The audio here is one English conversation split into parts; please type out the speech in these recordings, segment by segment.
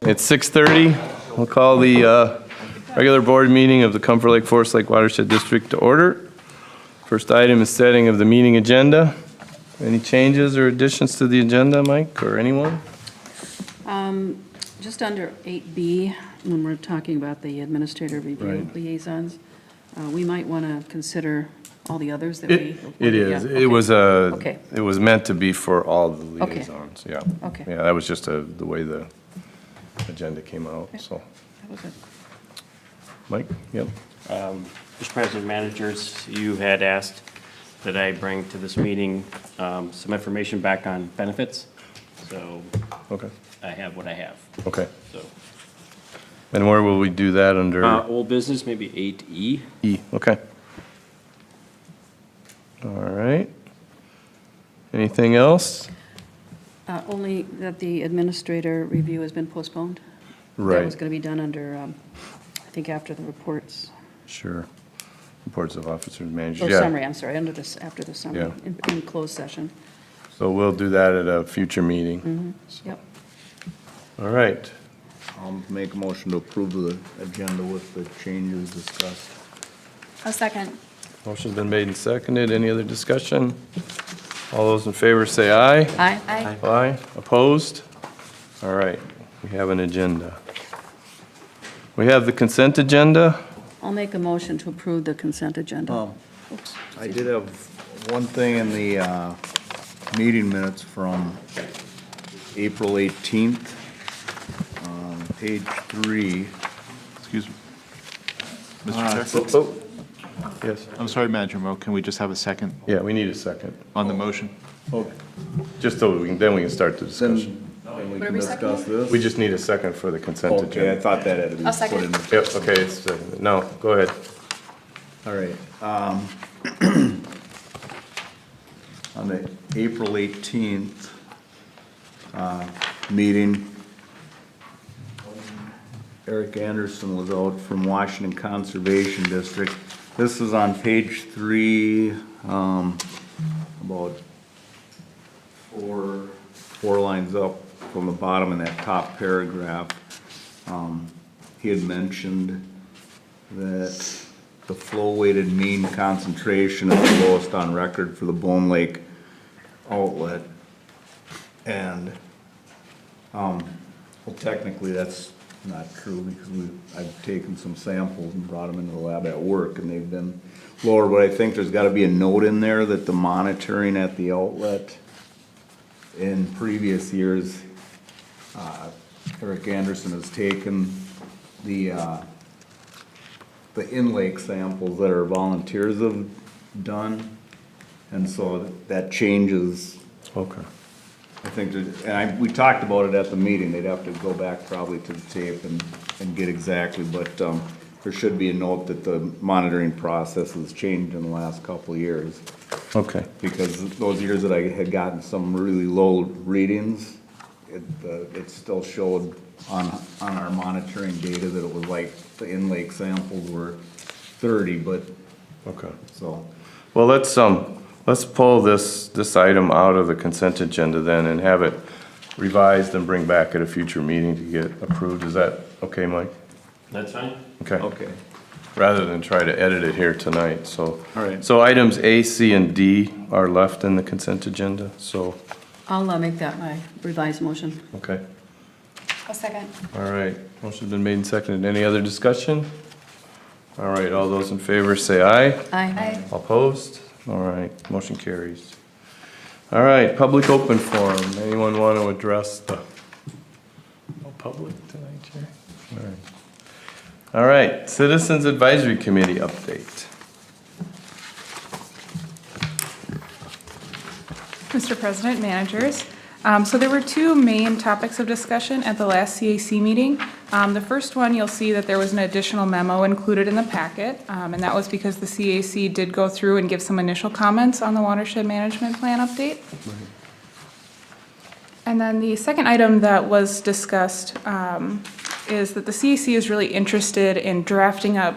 It's 6:30. We'll call the regular board meeting of the Comfort Lake Forest Lake Watershed District to order. First item is setting of the meeting agenda. Any changes or additions to the agenda, Mike, or anyone? Just under 8B, when we're talking about the administrator review Right. liaisons, we might want to consider all the others that we. It is. Yeah, It was Okay. it was meant to be for all the Okay. liaisons, yeah. Okay. Yeah, that was just the way the agenda came out, so. That was it. Mike? Yep. Mr. President, managers, you had asked that I bring to this meeting some information back on benefits. So Okay, I have what I have. okay. So And where will we do that under? old business, maybe 8E. E, okay. All right. Anything else? Only that the administrator review has been postponed. That was Right, going to be done under, I think, after the reports, sure. Reports of officers and managers, or yeah. summary, I'm sorry, under this, after the summary, Yeah. in closed session. So we'll do that at a future meeting. Yep. All right. I'll make a motion to approve the agenda with the changes discussed. A second. Motion's been made and seconded. Any other discussion? All those in favor say aye. Aye. Aye. Aye. Opposed? All right, we have an agenda. We have the consent agenda. I'll make a motion to approve the consent agenda. Oops. I did have one thing in the meeting minutes from April 18th, page 3. Excuse me. Mr. Chair? Oh, yes. I'm sorry, Manager Mo, can we just have a second Yeah, we need a second, on the motion? just so then we can start the discussion. Then we What are can we discuss seconding? this. We just need a second for the consent Okay, I agenda. thought that had to be I'll put second. in. Yep, okay, no, go ahead. All right. On the April 18th meeting, Eric Anderson was out from Washington Conservation District. This is on page 3, about four lines up from the bottom in that top paragraph. He had mentioned that the flow-weighted mean concentration is the lowest on record for the Bone Lake outlet. And, well, technically, that's not true because I've taken some samples and brought them into the lab at work and they've been lower, but I think there's gotta be a note in there that the monitoring at the outlet in previous years, Eric Anderson has taken the in-lake samples that our volunteers have done, and so that changes. Okay. I think, we talked about it at the meeting, they'd have to go back probably to the tape and get exactly, but, there should be a note that the monitoring process has changed in the last couple of years. Okay, Because those years that I had gotten some really low readings, it still showed on our monitoring data that it was like the in-lake samples were 30, but, okay. so. Well, let's pull this item out of the consent agenda then and have it revised and bring back at a future meeting to get approved. Is that okay, Mike? That's fine. Okay. Okay. Rather than try to edit it here tonight, so. All right. So items A, C, and D are left in the consent agenda, so, I'll make that my revised motion. okay. A second. All right, motion's been made and seconded. Any other discussion? All right, all those in favor say aye. Aye. All opposed? All right, motion carries. All right, public open forum. Anyone want to address the, no public tonight, Jerry? All right. All right, Citizens Advisory Committee update. Mr. President, managers. So there were two main topics of discussion at the last CAC meeting. The first one, you'll see that there was an additional memo included in the packet, and that was because the CAC did go through and give some initial comments on the watershed management plan update. And then the second item that was discussed is that the CAC is really interested in drafting up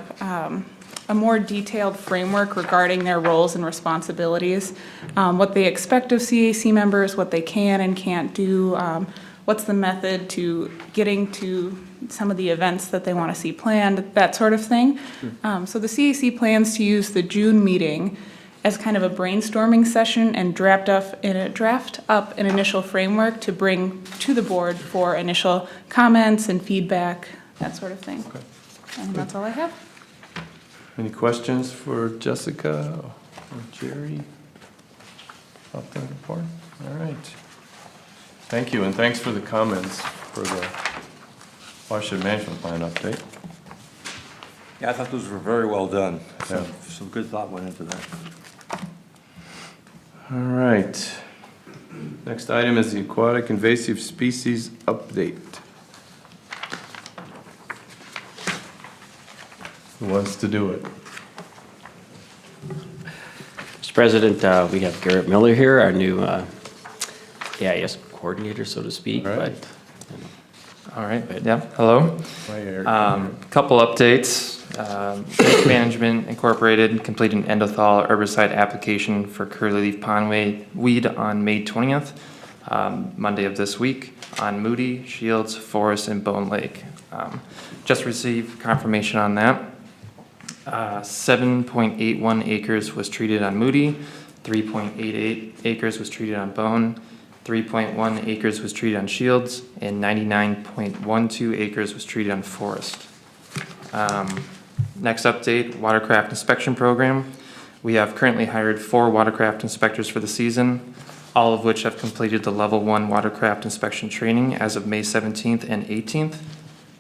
a more detailed framework regarding their roles and responsibilities, what they expect of CAC members, what they can and can't do, what's the method to getting to some of the events that they want to see planned, that sort of thing. So the CAC plans to use the June meeting as kind of a brainstorming session and draft up an initial framework to bring to the board for initial comments and feedback, that sort of thing. And that's all I have. Any questions for Jessica or Jerry? About that report? All right. Thank you, and thanks for the comments for the watershed management plan update. Yeah, I thought those were very well done. Yeah. Some good thought went into that. All right. Next item is the aquatic invasive species update. Who wants to do it? Mr. President, we have Garrett Miller here, our new AIS coordinator, so to speak, All right. but All right, yeah, hello. Hi, Eric. Couple updates. Lake Management Incorporated completed an endothall herbicide application for curly leaf pondweed on May 20th, Monday of this week, on Moody, Shields, Forest, and Bone Lake. Just received confirmation on that. 7.81 acres was treated on Moody, 3.88 acres was treated on Bone, 3.1 acres was treated on Shields, and 99.12 acres was treated on Forest. Next update, watercraft inspection program. We have currently hired 4 watercraft inspectors for the season, all of which have completed the level 1 watercraft inspection training as of May 17th and 18th.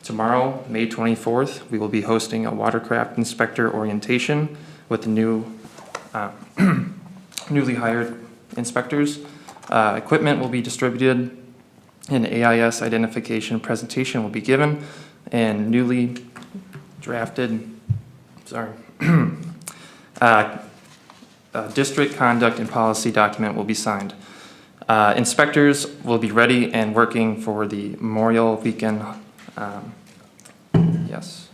Tomorrow, May 24th, we will be hosting a watercraft inspector orientation with the new, newly hired inspectors. Equipment will be distributed, an AIS identification presentation will be given, and newly drafted, district conduct and policy document will be signed. Inspectors will be ready and working for the Memorial Weekend. Yes.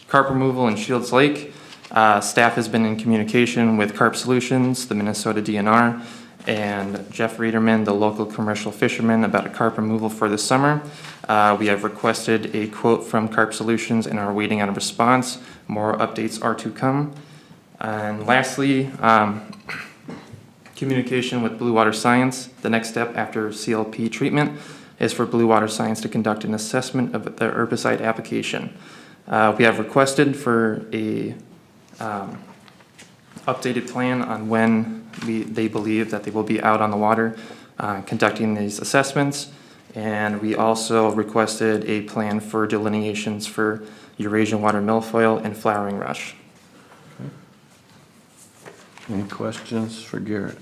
Carp removal in Shields Lake. Staff has been in communication with Carp Solutions, the Minnesota DNR, and Jeff Reederman, the local commercial fisherman, about a carp removal for this summer. We have requested a quote from Carp Solutions and are waiting on a response. More updates are to come. And lastly, communication with Blue Water Science. The next step after CLP treatment is for Blue Water Science to conduct an assessment of the herbicide application. We have requested for a updated plan on when they believe that they will be out on the water conducting these assessments. And we also requested a plan for delineations for Eurasian water milfoil and flowering rush. Any questions for Garrett?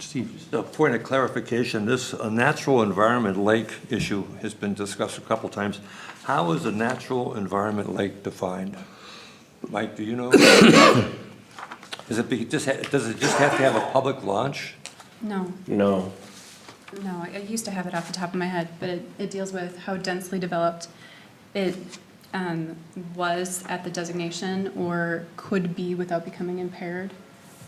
Steve? Just a point of clarification, this natural environment lake issue has been discussed a couple times. How is a natural environment lake defined? Mike, do you know? Does it just have to have a public launch? No, no. no, I used to have it off the top of my head, but it deals with how densely developed it was at the designation or could be without becoming impaired.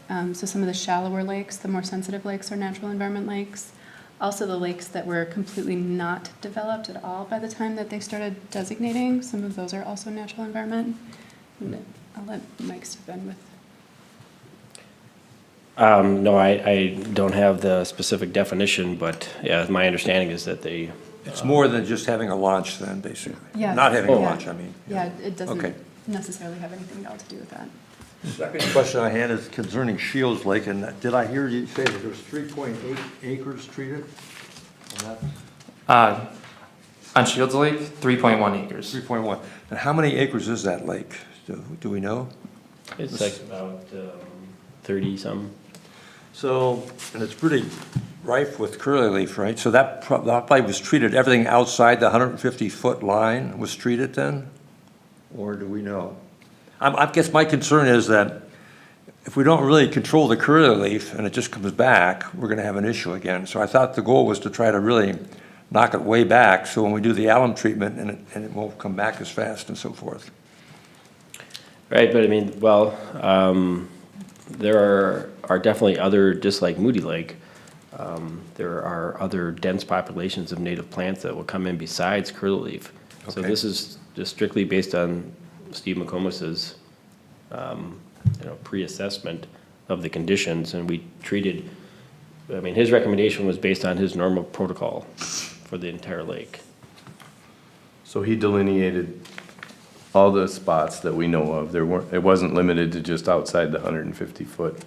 So some of the shallower lakes, the more sensitive lakes are natural environment lakes. Also the lakes that were completely not developed at all by the time that they started designating, some of those are also natural environment. And I'll let Mike step in with. No, I don't have the specific definition, but yeah, my understanding is that they, It's more than just having a launch then, basically. Yes. Not having a Yeah. launch, I mean. Yeah, it doesn't Okay. necessarily have anything at all to do with that. Second question I had is concerning Shields Lake, and did I hear you say that there's 3.8 acres treated? On Shields Lake, 3.1 acres. 3.1. And how many acres is that lake? Do we know? it's like about 30-some. So, and it's pretty rife with curly leaf, right? So that probably was treated, everything outside the 150-foot line was treated then? Or do we know? I guess my concern is that if we don't really control the curly leaf and it just comes back, we're gonna have an issue again. So I thought the goal was to try to really knock it way back, so when we do the alum treatment, and it won't come back as fast and so forth. Right, but I mean, well, There are definitely other, just like Moody Lake, there are other dense populations of native plants that will come in besides curlyleaf. So Okay. this is just strictly based on Steve McComas's, pre-assessment of the conditions, and we treated, I mean, his recommendation was based on his normal protocol for the entire lake. So he delineated all the spots that we know of. There weren't, it wasn't limited to just outside the 150-foot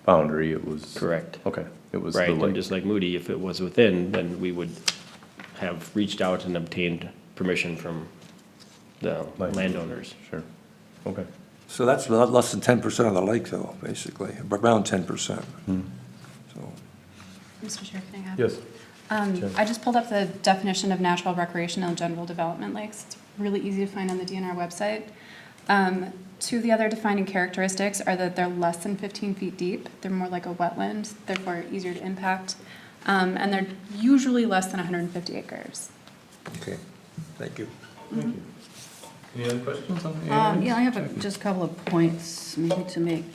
boundary, it was. Correct. Okay, it was the Right, and lake. just like Moody, if it was within, then we would have reached out and obtained permission from the landowners. Sure, okay. So that's less than 10% of the lake though, basically, around 10%. So, Mr. Chair, can I add? Yes. I just pulled up the definition of natural recreational and general development lakes. It's really easy to find on the DNR website. Two of the other defining characteristics are that they're less than 15 feet deep. They're more like a wetland, therefore easier to impact. And they're usually less than 150 acres. okay, thank you. Any other questions on the Yeah, I have just a couple of points maybe to make.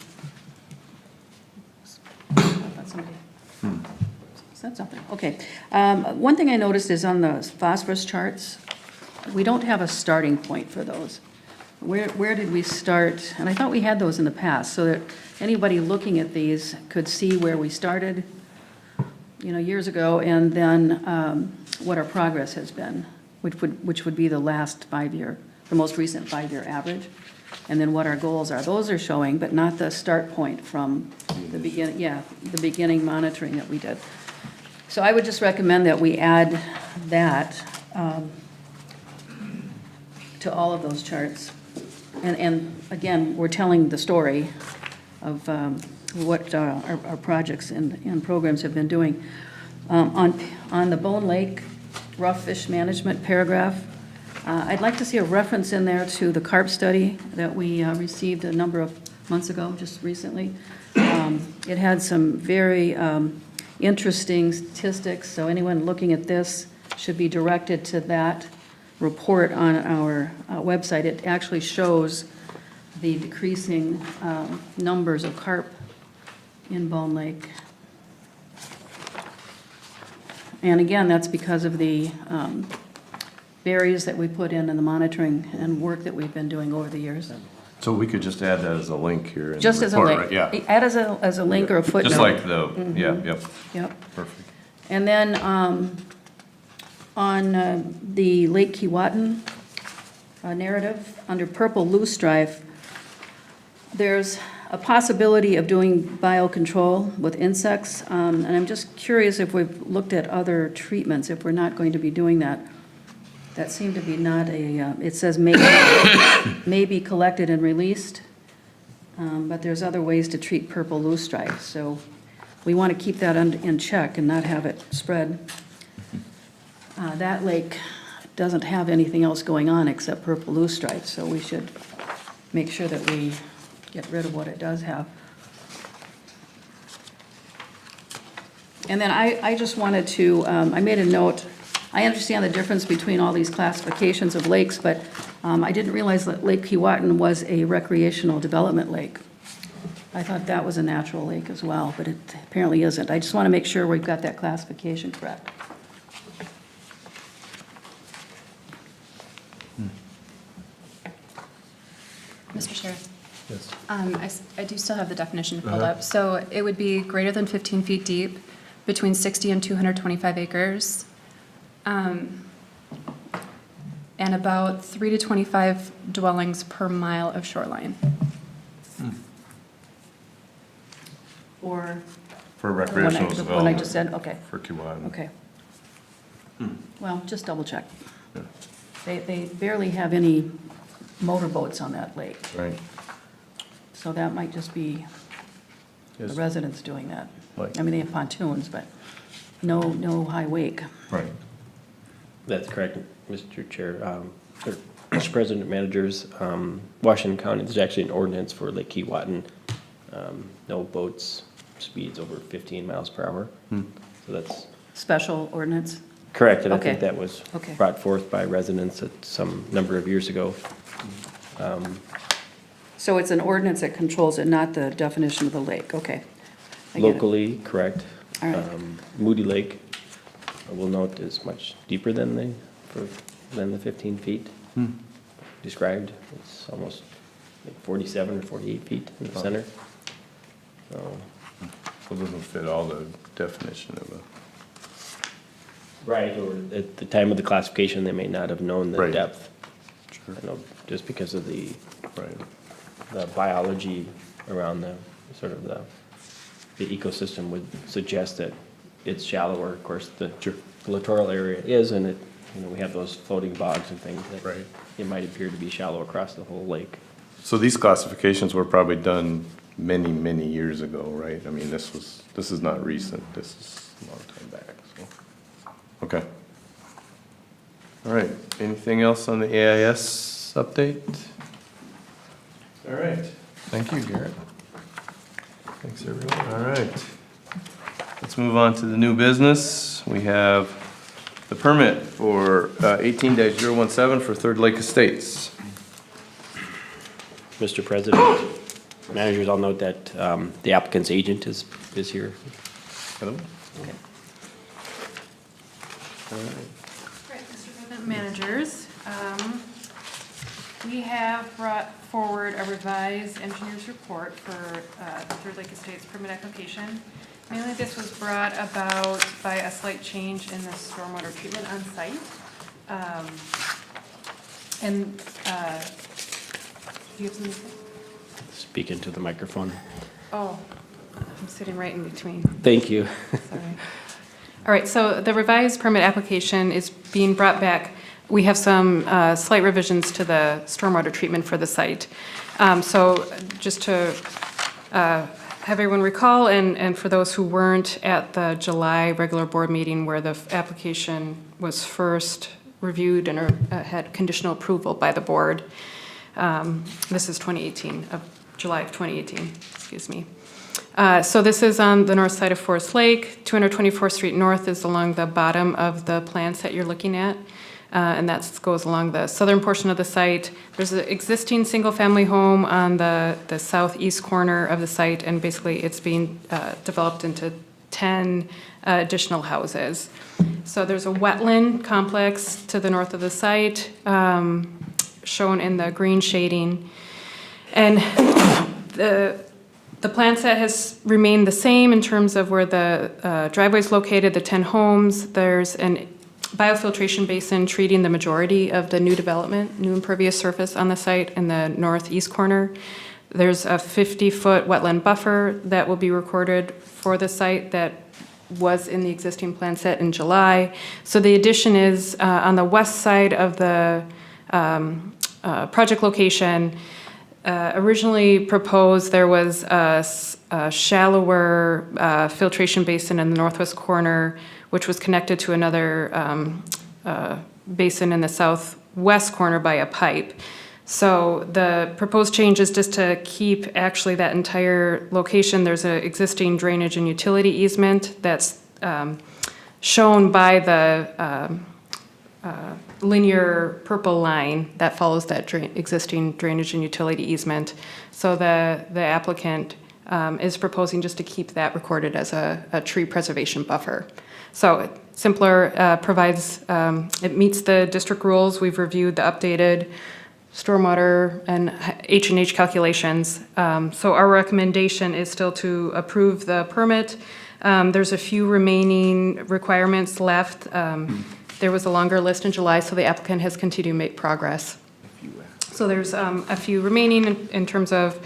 I thought somebody said something, okay. One thing I noticed is on the phosphorus charts, we don't have a starting point for those. Where did we start? And I thought we had those in the past, so that anybody looking at these could see where we started, years ago, and then what our progress has been, which would be the most recent 5-year average, and then what our goals are. Those are showing, but not the start point from the beginning, the beginning monitoring that we did. So I would just recommend that we add that to all of those charts. And again, we're telling the story of what our projects and programs have been doing. On the Bone Lake rough fish management paragraph, I'd like to see a reference in there to the carp study that we received a number of months ago, just recently. It had some very interesting statistics, so anyone looking at this should be directed to that report on our website. It actually shows the decreasing numbers of carp in Bone Lake. And again, that's because of the berries that we put in and the monitoring and work that we've been doing over the years. So we could just add that as a link here in the Just as a report, link. right? Yeah. Add as a link or a footnote. Just like the, yep, Yep. perfect. And then on the Lake Keewatin narrative, under purple loosestrife, there's a possibility of doing biocontrol with insects, and I'm just curious if we've looked at other treatments, if we're not going to be doing that. That seemed to be not it says may be collected and released, but there's other ways to treat purple loosestrife, so we want to keep that in check and not have it spread. That lake doesn't have anything else going on except purple loosestrife, so we should make sure that we get rid of what it does have. And then I just wanted to, I made a note, I understand the difference between all these classifications of lakes, but I didn't realize that Lake Keewatin was a recreational development lake. I thought that was a natural lake as well, but it apparently isn't. I just want to make sure we've got that classification correct. Mr. Chair. Yes. I do still have the definition pulled up. So it would be greater than 15 feet deep, between 60 and 225 acres, and about 3 to 25 dwellings per mile of shoreline. Or For the recreational one I development. just said, okay, For Keewatin. okay. Well, just double check. They barely have any motorboats on that lake, Right. so that might just be the Yes. residents doing that. Like- I mean, they have pontoons, but no high wake. Right. That's correct, Mr. Chair. Or Mr. President, managers, Washington County, there's actually an ordinance for Lake Keewatin. No boats speeds over 15 miles per hour. So that's Special ordinance? correct, and I Okay. think that was Okay. brought forth by residents at some number of years ago. So it's an ordinance that controls it, not the definition of the lake, okay. I get it. Locally, correct. All right. Moody Lake, I will note, is much deeper than the 15 feet described. It's almost like 47 or 48 feet in the center. So, It doesn't fit all the definition of a. right, or at the time of the classification, they may not have known the Right. depth. Sure. I know, just because of the Right. biology around the, sort of the ecosystem would suggest that it's shallower. Of course, the littoral area is, and we have those floating bogs and things that Right. it might appear to be shallow across the whole lake. So these classifications were probably done many, many years ago, right? I mean, this is not recent, this is a long time back, so, okay. All right, anything else on the AIS update? All right, thank you, Garrett. Thanks, everyone, all right. Let's move on to the new business. We have the permit for 18-017 for Third Lake Estates. Mr. President, managers, I'll note that the applicant's agent is here. Hello? Right, Mr. President, managers, we have brought forward a revised engineer's report for the Third Lake Estates permit application. Mainly this was brought about by a slight change in the stormwater treatment on site. Do you have something to say? Speak into the microphone. Oh, I'm sitting right in between. Thank you. Sorry. All right, so the revised permit application is being brought back. We have some slight revisions to the stormwater treatment for the site. So just to have everyone recall, and for those who weren't at the July regular board meeting where the application was first reviewed and had conditional approval by the board. This is 2018, July of 2018, excuse me. So this is on the north side of Forest Lake. 224th Street North is along the bottom of the plans that you're looking at. And that goes along the southern portion of the site. There's an existing single-family home on the southeast corner of the site, and basically it's being developed into 10 additional houses. So there's a wetland complex to the north of the site, shown in the green shading. And the plan set has remained the same in terms of where the driveway is located, the 10 homes. There's an biofiltration basin treating the majority of the new development, new impervious surface on the site in the northeast corner. There's a 50-foot wetland buffer that will be recorded for the site that was in the existing plan set in July. So the addition is on the west side of the project location. Originally proposed, there was a shallower filtration basin in the northwest corner, which was connected to another basin in the southwest corner by a pipe. So the proposed change is just to keep actually that entire location. There's an existing drainage and utility easement that's shown by the linear purple line that follows that existing drainage and utility easement. So the applicant is proposing just to keep that recorded as a tree preservation buffer. So simpler, provides, it meets the district rules. We've reviewed the updated stormwater and H&H calculations. So our recommendation is still to approve the permit. There's a few remaining requirements left. There was a longer list in July, so the applicant has continued to make progress. So there's a few remaining in terms of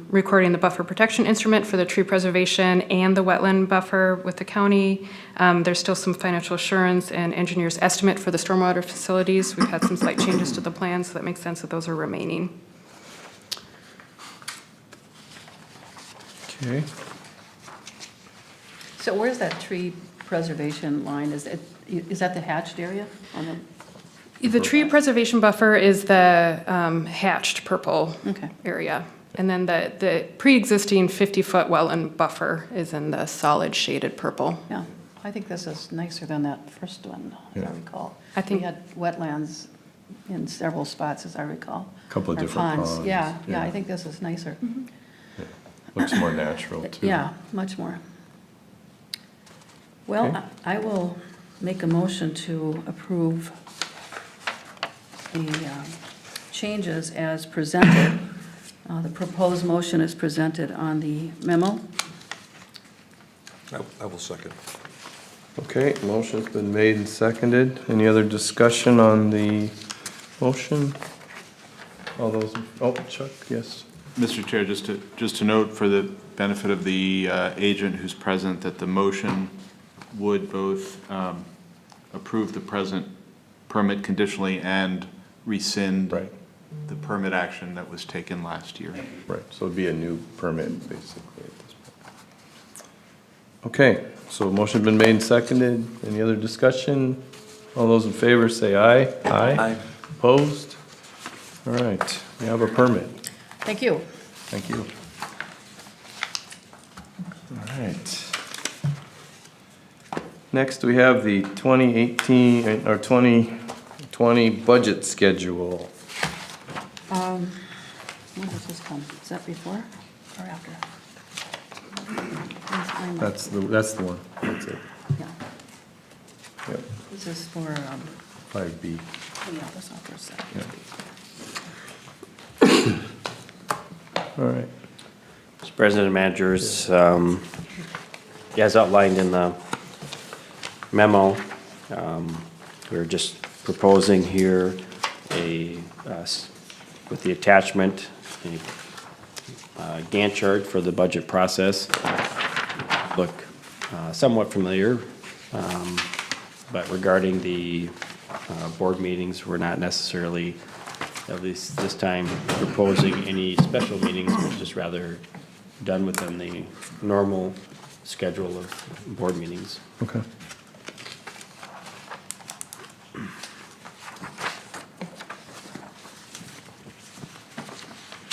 recording the buffer protection instrument for the tree preservation and the wetland buffer with the county. There's still some financial assurance and engineer's estimate for the stormwater facilities. We've had some slight changes to the plan, so that makes sense that those are remaining. Okay. So where's that tree preservation line? Is that the hatched area on The tree preservation buffer is the hatched purple Okay. area. And then the pre-existing 50-foot wetland buffer is in the solid shaded purple. Yeah, I think this is nicer than that first one, if I Yeah. recall. I think- We had wetlands in several spots, as I recall. Couple of Or different ponds, Yeah, yeah, yeah. I think this is nicer. Looks more natural, too. Yeah, much more. Well, Okay. I will make a motion to approve the changes as presented. The proposed motion is presented on the memo. I will second. Okay, motion's been made and seconded. Any other discussion on the motion? All those, Chuck, yes. Mr. Chair, just to note for the benefit of the agent who's present, that the motion would both approve the present permit conditionally and rescind Right. the permit action that was taken last year. Right, so it'd be a new permit, basically, at this point. Okay, so motion's been made and seconded. Any other discussion? All those in favor say aye. Aye. Opposed? All right, we have a permit. Thank you. Thank you. All right. Next, we have the 2018, or 2020 budget schedule. When does this come? Is that before or after? That's the one, that's it. Yeah, Yep, this is for, 5B. yeah, that's not for a second. All right. Mr. President and managers, as outlined in the memo, we're just proposing here with the attachment, a Gantt chart for the budget process. Look somewhat familiar, but regarding the board meetings, we're not necessarily, at least this time, proposing any special meetings, but just rather done within the normal schedule of board meetings. Okay.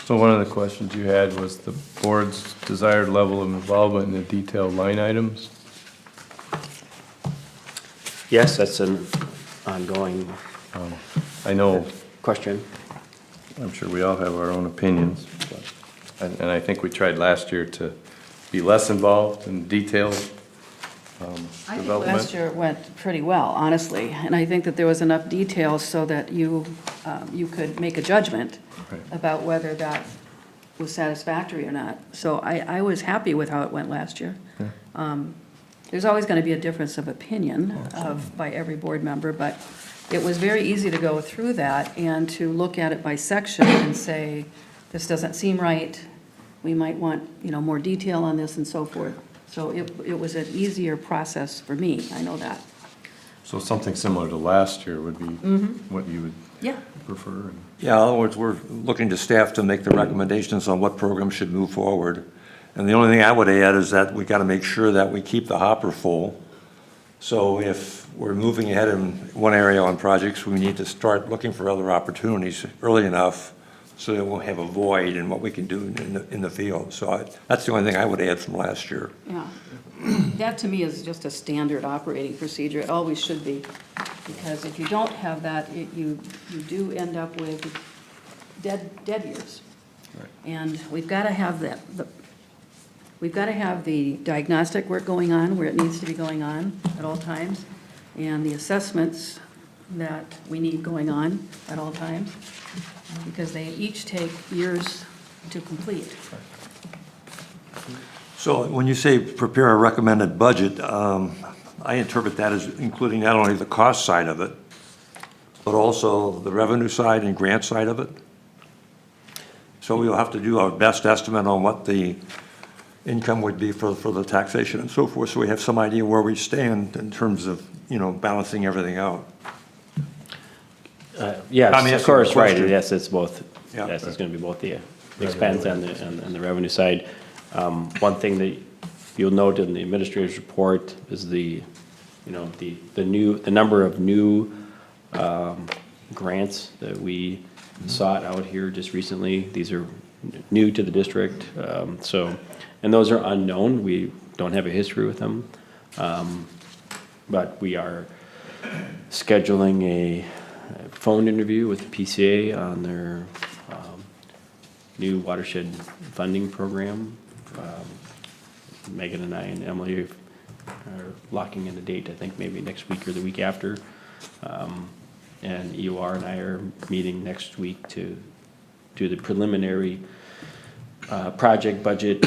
So one of the questions you had was the board's desired level of involvement in the detailed line items? Yes, that's an ongoing I know, question. I'm sure we all have our own opinions, but, and I think we tried last year to be less involved in detailed I think development. last year it went pretty well, honestly, and I think that there was enough details so that you could make a judgment Right. about whether that was satisfactory or not. So I was happy with how it went last year. There's always going to be a difference of opinion by every board member, but it was very easy to go through that and to look at it by section and say, this doesn't seem right, we might want, more detail on this and so forth. So it was an easier process for me, I know that. So something similar to last year would be what you would Yeah. prefer? Yeah, in other words, we're looking to staff to make the recommendations on what programs should move forward. And the only thing I would add is that we got to make sure that we keep the hopper full. So if we're moving ahead in one area on projects, we need to start looking for other opportunities early enough so that we'll have a void in what we can do in the field. So that's the only thing I would add from last year. Yeah. That to me is just a standard operating procedure. It always should be. Because if you don't have that, you do end up with dead years. And we've got to have that, we've got to have the diagnostic work going on where it needs to be going on at all times, and the assessments that we need going on at all times, because they each take years to complete. So when you say prepare a recommended budget, I interpret that as including not only the cost side of it, but also the revenue side and grant side of it. So we'll have to do our best estimate on what the income would be for the taxation and so forth, so we have some idea where we stand in terms of, balancing everything out. Yes, I'm of asking course, a right, question. yes, it's both, Yeah. yes, it's gonna be both the expense and the revenue side. One thing that you'll note in the administrator's report is the number of new grants that we sought out here just recently. These are new to the district, and those are unknown. We don't have a history with them. But we are scheduling phone interview with the PCA on their new watershed funding program. Megan and I and Emily are locking in a date, I think maybe next week or the week after. And EOR and I are meeting next week to do the preliminary project budget,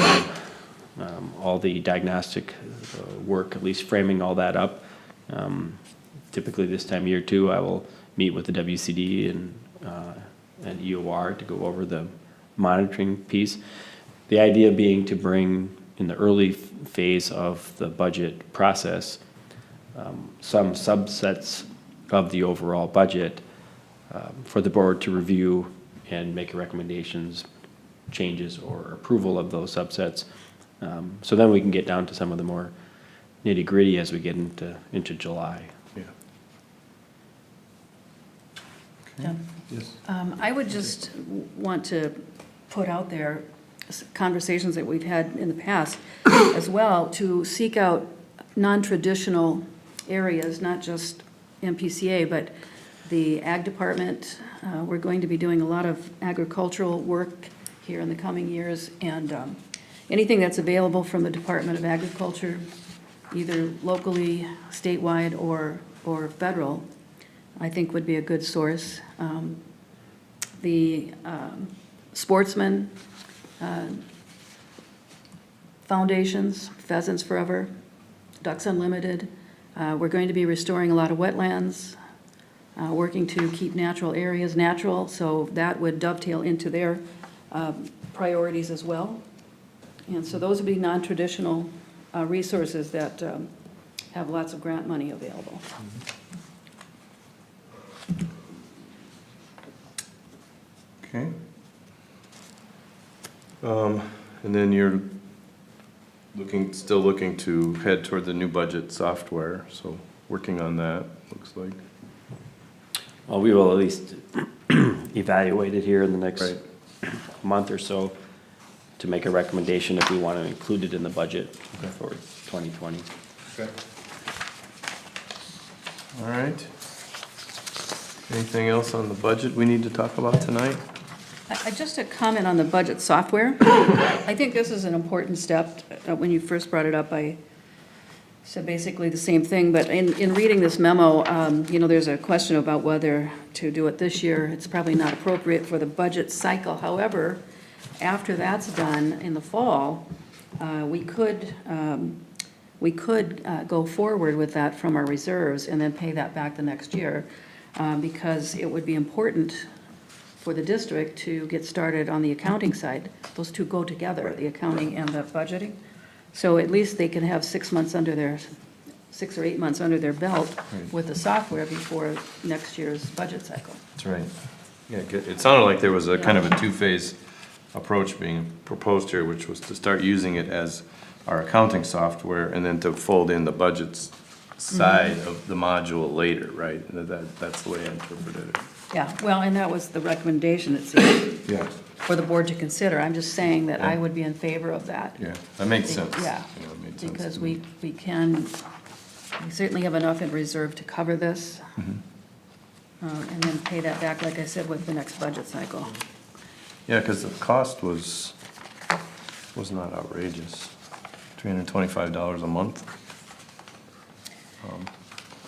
all the diagnostic work, at least framing all that up. Typically this time of year too, I will meet with the WCD and EOR to go over the monitoring piece. The idea being to bring, in the early phase of the budget process, some subsets of the overall budget for the board to review and make recommendations, changes, or approval of those subsets. So then we can get down to some of the more nitty-gritty as we get into July. Yeah. Done. Yes. I would just want to put out there conversations that we've had in the past as well, to seek out non-traditional areas, not just MPCA, but the ag department. We're going to be doing a lot of agricultural work here in the coming years, and anything that's available from the Department of Agriculture, either locally, statewide, or federal, I think would be a good source. The sportsmen, foundations, Pheasants Forever, Ducks Unlimited. We're going to be restoring a lot of wetlands, working to keep natural areas natural, so that would dovetail into their priorities as well. And so those would be non-traditional resources that have lots of grant money available. Okay. And then you're still looking to head toward the new budget software, so working on that, looks like. Well, we will at least evaluate it here in the next Right. month or so to make a recommendation if we want to include it in the budget for 2020. Okay. All right. Anything else on the budget we need to talk about tonight? Just a comment on the budget software. I think this is an important step. When you first brought it up, I said basically the same thing, but in reading this memo, there's a question about whether to do it this year. It's probably not appropriate for the budget cycle. However, after that's done in the fall, we could go forward with that from our reserves and then pay that back the next year, because it would be important for the district to get started on the accounting side. Those two go together, the accounting and the budgeting. So at least they can have 6 months under their, 6 or 8 months under their belt with the software before next year's budget cycle. That's right. Yeah, good. It sounded like there was a kind of a two-phase approach being proposed here, which was to start using it as our accounting software and then to fold in the budgets side of the module later, right? That's the way I interpreted it. Yeah, well, and that was the recommendation, it seems, Yeah. for the board to consider. I'm just saying that I would be in favor of that. Yeah, that makes sense. Yeah, it made sense because to we me. can, we certainly have enough in reserve to cover this. And then pay that back, like I said, with the next budget cycle. Yeah, because the cost was not outrageous. $325 a month,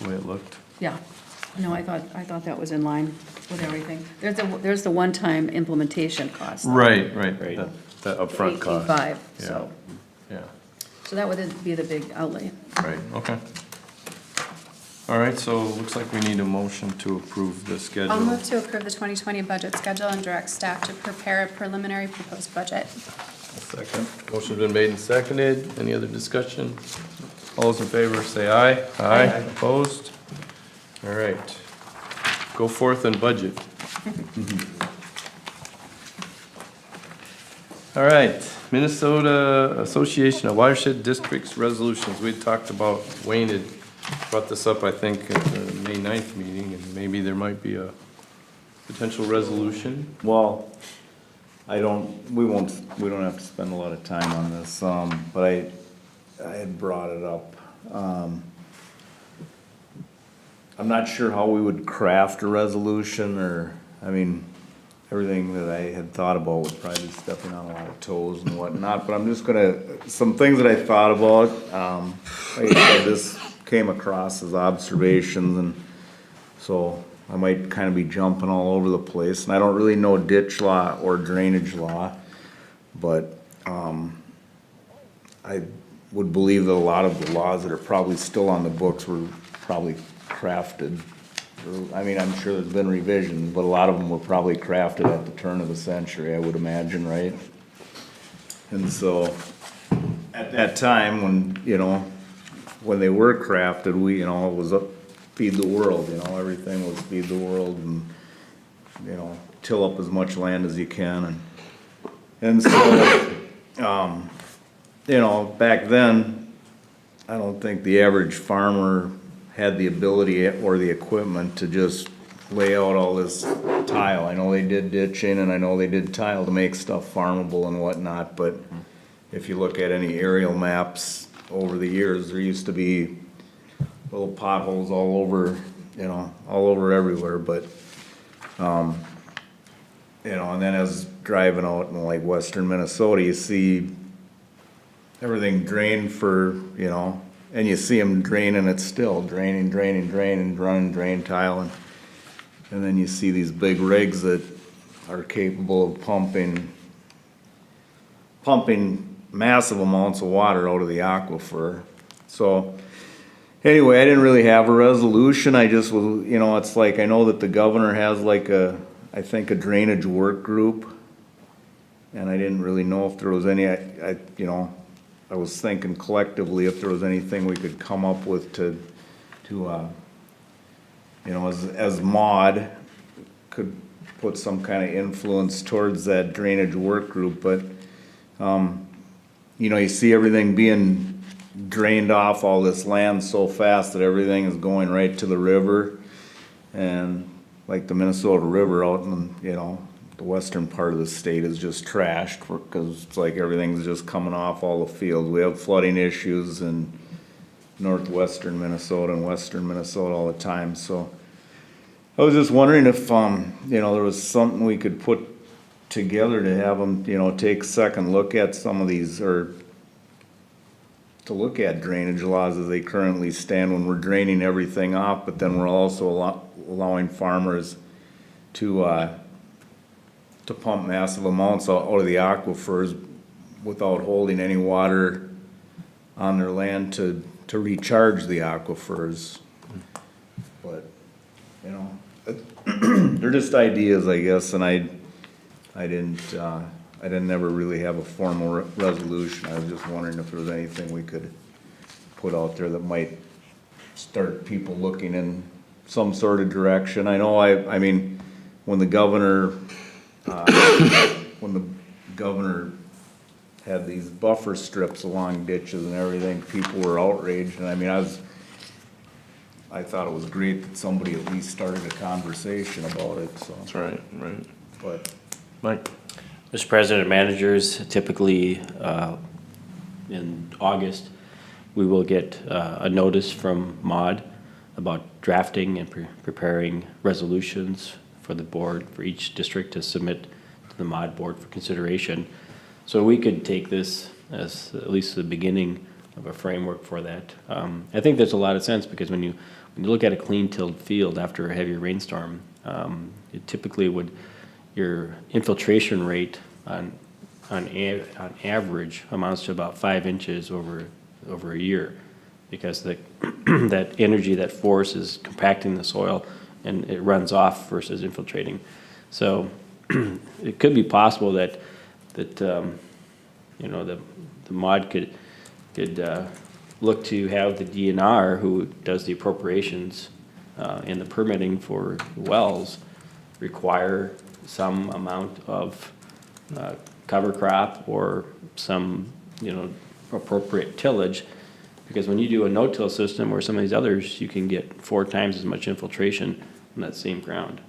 the way it looked. Yeah, no, I thought that was in line with everything. There's the one-time implementation cost. Right. Right. That upfront cost. 18.5, so, Yeah, so that would be the big outlay. right, okay. All right, so it looks like we need a motion to approve the schedule. I'll move to approve the 2020 budget schedule and direct staff to prepare a preliminary proposed budget. Second. Motion's been made and seconded. Any other discussion? All those in favor say aye. Aye. Opposed? All right. Go forth and budget. All right, Minnesota Association of Watershed Districts resolutions. We talked about, Wayne had brought this up, I think, at the May 9th meeting, and maybe there might be a potential resolution. Well, we don't have to spend a lot of time on this, but I had brought it up. I'm not sure how we would craft a resolution, or, I mean, everything that I had thought about would probably be stepping on a lot of toes and whatnot, but I'm just gonna, some things that I thought about, like I said, this came across as observations, and so I might kind of be jumping all over the place, and I don't really know ditch law or drainage law, but, I would believe that a lot of the laws that are probably still on the books were probably crafted. I mean, I'm sure there's been revisions, but a lot of them were probably crafted at the turn of the century, I would imagine, right? And so, at that time, when, you know, when they were crafted, we, you know, it was feed the world, you know, everything was feed the world and, you know, till up as much land as you can, and so, you know, back then, I don't think the average farmer had the ability or the equipment to just lay out all this tile. I know they did ditching and I know they did tile to make stuff farmable and whatnot, but if you look at any aerial maps over the years, there used to be little potholes all over, you know, all over everywhere, but, you know, and then as driving out in like western Minnesota, you see everything drained for, you know, and you see them draining it still, draining, running drain tile, and then you see these big rigs that are capable of pumping massive amounts of water out of the aquifer. So, anyway, I didn't really have a resolution, I just was, you know, it's like, I know that the governor has like I think a drainage work group, and I didn't really know if there was any, you know, I was thinking collectively if there was anything we could come up with to you know, as MAUD could put some kind of influence towards that drainage work group, but, you know, you see everything being drained off all this land so fast that everything is going right to the river, and like the Minnesota River out in, you know, the western part of the state is just trashed, because it's like everything's just coming off all the fields. We have flooding issues in northwestern Minnesota and western Minnesota all the time, so I was just wondering if, you know, there was something we could put together to have them, you know, take a second look at some of these, or to look at drainage laws as they currently stand when we're draining everything off, but then we're also allowing farmers to pump massive amounts out of the aquifers without holding any water on their land to recharge the aquifers. But, you know, they're just ideas, I guess, and I didn't ever really have a formal resolution. I was just wondering if there was anything we could put out there that might start people looking in some sort of direction. I know I mean, when the governor had these buffer strips along ditches and everything, people were outraged, and I mean, I thought it was great that somebody at least started a conversation about it, so. That's right, right. But, Mike? Mr. President, managers, typically in August, we will get a notice from MAUD about drafting and preparing resolutions for the board, for each district to submit to the MAUD board for consideration. So we could take this as at least the beginning of a framework for that. I think there's a lot of sense, because when you look at a clean tilled field after a heavy rainstorm, it typically would, your infiltration rate on average amounts to about 5 inches over a year, because that energy, that force is compacting the soil and it runs off versus infiltrating. So it could be possible that you know, the MAUD could look to have the DNR, who does the appropriations and the permitting for wells, require some amount of cover crop or some, you know, appropriate tillage, because when you do a no-till system or some of these others, you can get 4 times as much infiltration on that same ground.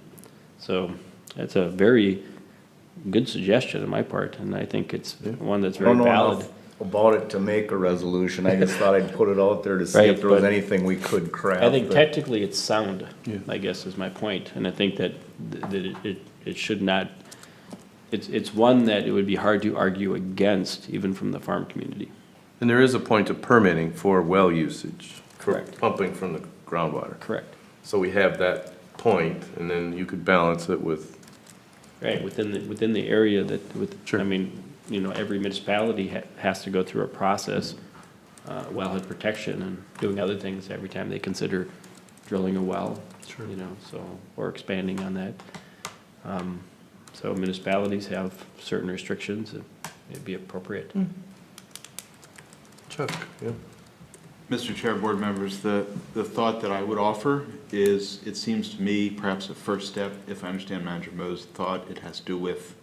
So that's a very good suggestion on my part, and I think it's one that's very valid. about it to make a resolution. I just thought I'd put it out there to see Right, if there was but anything we could craft. I think that- technically it's sound, I guess is my point, and I think that it should not, it's one that it would be hard to argue against, even from the farm community. And there is a point of permitting for well usage. For Correct. pumping from the groundwater. Correct. So we have that point, and then you could balance it with, Right, within the area that, Sure. I mean, you know, every municipality has to go through a process, wellhead protection and doing other things every time they consider drilling a well. Sure. You know, so, or expanding on that. So municipalities have certain restrictions that may be appropriate. Chuck, yeah. Mr. Chair, board members, the thought that I would offer is, it seems to me perhaps a first step, if I understand Manager Mo's thought, it has to do with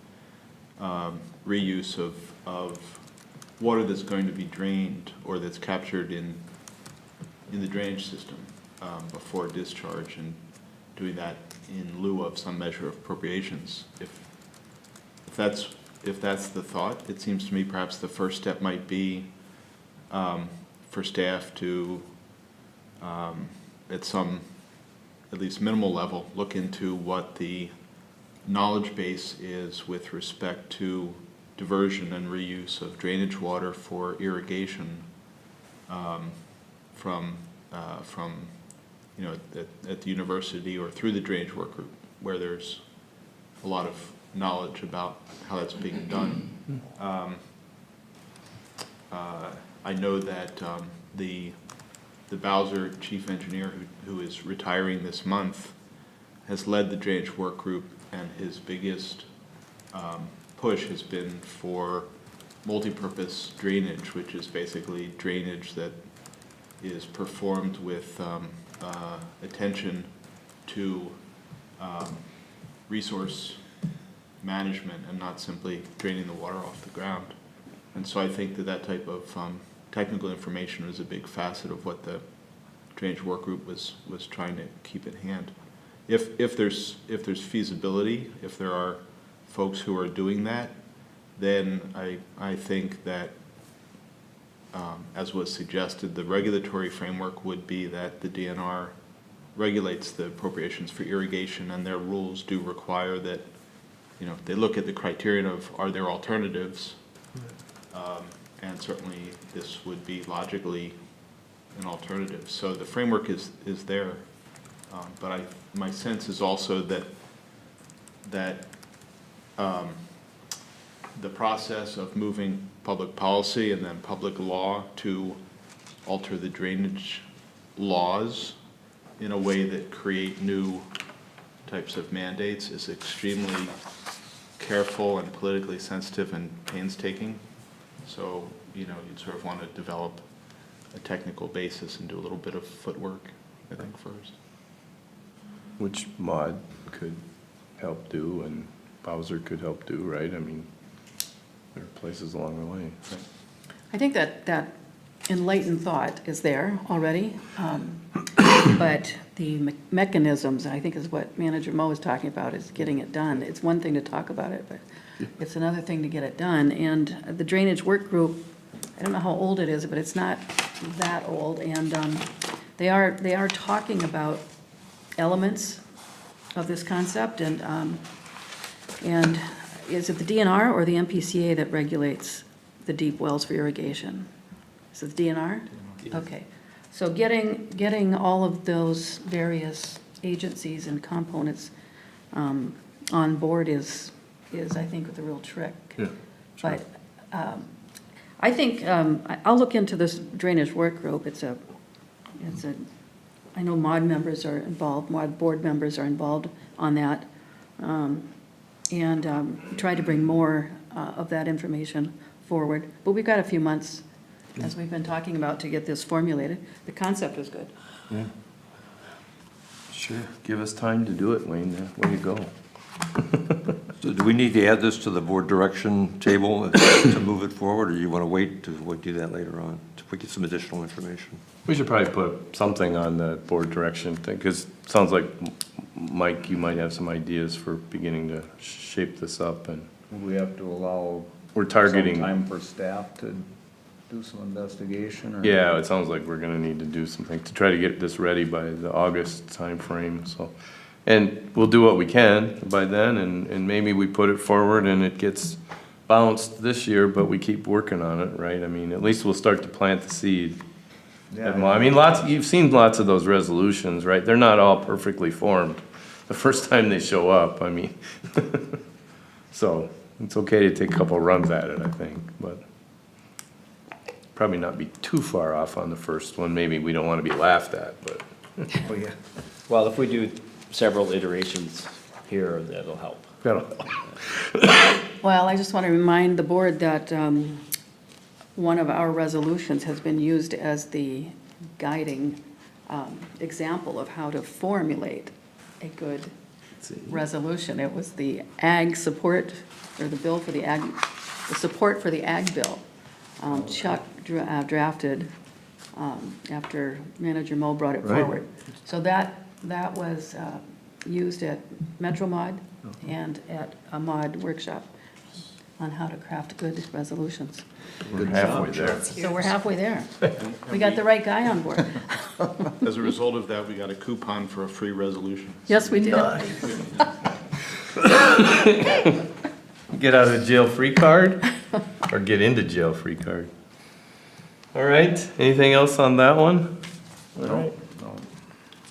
reuse of water that's going to be drained or that's captured in the drainage system before discharge, and doing that in lieu of some measure of appropriations. If that's the thought, it seems to me perhaps the first step might be for staff to, at least minimal level, look into what the knowledge base is with respect to diversion and reuse of drainage water for irrigation from you know, at the university or through the drainage work group, where there's a lot of knowledge about how that's being done. I know that the Bowser chief engineer, who is retiring this month, has led the drainage work group, and his biggest push has been for multi-purpose drainage, which is basically drainage that is performed with attention to resource management and not simply draining the water off the ground. And so I think that type of technical information is a big facet of what the drainage work group was trying to keep at hand. If there's feasibility, if there are folks who are doing that, then I think that, as was suggested, the regulatory framework would be that the DNR regulates the appropriations for irrigation, and their rules do require that, you know, they look at the criterion of, are there alternatives? And certainly this would be logically an alternative. So the framework is there, but my sense is also that the process of moving public policy and then public law to alter the drainage laws in a way that create new types of mandates is extremely careful and politically sensitive and painstaking. So, you know, you'd sort of want to develop a technical basis and do a little bit of footwork, I think, first. Which Mod could help do and Bowser could help do, right? I mean, there are places along the way. I think that enlightened thought is there already, but the mechanisms, I think is what Manager Mo is talking about, is getting it done. It's one thing to talk about it, but it's another thing to get it done. And the drainage work group, I don't know how old it is, but it's not that old, and they are talking about elements of this concept, and is it the DNR or the MPCA that regulates the deep wells for irrigation? Is it the DNR? Okay. So getting all of those various agencies and components on board is I think the real trick. Yeah. But I think, I'll look into this drainage work group. I know MOD members are involved, MOD board members are involved on that. And try to bring more of that information forward. But we've got a few months, as we've been talking about, to get this formulated. The concept is good. Yeah. Sure. Give us time to do it, Wayne. Way to go. So do we need to add this to the board direction table to move it forward, or you want to wait to do that later on, to get some additional information? We should probably put something on the board direction thing, because it sounds like, Mike, you might have some ideas for beginning to shape this up, and Would we have to allow we're targeting. some time for staff to do some investigation or? Yeah, it sounds like we're gonna need to do something to try to get this ready by the August timeframe, so. And we'll do what we can by then, and maybe we put it forward and it gets bounced this year, but we keep working on it, right? I mean, at least we'll start to plant the seed. Yeah, I mean, you've seen lots of those resolutions, right? They're not all perfectly formed the first time they show up, I mean. So, it's okay to take a couple runs at it, I think, but probably not be too far off on the first one. Maybe we don't want to be laughed at, but. Oh, yeah. Well, if we do several iterations here, that'll help. Well, I just want to remind the board that one of our resolutions has been used as the guiding example of how to formulate a good resolution. It was the ag support, or the bill for the ag, the support for the ag bill. Chuck drafted after Manager Mo brought it Right. forward. So that was used at Metro Mod and at a mod workshop on how to craft good resolutions. We're halfway there. So we're halfway there. We got the right guy on board. As a result of that, we got a coupon for a free resolution. Yes, we did. Get out of jail free card or get into jail free card. All right, anything else on that one? All right,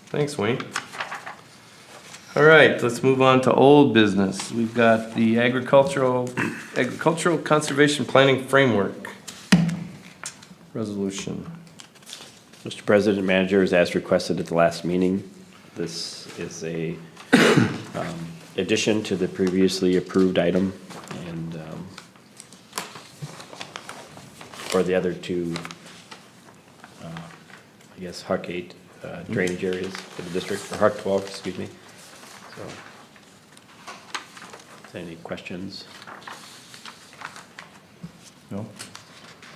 thanks, Wayne. All right, let's move on to old business. We've got the agricultural conservation planning framework resolution. Mr. President, managers, as requested at the last meeting, this is a addition to the previously approved item, and for the other two, I guess, Huck 8 drainage areas for the district, or Huck 12, excuse me. So, any questions? No?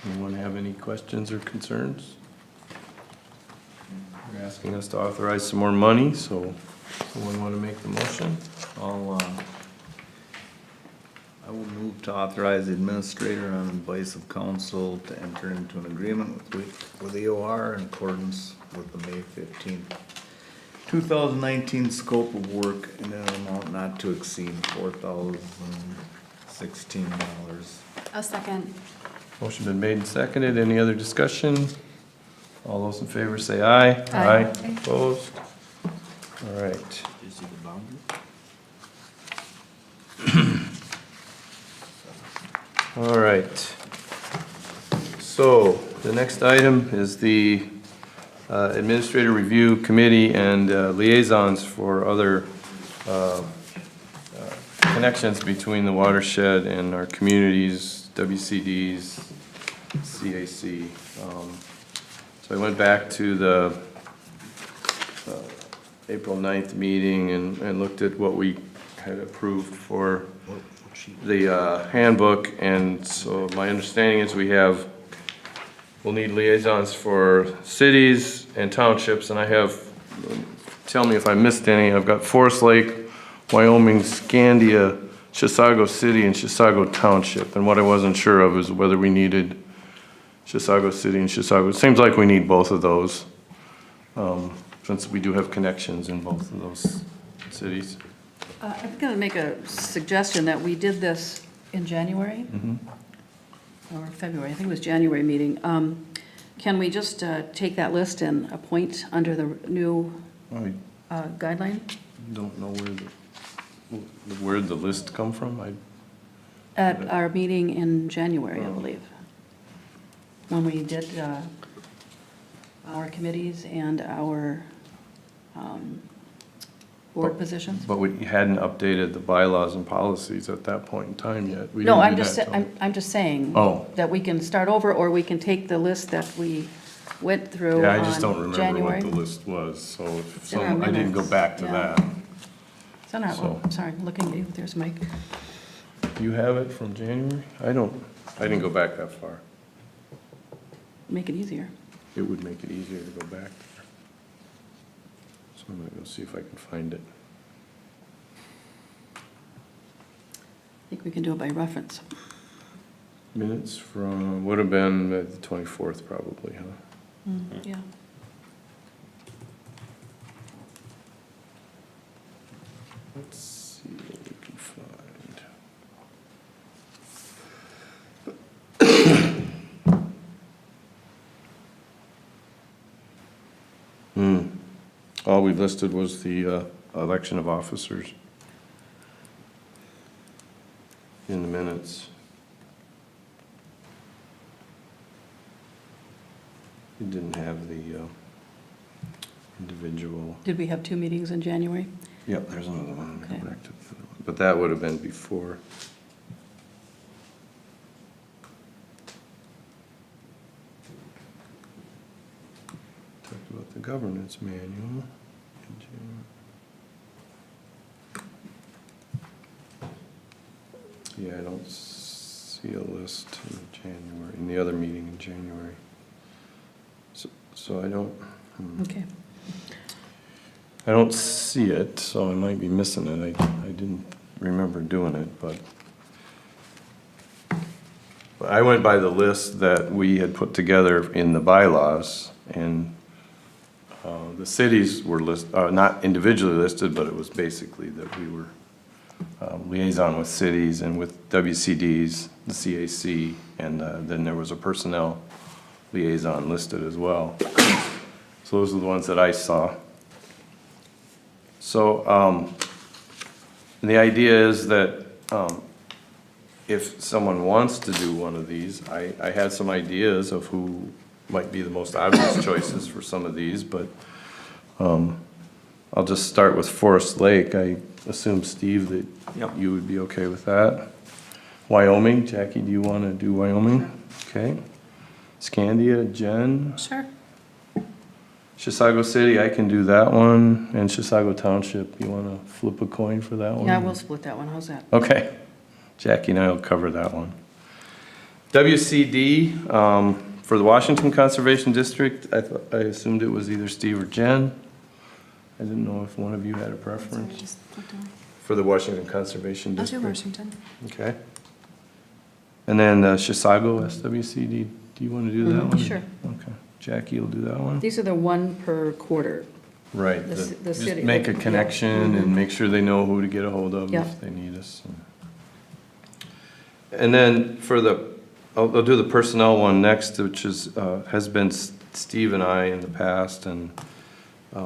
Anyone have any questions or concerns? You're asking us to authorize some more money, so someone want to make the motion? I will move to authorize the administrator on advice of council to enter into an agreement with EOR in accordance with the May 15th, 2019 scope of work in an amount not to exceed $4,016. A second. Motion been made and seconded. Any other discussion? All those in favor say aye. Aye. Opposed? All right. All right. So the next item is the Administrator Review Committee and liaisons for other connections between the watershed and our communities, WCDs, CAC. So I went back to the April 9th meeting and looked at what we had approved for the handbook, and so my understanding is we'll need liaisons for cities and townships, and I have, tell me if I missed any, I've got Forest Lake, Wyoming, Scandia, Chisago City, and Chisago Township, and what I wasn't sure of is whether we needed Chisago City and Chisago. It seems like we need both of those, since we do have connections in both of those cities. I'm going to make a suggestion that we did this in January or February, I think it was January meeting. Can we just take that list and appoint under the new I guideline? don't know where'd the list come from? At our meeting in January, I believe, when we did our committees and our board positions. But we hadn't updated the bylaws and policies at that point in time yet. We No, didn't I'm do just, that till- I'm just saying Oh. that we can start over, or we can take the list that we went through Yeah, I just don't on remember January. what the list was, so if in our I didn't go minutes, back to yeah. that. It's on our, So- I'm sorry, I'm looking at you, there's Mike. You have it from January? I didn't go back that far. Make it easier. It would make it easier to go back there. So I'm gonna go see if I can find it. I think we can do it by reference. Minutes from, would have been the 24th probably, huh? Yeah. Let's see what we can find. All we listed was the election of officers in the minutes. We didn't have the individual. Did we have 2 meetings in January? Yep, there's another one. Let me go Okay. back to the other one. But that would have been before. Talked about the governance manual. in January. Yeah, I don't see a list in January, in the other meeting in January. So I don't. Okay. I don't see it, so I might be missing it. I didn't remember doing it, but I went by the list that we had put together in the bylaws, and the cities were not individually listed, but it was basically that we were liaison with cities and with WCDs, the CAC, and then there was a personnel liaison listed as well. So those are the ones that I saw. So the idea is that if someone wants to do one of these, I had some ideas of who might be the most obvious choices for some of these, but I'll just start with Forest Lake. I assume, Steve, that Yep. you would be okay with that. Wyoming, Jackie, do you want to do Wyoming? Okay. Scandia, Jen? Sure. Chisago City, I can do that one, and Chisago Township, you wanna flip a coin for that one? Yeah, we'll split that one. How's that? Okay, Jackie and I will cover that one. WCD, for the Washington Conservation District, I assumed it was either Steve or Jen. I didn't know if one of you had a preference for the Washington Conservation I'll do District. Washington. Okay. And then Chisago SWCD, do you wanna do that one? Sure. Okay, Jackie will do that one. These are the 1 per quarter. Right, The just city. make a Yeah. connection and make sure they know who to get a hold of Yeah. if they need us. And then for I'll do the personnel one next, which is, has been Steve and I in the past, and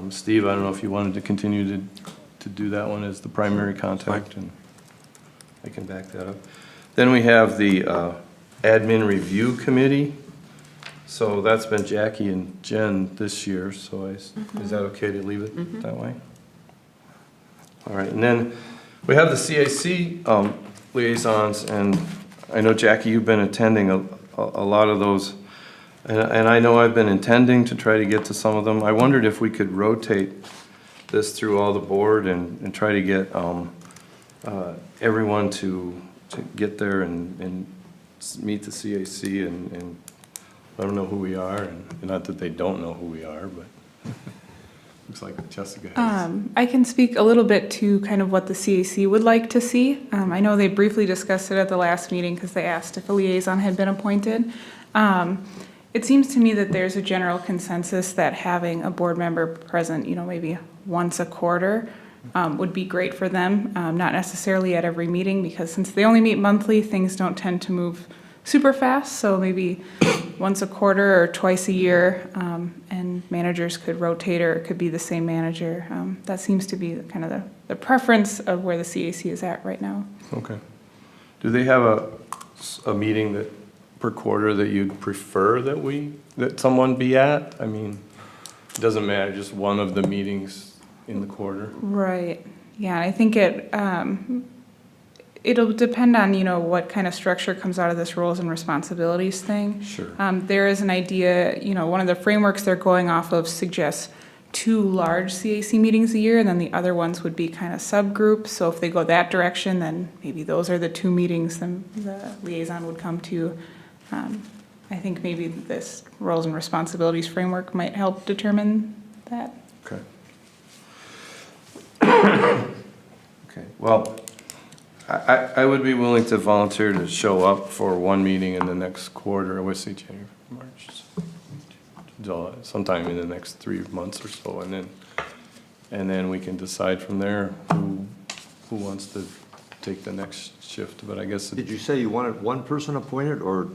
Steve, I don't know if you wanted to continue to do that one as the primary contact, and I can back that up. Then we have the Admin Review Committee. So that's been Jackie and Jen this year, so is that okay to leave it that way? All right, and then we have the CAC liaisons, and I know, Jackie, you've been attending a lot of those, and I know I've been intending to try to get to some of them. I wondered if we could rotate this through all the board and try to get everyone to get there and meet the CAC and let them know who we are, and not that they don't know who we are, but looks like Jessica has. I can speak a little bit to kind of what the CAC would like to see. I know they briefly discussed it at the last meeting because they asked if a liaison had been appointed. It seems to me that there's a general consensus that having a board member present, maybe once a quarter would be great for them, not necessarily at every meeting, because since they only meet monthly, things don't tend to move super fast, so maybe once a quarter or twice a year, and managers could rotate, or it could be the same manager. That seems to be kind of the preference of where the CAC is at right now. Okay. Do they have a meeting that, per quarter, that you'd prefer that someone be at? I mean, it doesn't matter, just one of the meetings in the quarter? Right, yeah, I think it'll depend on, what kind of structure comes out of this roles and responsibilities thing. Sure. There is an idea, one of the frameworks they're going off of suggests 2 large CAC meetings a year, and then the other ones would be kind of subgroups. So if they go that direction, then maybe those are the 2 meetings then the liaison would come to. I think maybe this roles and responsibilities framework might help determine that. Okay. Okay, well, I would be willing to volunteer to show up for one meeting in the next quarter, I would say January, March, July, sometime in the next 3 months or so, and then we can decide from there who wants to take the next shift, but I guess. Did you say you wanted one person appointed, or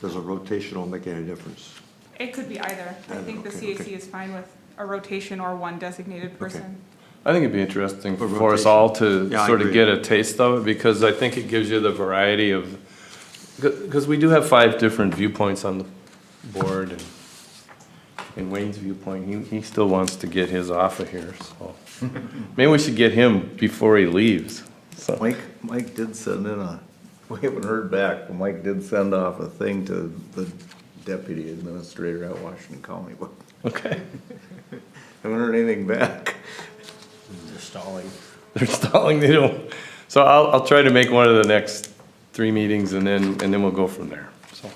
does a rotational make any difference? It could be either. I think the Okay, CAC is fine with a rotation or one designated person. I think it'd be interesting For for us rotation. all to Yeah, I sort of agree. get a taste of it, because I think it gives you the variety of, because we do have 5 different viewpoints on the board, and in Wayne's viewpoint, he still wants to get his off of here, so. Maybe we should get him before he leaves, so. Mike did send in we haven't heard back, but Mike did send off a thing to the deputy administrator at Washington County, but Okay. haven't heard anything back. They're stalling. They're stalling, they don't, so I'll try to make one of the next 3 meetings, and then we'll go from there, so.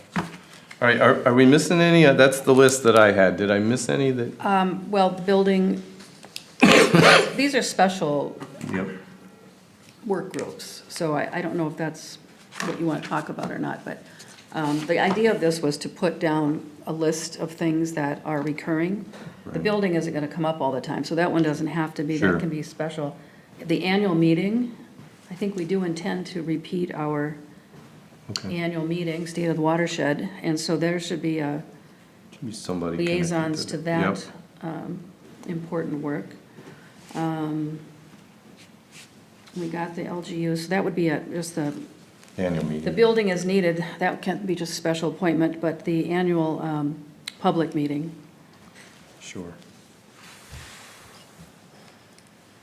All right, are we missing any? That's the list that I had. Did I miss any that? Well, the building, these are special Yep. work groups, so I don't know if that's what you want to talk about or not, but the idea of this was to put down a list of things that are recurring. The building isn't going to come up all the time, so that one doesn't have to be, Sure. that can be special. The annual meeting, I think we do intend to repeat our Okay. annual meeting, State of the Watershed, and so there should be Should be somebody connected liaisons to that Yep. important work. We got the LGU, so that would be just Annual the meeting. building is needed, that can't be just special appointment, but the annual public meeting Sure.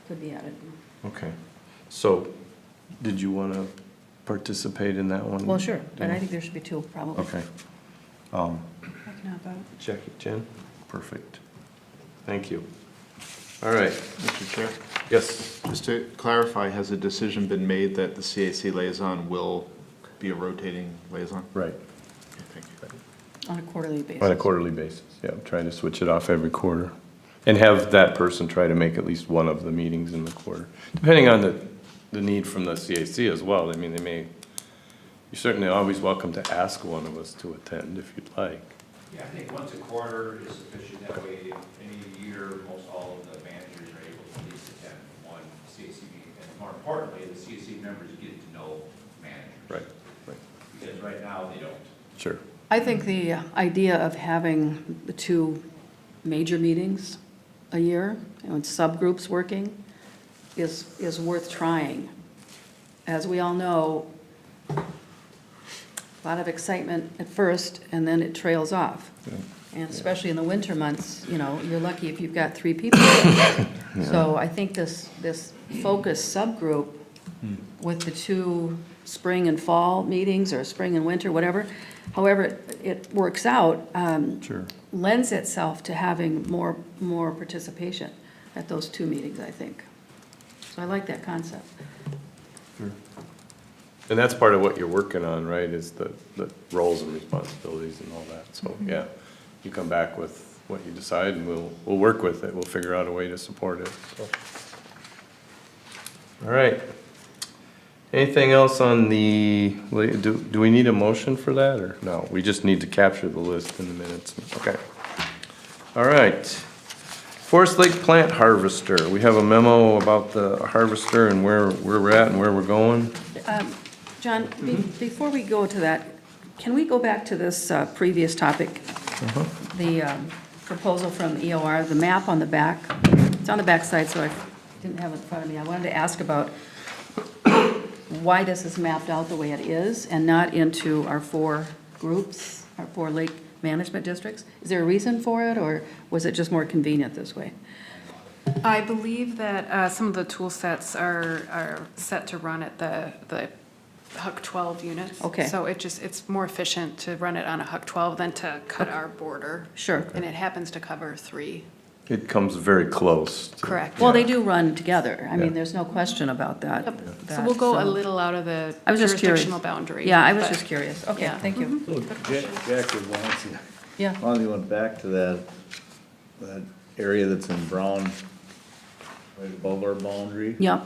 could be added. Okay. So, did you want to participate in that one? Well, sure, but I Dan? think there should be 2, probably. Okay. I can help out. Jackie, Jen? Perfect. Thank you. All right. Mr. Chair, Yes. just to clarify, has a decision been made that the CAC liaison will be a rotating liaison? Right. Thank you. On a quarterly basis. On a quarterly basis, yeah. Try to switch it off every quarter. And have that person try to make at least one of the meetings in the quarter. Depending on the need from the CAC as well. I mean, you're certainly always welcome to ask one of us to attend if you'd like. Yeah, I think once a quarter is sufficient, that way, any year, most all of the managers are able to at least attend one CAC meeting. And more importantly, the CAC members get to know managers. Right. Because right now, they don't. Sure. I think the idea of having the 2 major meetings a year, and subgroups working, is worth trying. As we all know, a lot of excitement at first, and then it trails off. And especially in the winter months, you're lucky if you've got 3 people. So I think this focused subgroup with the 2 spring and fall meetings, or spring and winter, whatever, however it works out, Sure. lends itself to having more participation at those 2 meetings, I think. So I like that concept. And that's part of what you're working on, right, is the roles and responsibilities and all that. So, yeah, you come back with what you decide, and we'll work with it. We'll figure out a way to support it, so. All right. Anything else on do we need a motion for that, or no? We just need to capture the list in the minutes. Okay. All right. Forest Lake Plant Harvester. We have a memo about the harvester and where we're at and where we're going. John, before we go to that, can we go back to this previous topic? The proposal from EOR, the map on the back. It's on the back side, so I didn't have it in front of me. I wanted to ask about why this is mapped out the way it is and not into our 4 groups, our 4 lake management districts. Is there a reason for it, or was it just more convenient this way? I believe that some of the tool sets are set to run at the Huck 12 units. Okay. So it's more efficient to run it on a Huck 12 than to cut our border. Sure. And it happens to cover 3. It comes very close. Correct. Well, they do run together. I mean, Yeah. there's no question about that. So we'll go a little out of the I was just curious. jurisdictional boundary. Yeah, I was but- just curious. Okay, Yeah. thank you. So Jackie, Yeah. while you went back to that area that's in brown, right above our boundary, Yep.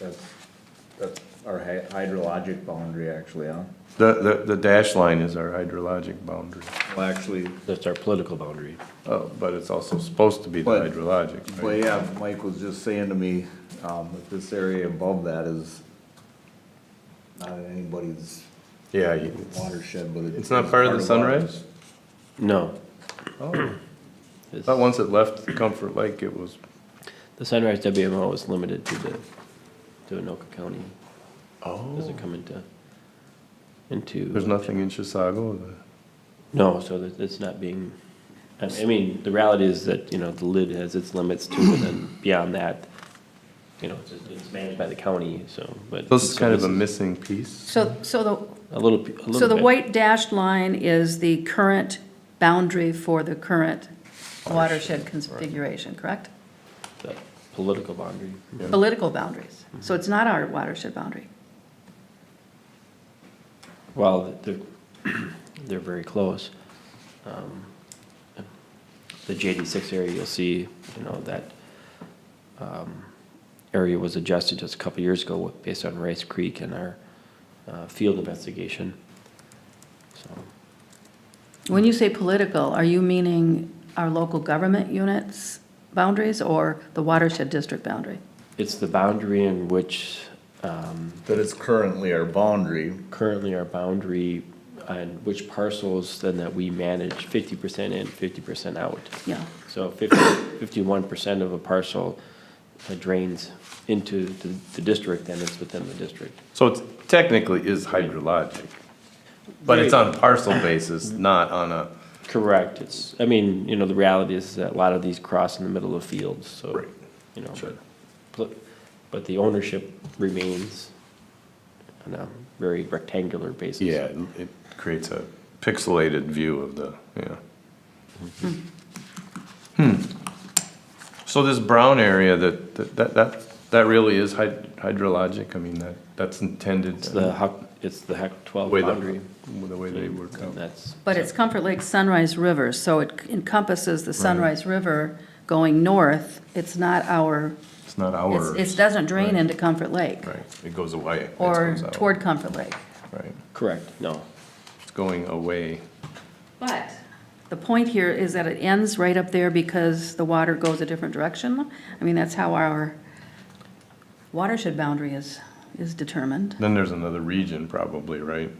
that's our hydrologic boundary, actually, huh? The dash line is our hydrologic boundary, Well, actually, That's our political boundary. but it's also supposed to be the But- hydrologic, but right? yeah, Mike was just saying to me, that this area above that is not in anybody's Yeah, watershed, but it's not part of the ours. Sunrise? No. Oh, It's- but once it left Comfort Lake, it was, The Sunrise WMO is limited to Anoka County. oh, Doesn't come into. there's nothing in Chisago? No, so that it's not being, I mean, the reality is that, you know, the lid has its limits too, and then beyond that, you know, it's managed by the county, so, but. This is kind of a this is missing piece. So A little, a little so the bit. white dashed line is the current boundary for the current watershed configuration, correct? The political boundary. Yeah. Political boundaries. So it's not our watershed boundary. Well, they're very close. The JD6 area, you'll see, you know, that area was adjusted just a couple years ago based on Rice Creek and our field investigation. So, When you say political, are you meaning our local government units boundaries or the watershed district boundary? it's the boundary in which That is currently our boundary. currently our boundary and which parcels then that we manage 50% in, 50% out. Yeah. So 51% of a parcel drains into the district, and it's within the district. So it technically is hydrologic, but it's on parcel basis, not on a, Correct. It's, I mean, you know, the reality is that a lot of these cross in the middle of fields, so, Right. you know. Sure. But the ownership remains on a very rectangular basis. yeah, it creates a pixelated view of the, yeah. So this brown area, that really is hydrologic? I mean, that's intended. It's the HUC 12 way boundary. The way they work And out. that's. But it's Comfort Lake Sunrise River, so it encompasses the Sunrise River going north. It's not our, It's not ours. it doesn't drain Right. into Comfort Lake Right, it goes away. It or goes out. toward Comfort Lake. Right, Correct, no. it's going away. But the point here is that it ends right up there because the water goes a different direction. I mean, that's how our watershed boundary is determined. Then there's another region probably, right?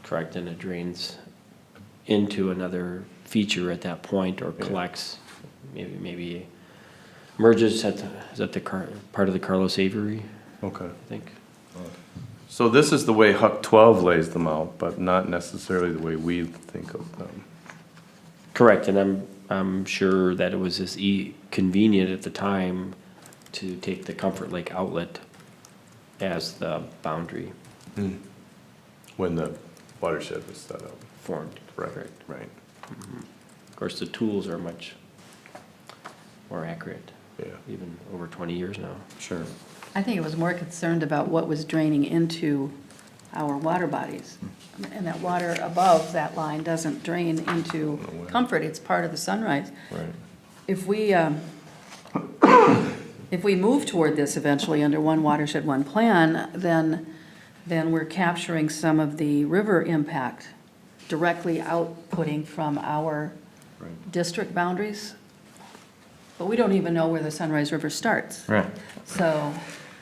Correct, and it drains into another feature at that point or collects, maybe merges is that the part of the Carlos Avery, Okay. I think. So this is the way HUC 12 lays them out, but not necessarily the way we think of them. Correct, and I'm sure that it was just convenient at the time to take the Comfort Lake outlet as the boundary When the watershed was set up. formed. Right, right, Of course, the tools are much more accurate, yeah, even over 20 years now. sure. I think it was more concerned about what was draining into our water bodies. And that water above that line doesn't drain into Comfort, it's part of the Sunrise. Right. If we move toward this eventually under one watershed, one plan, then we're capturing some of the river impact directly outputting from our Right. district boundaries. But we don't even know where the Sunrise River starts. Right. So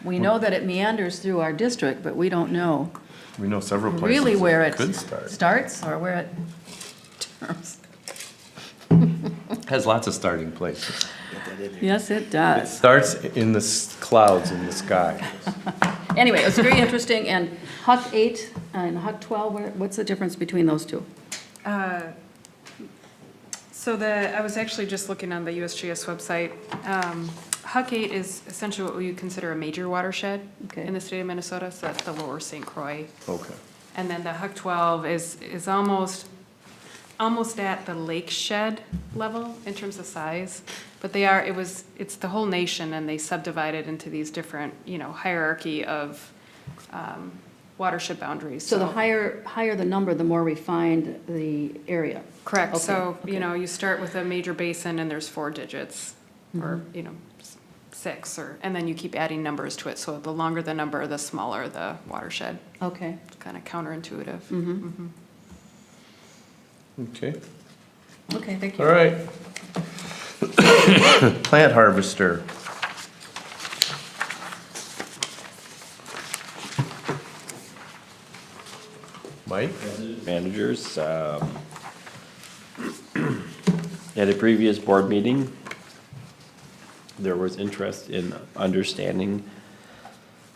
we know that it meanders through our district, but we don't know We know several places. really where it could start. starts or where it terms. Has lots of starting places. Yes, it It does. starts in the clouds in the sky. Anyway, it was very interesting, and HUC 8 and HUC 12, what's the difference between those two? So I was actually just looking on the USGS website. HUC 8 is essentially what we would consider a major watershed Okay. in the state of Minnesota, so that's the lower St. Croix. Okay. And then the HUC 12 is almost at the lake shed level in terms of size. But it's the whole nation, and they subdivided into these different, hierarchy of watershed boundaries. So the higher the number, the more refined the area. Correct, Okay, so, okay. you start with a major basin and there's 4 digits, or, 6, and then you keep adding numbers to it. So the longer the number, the smaller the watershed. Okay. It's kind of counterintuitive. Okay, Okay, thank you. all right. Plant harvester. Mike? Managers, at a previous board meeting, there was interest in understanding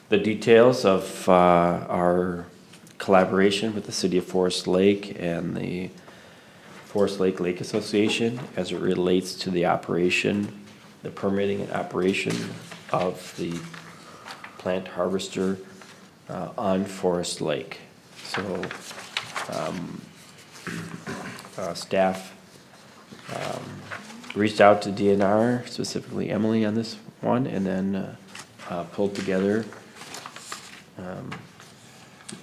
the details of our collaboration with the City of Forest Lake and the Forest Lake Lake Association as it relates to the operation, the permitting and operation of the plant harvester on Forest Lake. So, staff reached out to DNR, specifically Emily on this one, and then pulled together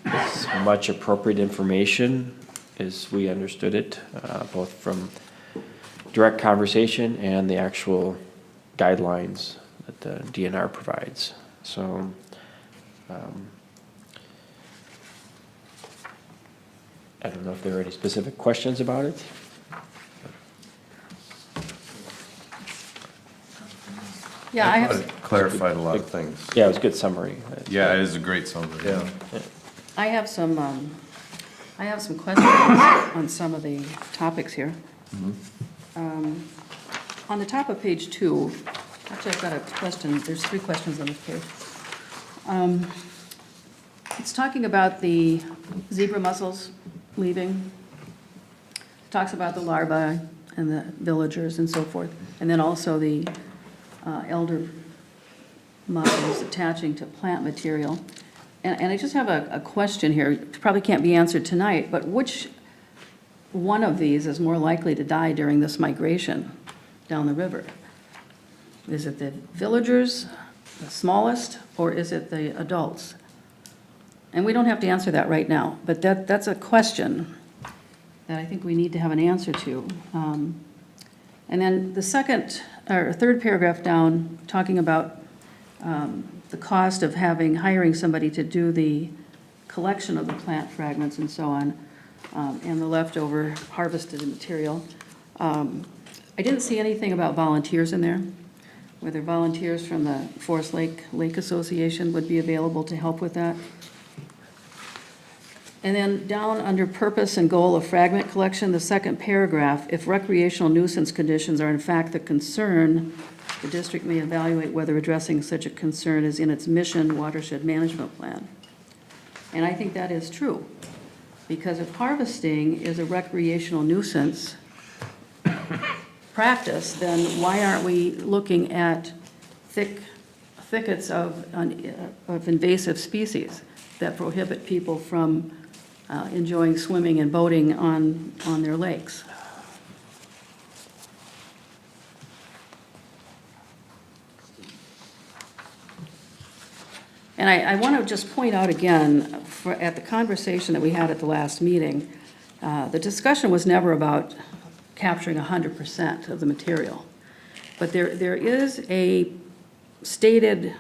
as much appropriate information as we understood it, both from direct conversation and the actual guidelines that the DNR provides. So, I don't know if there are any specific questions about it. Yeah, I have, It clarified a lot of things. Yeah, it was a good summary. Yeah, it is a great summary. Yeah. I have some questions on some of the topics here. On the top of page 2, actually, I've got a question, there's 3 questions on this page. It's talking about the zebra mussels leaving. It talks about the larvae and the villagers and so forth, and then also the elder mussels attaching to plant material. And I just have a question here, it probably can't be answered tonight, but which one of these is more likely to die during this migration down the river? Is it the villagers, the smallest, or is it the adults? And we don't have to answer that right now, but that's a question that I think we need to have an answer to. And then the third paragraph down, talking about the cost of hiring somebody to do the collection of the plant fragments and so on, and the leftover harvested material. I didn't see anything about volunteers in there, whether volunteers from the Forest Lake Association would be available to help with that. And then down under purpose and goal of fragment collection, the second paragraph, if recreational nuisance conditions are in fact the concern, the district may evaluate whether addressing such a concern is in its mission watershed management plan. And I think that is true, because if harvesting is a recreational nuisance practice, then why aren't we looking at thickets of invasive species that prohibit people from enjoying swimming and boating on their lakes? And I want to just point out again, at the conversation that we had at the last meeting, the discussion was never about capturing 100% of the material. But there is a stated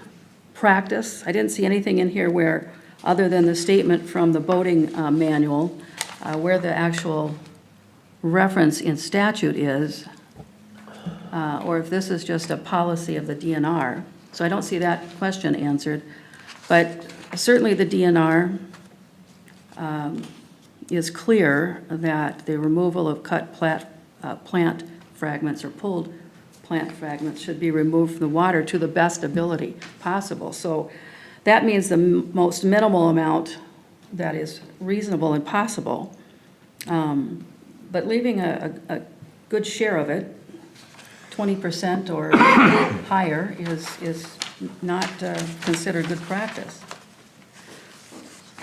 practice. I didn't see anything in here where, other than the statement from the boating manual, where the actual reference in statute is, or if this is just a policy of the DNR. So I don't see that question answered. But certainly the DNR is clear that the removal of cut plant fragments or pulled plant fragments should be removed from the water to the best ability possible. So that means the most minimal amount that is reasonable and possible. But leaving a good share of it, 20% or higher, is not considered good practice.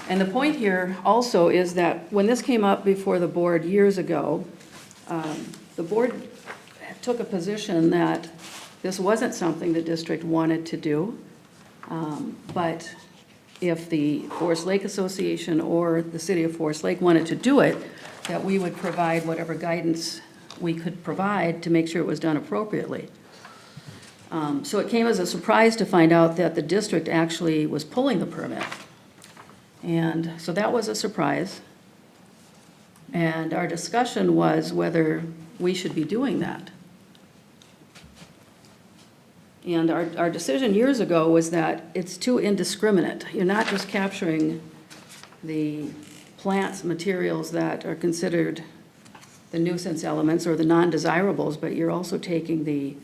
And the point here also is that when this came up before the board years ago, the board took a position that this wasn't something the district wanted to do, but if the Forest Lake Association or the City of Forest Lake wanted to do it, that we would provide whatever guidance we could provide to make sure it was done appropriately. So it came as a surprise to find out that the district actually was pulling the permit. And so that was a surprise. And our discussion was whether we should be doing that. And our decision years ago was that it's too indiscriminate. You're not just capturing the plants, materials that are considered the nuisance elements or the non-desirables, but you're also taking the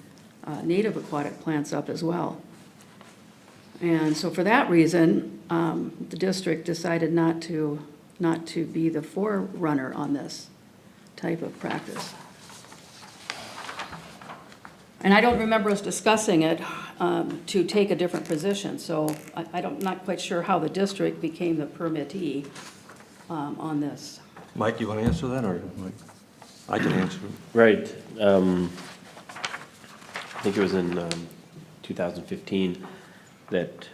native aquatic plants up as well. And so for that reason, the district decided not to be the forerunner on this type of practice. And I don't remember us discussing it to take a different position, so I'm not quite sure how the district became the permittee on this. Mike, you want to answer that, or I can answer it? Right. I think it was in 2015 that,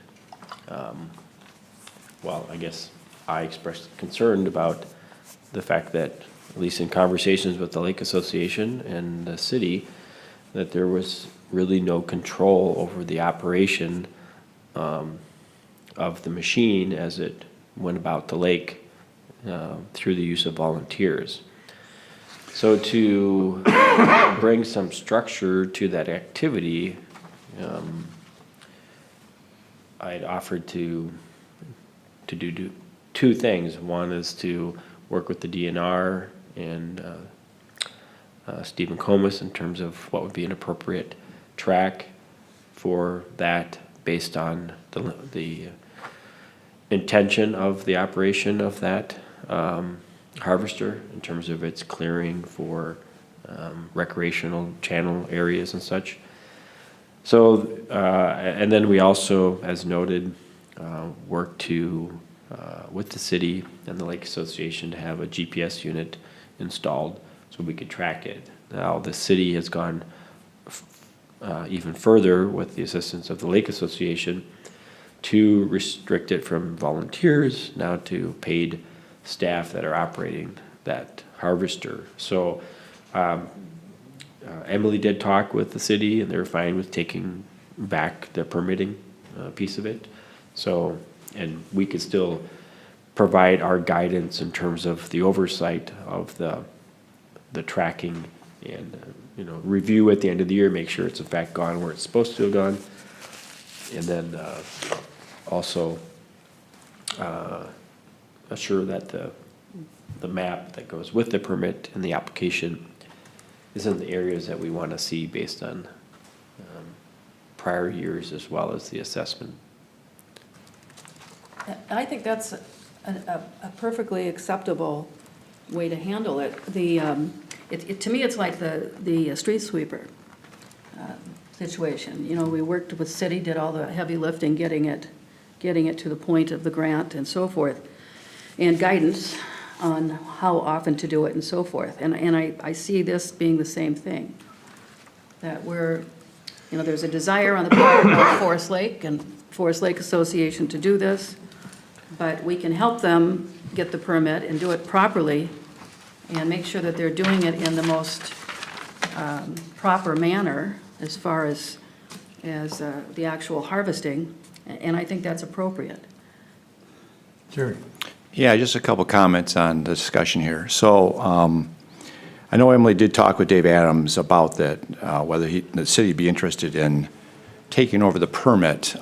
well, I guess I expressed concern about the fact that, at least in conversations with the Lake Association and the city, that there was really no control over the operation of the machine as it went about the lake through the use of volunteers. So to bring some structure to that activity, I had offered to do two things. One is to work with the DNR and Stephen Comas in terms of what would be an appropriate track for that based on the intention of the operation of that harvester in terms of its clearing for recreational channel areas and such. So, and then we also, as noted, worked with the city and the Lake Association to have a GPS unit installed so we could track it. Now, the city has gone even further with the assistance of the Lake Association to restrict it from volunteers now to paid staff that are operating that harvester. So Emily did talk with the city and they're fine with taking back the permitting piece of it. So, and we could still provide our guidance in terms of the oversight of the tracking and, review at the end of the year, make sure it's in fact gone where it's supposed to have gone. And then also assure that the map that goes with the permit and the application is in the areas that we want to see based on prior years as well as the assessment. I think that's a perfectly acceptable way to handle it. To me, it's like the street sweeper situation. We worked with city, did all the heavy lifting, getting it to the point of the grant and so forth, and guidance on how often to do it and so forth. And I see this being the same thing, that there's a desire on the part of Forest Lake and Forest Lake Association to do this, but we can help them get the permit and do it properly and make sure that they're doing it in the most proper manner as far as the actual harvesting, and I think that's appropriate. Jerry? Yeah, just a couple comments on the discussion here. So I know Emily did talk with Dave Adams about that, whether the city would be interested in taking over the permit.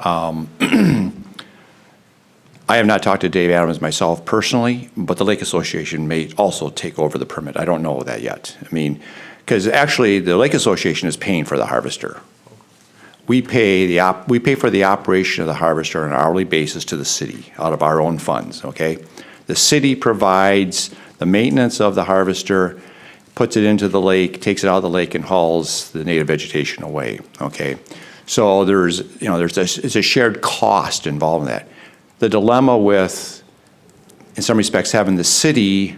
I have not talked to Dave Adams myself personally, but the Lake Association may also take over the permit. I don't know that yet. I mean, because actually the Lake Association is paying for the harvester. We pay for the operation of the harvester on an hourly basis to the city out of our own funds, okay? The city provides the maintenance of the harvester, puts it into the lake, takes it out of the lake and hauls the native vegetation away, okay? So it's a shared cost involved in that. The dilemma with, in some respects, having the city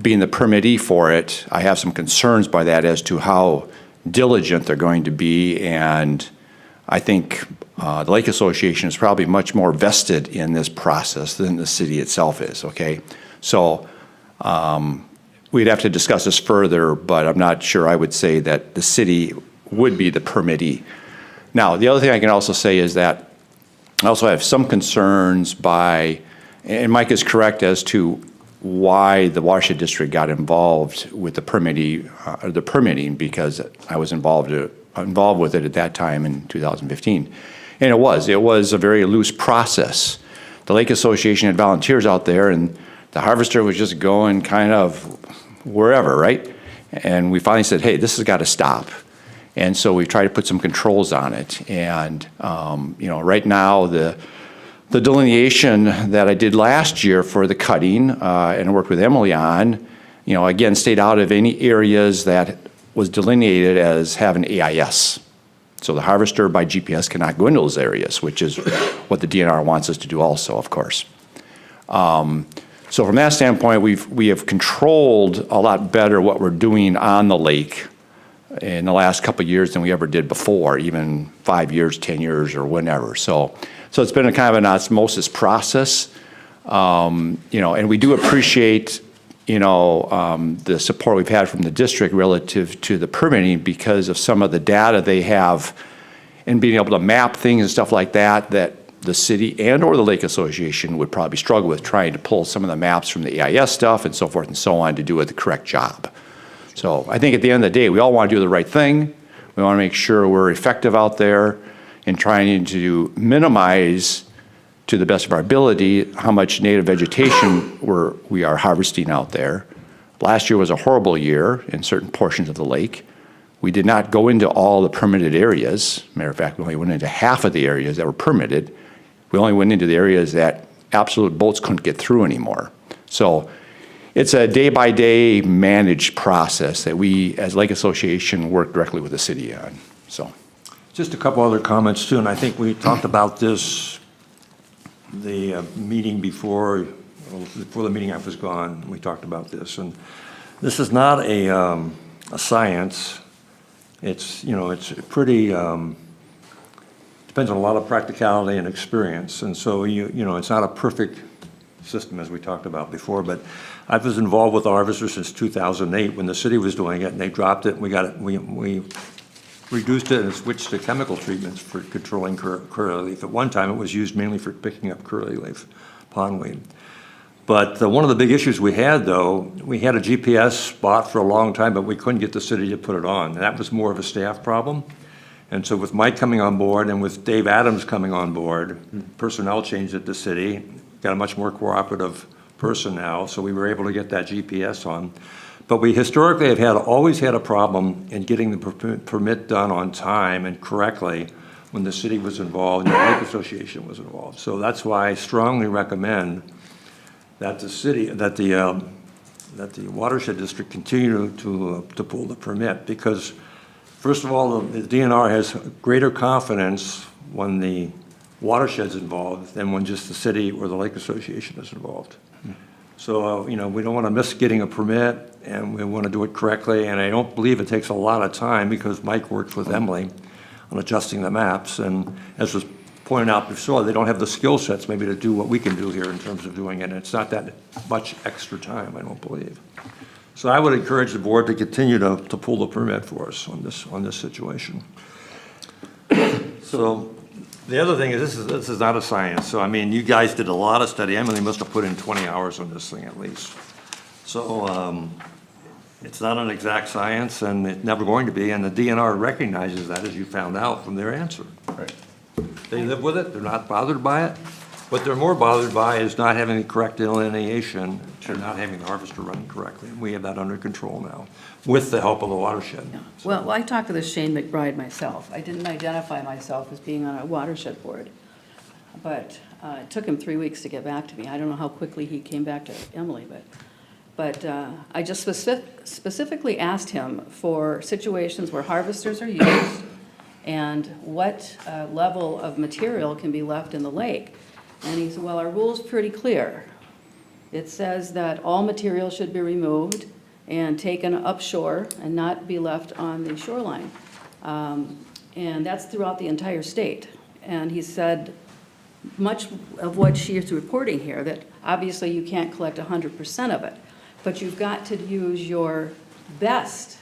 being the permittee for it, I have some concerns by that as to how diligent they're going to be, and I think the Lake Association is probably much more vested in this process than the city itself is, okay? So we'd have to discuss this further, but I'm not sure I would say that the city would be the permittee. Now, the other thing I can also say is that I also have some concerns and Mike is correct as to why the watershed district got involved with the permitting, because I was involved with it at that time in 2015. And it was a very loose process. The Lake Association had volunteers out there, and the harvester was just going kind of wherever, right? And we finally said, hey, this has got to stop. And so we tried to put some controls on it. And, right now, the delineation that I did last year for the cutting, and I worked with Emily on, again, stayed out of any areas that was delineated as having AIS. So the harvester by GPS cannot go into those areas, which is what the DNR wants us to do also, of course. So from that standpoint, we have controlled a lot better what we're doing on the lake in the last couple of years than we ever did before, even 5 years, 10 years, or whenever. So it's been a kind of an osmosis process, and we do appreciate, the support we've had from the district relative to the permitting because of some of the data they have and being able to map things and stuff like that the city and or the Lake Association would probably struggle with trying to pull some of the maps from the AIS stuff and so forth and so on to do it the correct job. So I think at the end of the day, we all want to do the right thing. We want to make sure we're effective out there in trying to minimize, to the best of our ability, how much native vegetation we are harvesting out there. Last year was a horrible year in certain portions of the lake. We did not go into all the permitted areas. Matter of fact, we only went into half of the areas that were permitted. We only went into the areas that absolute boats couldn't get through anymore. So it's a day-by-day managed process that we, as Lake Association, work directly with the city on. So, Just a couple other comments too, and I think we talked about this the meeting before the meeting I was gone. We talked about this, and this is not a science. It's it's pretty depends on a lot of practicality and experience, and so it's not a perfect system as we talked about before, but I was involved with the harvester since 2008 when the city was doing it, and they dropped it. We reduced it and switched to chemical treatments for controlling curly leaf. At one time, it was used mainly for picking up curly leaf pondweed. But one of the big issues we had, though, we had a GPS spot for a long time, but we couldn't get the city to put it on. And that was more of a staff problem. And so with Mike coming on board and with Dave Adams coming on board, personnel changed at the city, got a much more cooperative person now, so we were able to get that GPS on. But we historically have always had a problem in getting the permit done on time and correctly when the city was involved and the Lake Association was involved. So that's why I strongly recommend that the watershed district continue to pull the permit, because first of all, the DNR has greater confidence when the watershed's involved than when just the city or the Lake Association is involved. So, we don't want to miss getting a permit, and we want to do it correctly, and I don't believe it takes a lot of time because Mike works with Emily on adjusting the maps, and as was pointed out before, they don't have the skill sets maybe to do what we can do here in terms of doing it, and it's not that much extra time, I don't believe. So I would encourage the board to continue to pull the permit for us on this situation. So the other thing is this is not a science. So I mean, you guys did a lot of study. Emily must have put in 20 hours on this thing at least. So it's not an exact science, and it's never going to be. And the DNR recognizes that, as you found out from their answer. Right. They live with it. They're not bothered by it. What they're more bothered by is not having the correct delineation or not having the harvester run correctly. And we have that under control now with the help of the watershed. Yeah. Well, I talked to this Shane McBride myself. I didn't identify myself as being on a watershed board, but it took him 3 weeks to get back to me. I don't know how quickly he came back to Emily, but I just specifically asked him for situations where harvesters are used and what level of material can be left in the lake. And he said, well, our rule's pretty clear. It says that all material should be removed and taken upshore and not be left on the shoreline. And that's throughout the entire state. And he said, much of what she is reporting here, that obviously you can't collect 100% of it, but you've got to use your best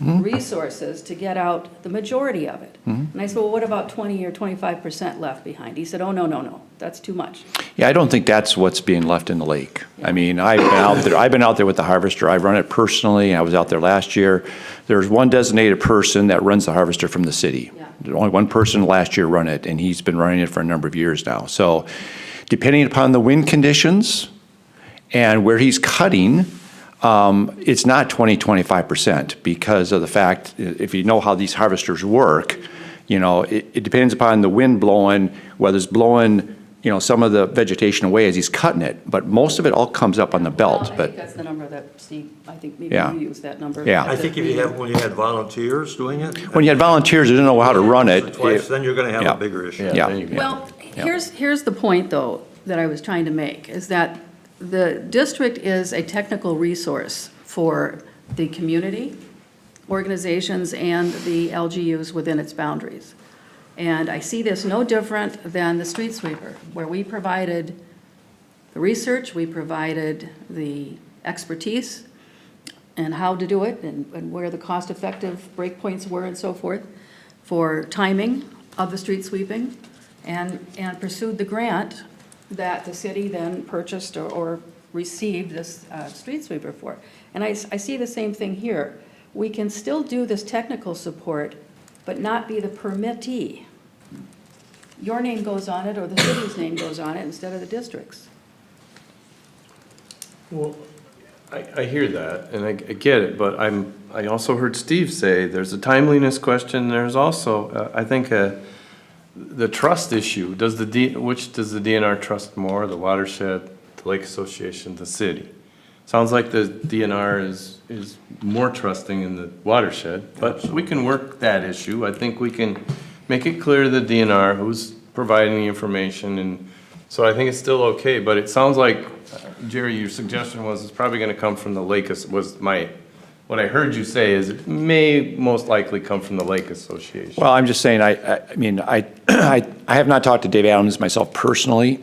resources to get out the majority of it. And I said, well, what about 20 or 25% left behind? He said, oh, no, that's too much. Yeah, I don't think that's what's being left in the lake. I mean, I've been out there with the harvester, I've run it personally, I was out there last year. There's one designated person that runs the harvester from the city. Yeah. There's only one person last year run it, and he's been running it for a number of years now. So depending upon the wind conditions and where he's cutting, it's not 20-25% because of the fact, if you know how these harvesters work, you know, it depends upon the wind blowing, whether it's blowing, you know, some of the vegetation away as he's cutting it, but most of it all comes up on the belt. Well, I But think that's the number that Steve, I think maybe Yeah. you used that number. Yeah. I think if you have, when you had volunteers doing it. when you had volunteers that didn't know how to run it, Twice, then you're gonna have Yeah. a bigger issue. Yeah. then you- Well, here's the point, though, that I was trying to make, is that the district is a technical resource for the community, organizations, and the LGUs within its boundaries. And I see this no different than the street sweeper, where we provided the research, we provided the expertise, and how to do it, and where the cost-effective breakpoints were and so forth, for timing of the street sweeping, and pursued the grant that the city then purchased or received this street sweeper for. And I see the same thing here. We can still do this technical support, but not be the permittee. Your name goes on it, or the city's name goes on it, instead of the district's. Well, I hear that, and I get it, but I also heard Steve say there's a timeliness question, there's also, I think, the trust issue. Which does the DNR trust more, the watershed, the Lake Association, the city? Sounds like the DNR is more trusting in the watershed, but we can work that issue. I think we can make it clear to the DNR who's providing the information, and so I think it's still okay, but it sounds like, Jerry, your suggestion was it's probably gonna come from the lake, what I heard you say is it may most likely come from the Lake Association. well, I'm just saying, I mean, I have not talked to Dave Adams myself personally,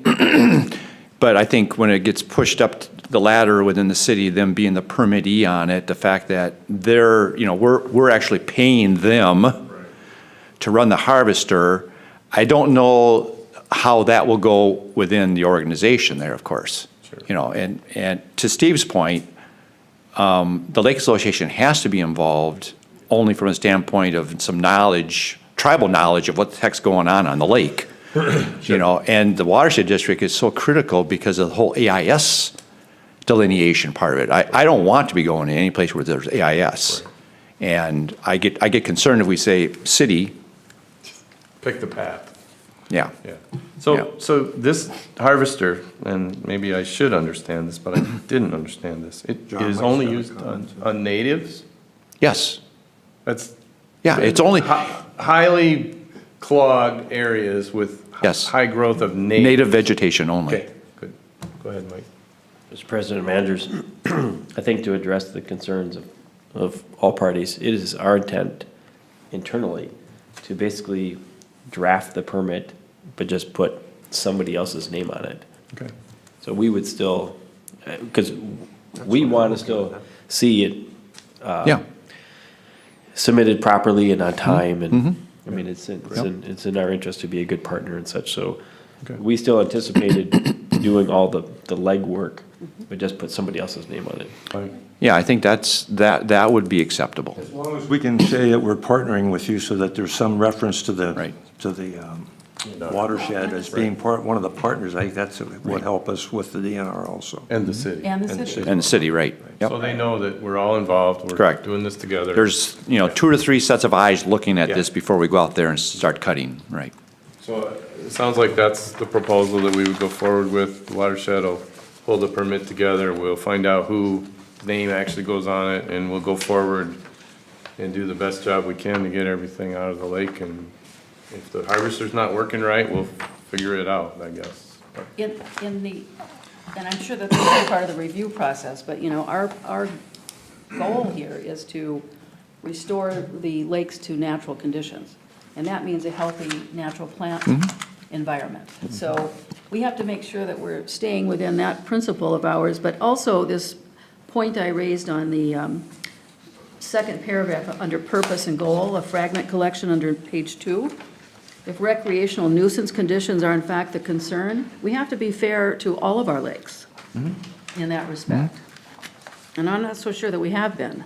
but I think when it gets pushed up the ladder within the city, them being the permittee on it, the fact that they're, you know, we're actually paying them to run the harvester, I don't know how that will go within the organization there, of course. Sure. You know, and to Steve's point, the Lake Association has to be involved only from a standpoint of some knowledge, tribal knowledge of what the heck's going on the lake. You know, and the watershed district is so critical because of the whole AIS delineation part of it. I don't want to be going to any place where there's AIS. And I get concerned if we say city, Pick the path. yeah. Yeah. Yeah. So this harvester, and maybe I should understand this, but I didn't understand this. It John is might only have a used comment. on natives? Yes, That's yeah, it's only highly clogged areas with Yes. high growth of native. native vegetation only. Okay, good. Go ahead, Mike. Mr. President, managers, I think to address the concerns of all parties, it is our intent internally to basically draft the permit, but just put somebody else's name on it. Okay. So we would still, because we want to still see it Yeah, submitted properly and on time, and, I mean, it's in our interest to be a good partner and such, so Okay. we still anticipated doing all the legwork, but just put somebody else's name on it. Mike? yeah, I think that would be acceptable. As long as we can say that we're partnering with you so that there's some reference to the, Right. to the watershed as being one of the partners, I think that's what would help us with the DNR also. And the city. And the city. And the city, right. So Yep. they know that we're all involved. We're Correct. doing this together. There's, you know, 2 to 3 sets of eyes looking at Yeah. this before we go out there and start cutting, right? So it sounds like that's the proposal that we would go forward with. The watershed will hold the permit together. We'll find out whose name actually goes on it, and we'll go forward and do the best job we can to get everything out of the lake. And if the harvester's not working right, we'll figure it out, I guess. In the, and I'm sure that this is part of the review process, but, you know, our goal here is to restore the lakes to natural conditions. And that means a healthy natural plant environment. So we have to make sure that we're staying within that principle of ours, but also this point I raised on the second paragraph, under purpose and goal, a fragment collection under page 2. If recreational nuisance conditions are in fact the concern, we have to be fair to all of our lakes in that respect. And I'm not so sure that we have been.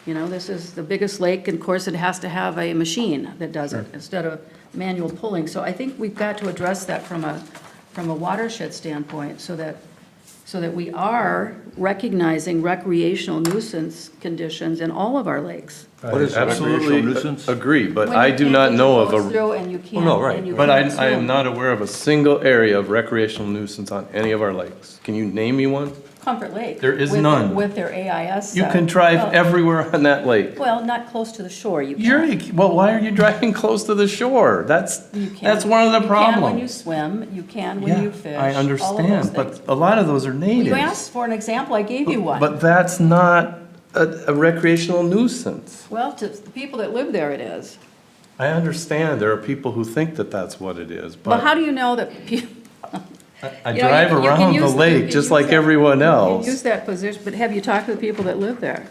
You know, this is the biggest lake, and of course, it has to have a machine that does it instead of manual pulling. So I think we've got to address that from a watershed standpoint, so that we are recognizing recreational nuisance conditions in all of our lakes. What is a recreational Absolutely nuisance? agree, but When I you do can't not get know your of boats a, through and you can't, no, right. and you but can't I am swim. not aware of a single area of recreational nuisance on any of our lakes. Can you name me one? Comfort Lake. There is with- none. With their AIS. You can drive well, everywhere on that lake. Well, not close to the shore, you can't. Well, why are you driving close to the shore? That's You can't. one of the You can when you problems. swim, you can when you Yeah, fish. I all of understand, those things. but a lot of those are You natives. asked for an example, I gave you one. But that's not a recreational nuisance. Well, to the people that live there, it is. I understand there are people who think that that's what it is, But how but do you know that people? I You know, drive you can around the use- you lake can just use like that- everyone You else. use that position, but have you talked to the people that live there?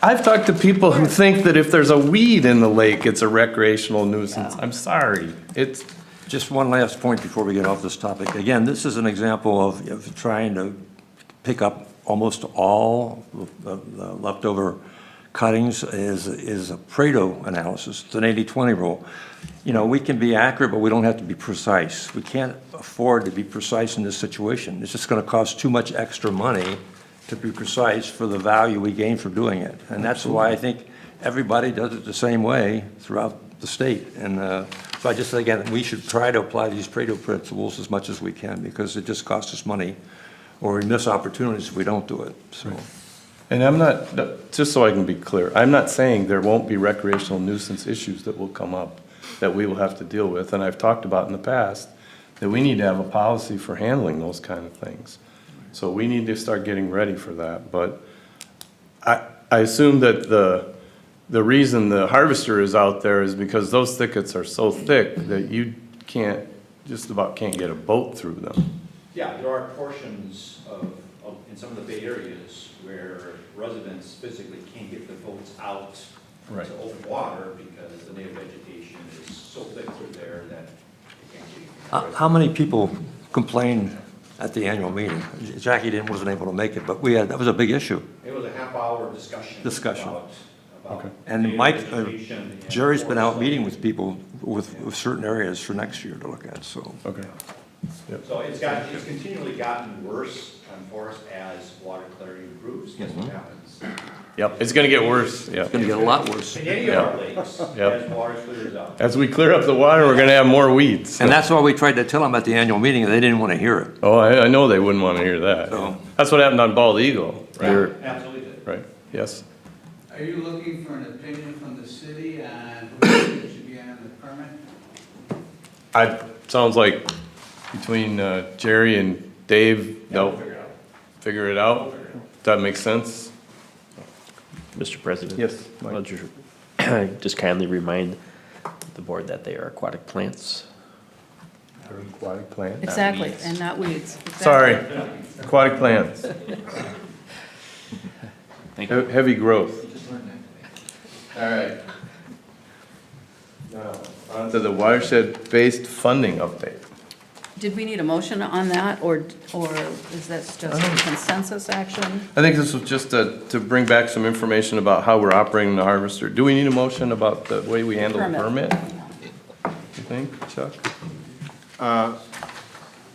I've talked to people who think that if there's a weed in the lake, it's a recreational nuisance. Yeah. I'm sorry. It's, Just one last point before we get off this topic. Again, this is an example of trying to pick up almost all the leftover cuttings is a Pareto analysis. It's an 80-20 rule. You know, we can be accurate, but we don't have to be precise. We can't afford to be precise in this situation. It's just going to cost too much extra money to be precise for the value we gain from doing it. And that's why I think everybody does it the same way throughout the state. And so I just think, again, we should try to apply these Pareto principles as much as we can, because it just costs us money, or we miss opportunities if we don't do it, so. and I'm not, just so I can be clear, I'm not saying there won't be recreational nuisance issues that will come up that we will have to deal with. And I've talked about in the past that we need to have a policy for handling those kind of things. So we need to start getting ready for that. But I assume that the reason the harvester is out there is because those thickets are so thick that you just about can't get a boat through them. Yeah, there are portions in some of the bay areas where residents physically can't get their boats out Right. to open water because the native vegetation is so thick through there that they can't get anything. How many people complained at the annual meeting? Jackie wasn't able to make it, but that was a big issue. It was a half-hour discussion. Discussion. About And native Mike, vegetation and Jerry's been out forest. meeting with people with certain areas for next year to look at, so. Okay. So it's continually gotten worse on forest as water clarity improves. Guess what happens? Yep, it's gonna get worse, yeah. It's gonna get a lot worse. In any of our lakes, Yep. as water clears out. As we clear up the water, we're gonna have more weeds. And that's why we tried to tell them at the annual meeting, and they didn't want to hear it. Oh, I know they wouldn't wanna hear that. So- That's what happened on Bald Eagle, right? Absolutely did. Right, yes. Are you looking for an opinion from the city on who should be on the permit? Sounds like between Jerry and Dave, they'll figure it out. That makes sense? Mr. President? Yes, Mike. I'll just kindly remind the board that they are aquatic plants. Aquatic plant? Exactly, weeds. and not weeds. Exactly. Sorry, aquatic plants. Thank you. Heavy growth. All right. Now, on to the watershed-based funding update. Did we need a motion on that, or is that just a consensus action? I think this was just to bring back some information about how we're operating the harvester. Do we need a motion about the way we handle the permit? You think, Chuck?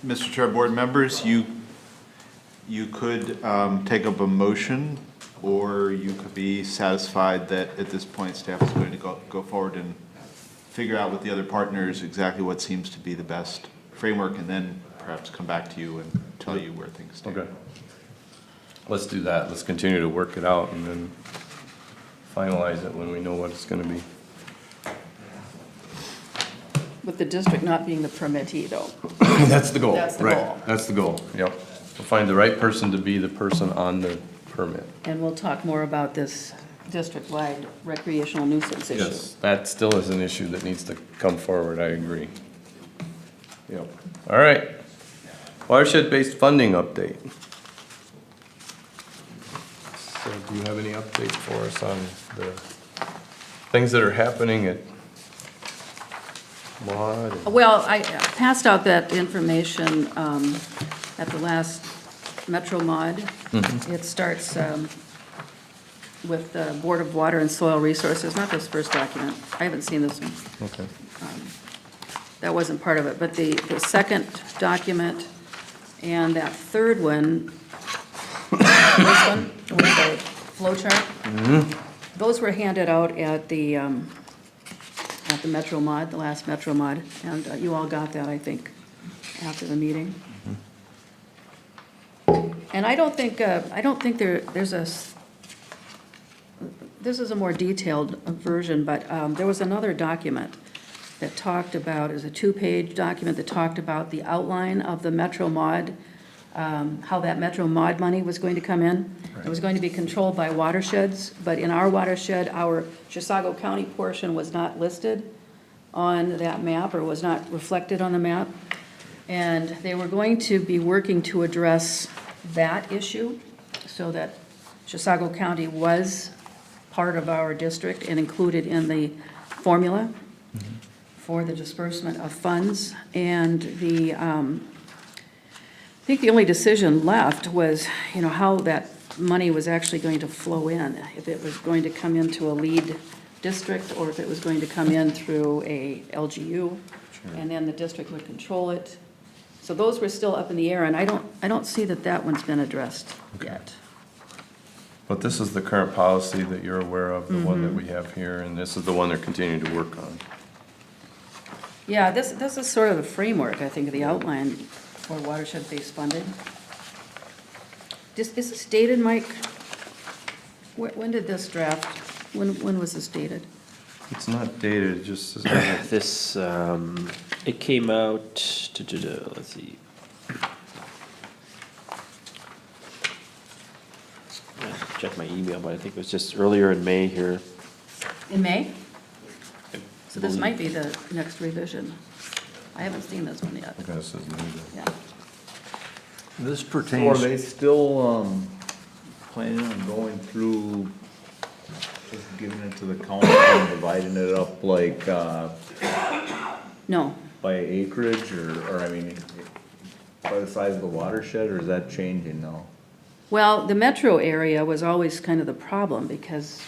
Mr. Chair, board members, you could take up a motion, or you could be satisfied that at this point, staff is going to go forward and figure out with the other partners exactly what seems to be the best framework, and then perhaps come back to you and tell you where things stand. Okay. Let's do that. Let's continue to work it out and then finalize it when we know what it's gonna be. With the district not being the permittee, though. That's the goal. That's the Right. goal. That's the goal, yep. We'll find the right person to be the person on the permit. And we'll talk more about this district-wide recreational nuisance issue. Yes, that still is an issue that needs to come forward, I agree. Yep. All right. Watershed-based funding update. So do you have any update for us on the things that are happening at Maud? and- Well, I passed out that information at the last Metro Mod. It starts with the Board of Water and Soil Resources, not this first document. I haven't seen this one. Okay. That wasn't part of it, but the second document and that third one, this one, with the flow chart, those were handed out at the Metro Mod, the last Metro Mod, and you all got that, I think, after the meeting. And I don't think there's this is a more detailed version, but there was another document that talked about, it was a 2-page document that talked about the outline of the Metro Mod, how that Metro Mod money was going to come in. It was going to be controlled by watersheds, but in our watershed, our Chisago County portion was not listed on that map, or was not reflected on the map. And they were going to be working to address that issue, so that Chisago County was part of our district and included in the formula for the disbursement of funds. And I think the only decision left was, how that money was actually going to flow in, if it was going to come into a lead district, or if it was going to come in through a LGU, and then the district would control it. So those were still up in the air, and I don't see that one's been addressed yet. But this is the current policy that you're aware of, the one that we have here, and this is the one they're continuing to work on. Yeah, this is sort of the framework, I think, of the outline for watershed-based funding. Is this dated, Mike? When did this draft, when was this dated? It's not dated, it just says. This, it came out, let's see. Check my email, but I think it was just earlier in May here. In May? So this might be the next revision. I haven't seen this one yet. Okay, this is new. Yeah. This So are pertains, they still, planning on going through, just giving it to the county and dividing it up like, No, by acreage, or I mean, by the size of the watershed, or is that changing now? well, the metro area was always kind of the problem, because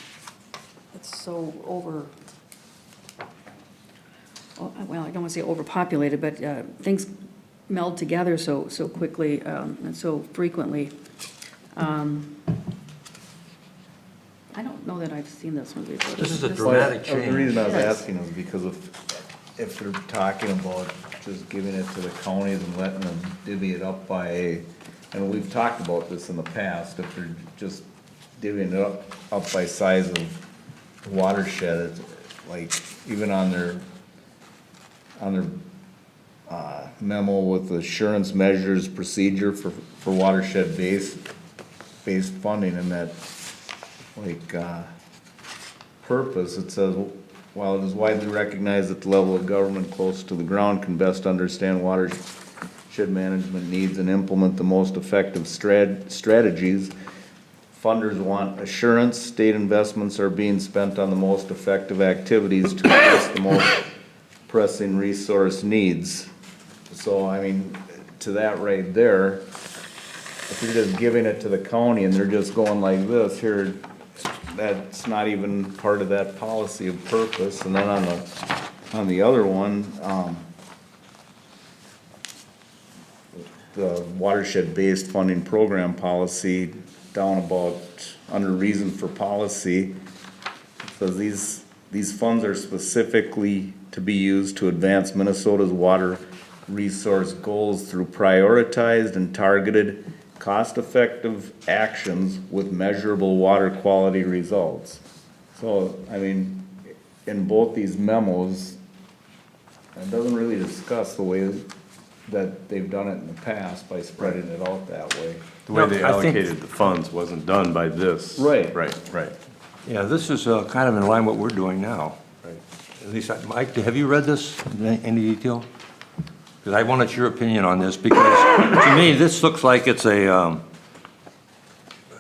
it's so well, I don't want to say overpopulated, but things meld together so quickly and so frequently. I don't know that I've seen this one before. This is a This- dramatic The reason I was Yes. asking is because if they're talking about just giving it to the counties and letting them divvy it up by, and we've talked about this in the past, if they're just divvying it up by size of watershed, it's like, even on their memo with assurance measures procedure for watershed based funding, and that, purpose, it says, while it is widely recognized that the level of government close to the ground can best understand watershed management needs and implement the most effective strategies, funders want assurance state investments are being spent on the most effective activities to address the most pressing resource needs. So, I mean, to that right there, if you're just giving it to the county and they're just going like this, here, that's not even part of that policy of purpose. And then on the other one, the watershed-based funding program policy, down about, under reason for policy, says these funds are specifically to be used to advance Minnesota's water resource goals through prioritized and targeted cost-effective actions with measurable water quality results. So, I mean, in both these memos, it doesn't really discuss the way that they've done it in the past by spreading it out that way. The way No, they I think- allocated the funds wasn't done by this. Right. Right. yeah, this is kind of in line what we're doing now. Right. At least, Mike, have you read this in any detail? Because I wanted your opinion on this, because to me, this looks like it's a,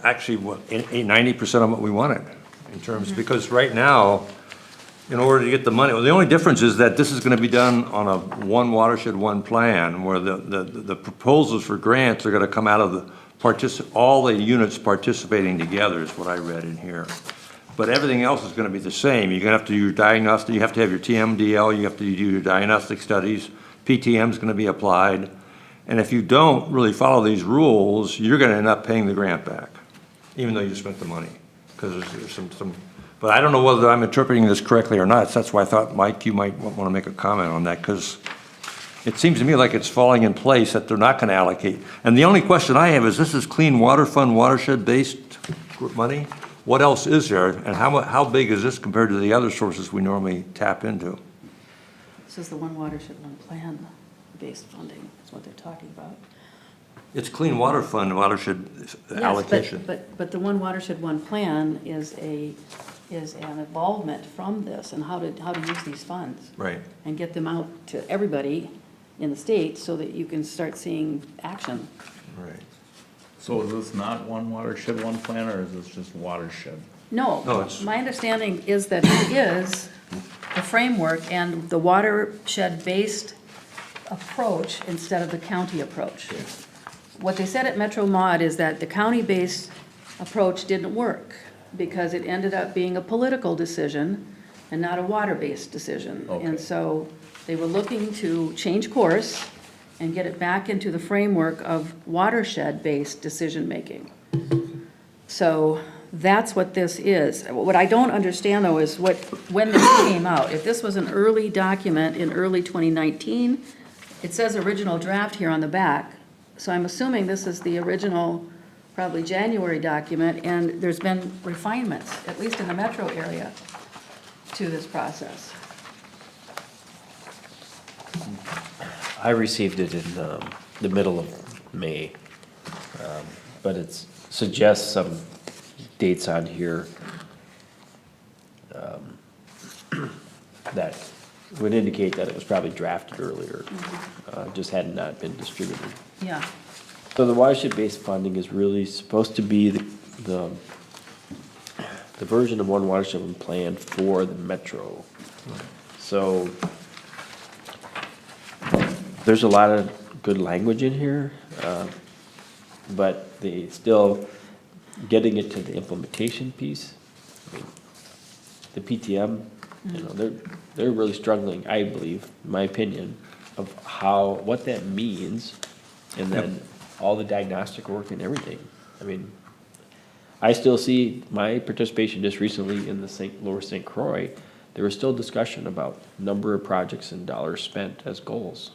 actually, 90% of what we wanted in terms, because right now, in order to get the money, well, the only difference is that this is gonna be done on a one watershed, one plan, where the proposals for grants are gonna come out of all the units participating together is what I read in here. But everything else is gonna be the same. You're gonna have to do your diagnostic, you have to have your TMDL, you have to do your diagnostic studies, PTM is gonna be applied. And if you don't really follow these rules, you're gonna end up paying the grant back, even though you spent the money. Because there's some, but I don't know whether I'm interpreting this correctly or not. That's why I thought, Mike, you might want to make a comment on that, because it seems to me like it's falling in place that they're not gonna allocate. And the only question I have is, this is Clean Water Fund, watershed-based money? What else is there, and how big is this compared to the other sources we normally tap into? This is the one watershed, one plan-based funding, is what they're talking about. It's Clean Water Fund, watershed allocation. Yes, but the one watershed, one plan is an evolvement from this and how to use these funds. Right. And get them out to everybody in the state so that you can start seeing action. Right. So is this not one watershed, one plan, or is this just watershed? No, No, it's- my understanding is that it is the framework and the watershed-based approach instead of the county approach. What they said at Metro Mod is that the county-based approach didn't work because it ended up being a political decision and not a water-based decision. Okay. And so they were looking to change course and get it back into the framework of watershed-based decision-making. So that's what this is. What I don't understand, though, is when this came out. If this was an early document in early 2019, it says original draft here on the back. So I'm assuming this is the original, probably January document, and there's been refinements, at least in the metro area, to this process. I received it in the middle of May, but it suggests some dates on here that would indicate that it was probably drafted earlier, just had not been distributed. Yeah. So the watershed-based funding is really supposed to be the version of one watershed one plan for the metro. So there's a lot of good language in here, but they still getting it to the implementation piece. I mean, the PTM, you know, they're really struggling, I believe, in my opinion, of what that means, and then all the diagnostic work and everything. I mean, I still see my participation just recently in the Lower St. Croix. There was still discussion about number of projects and dollars spent as goals.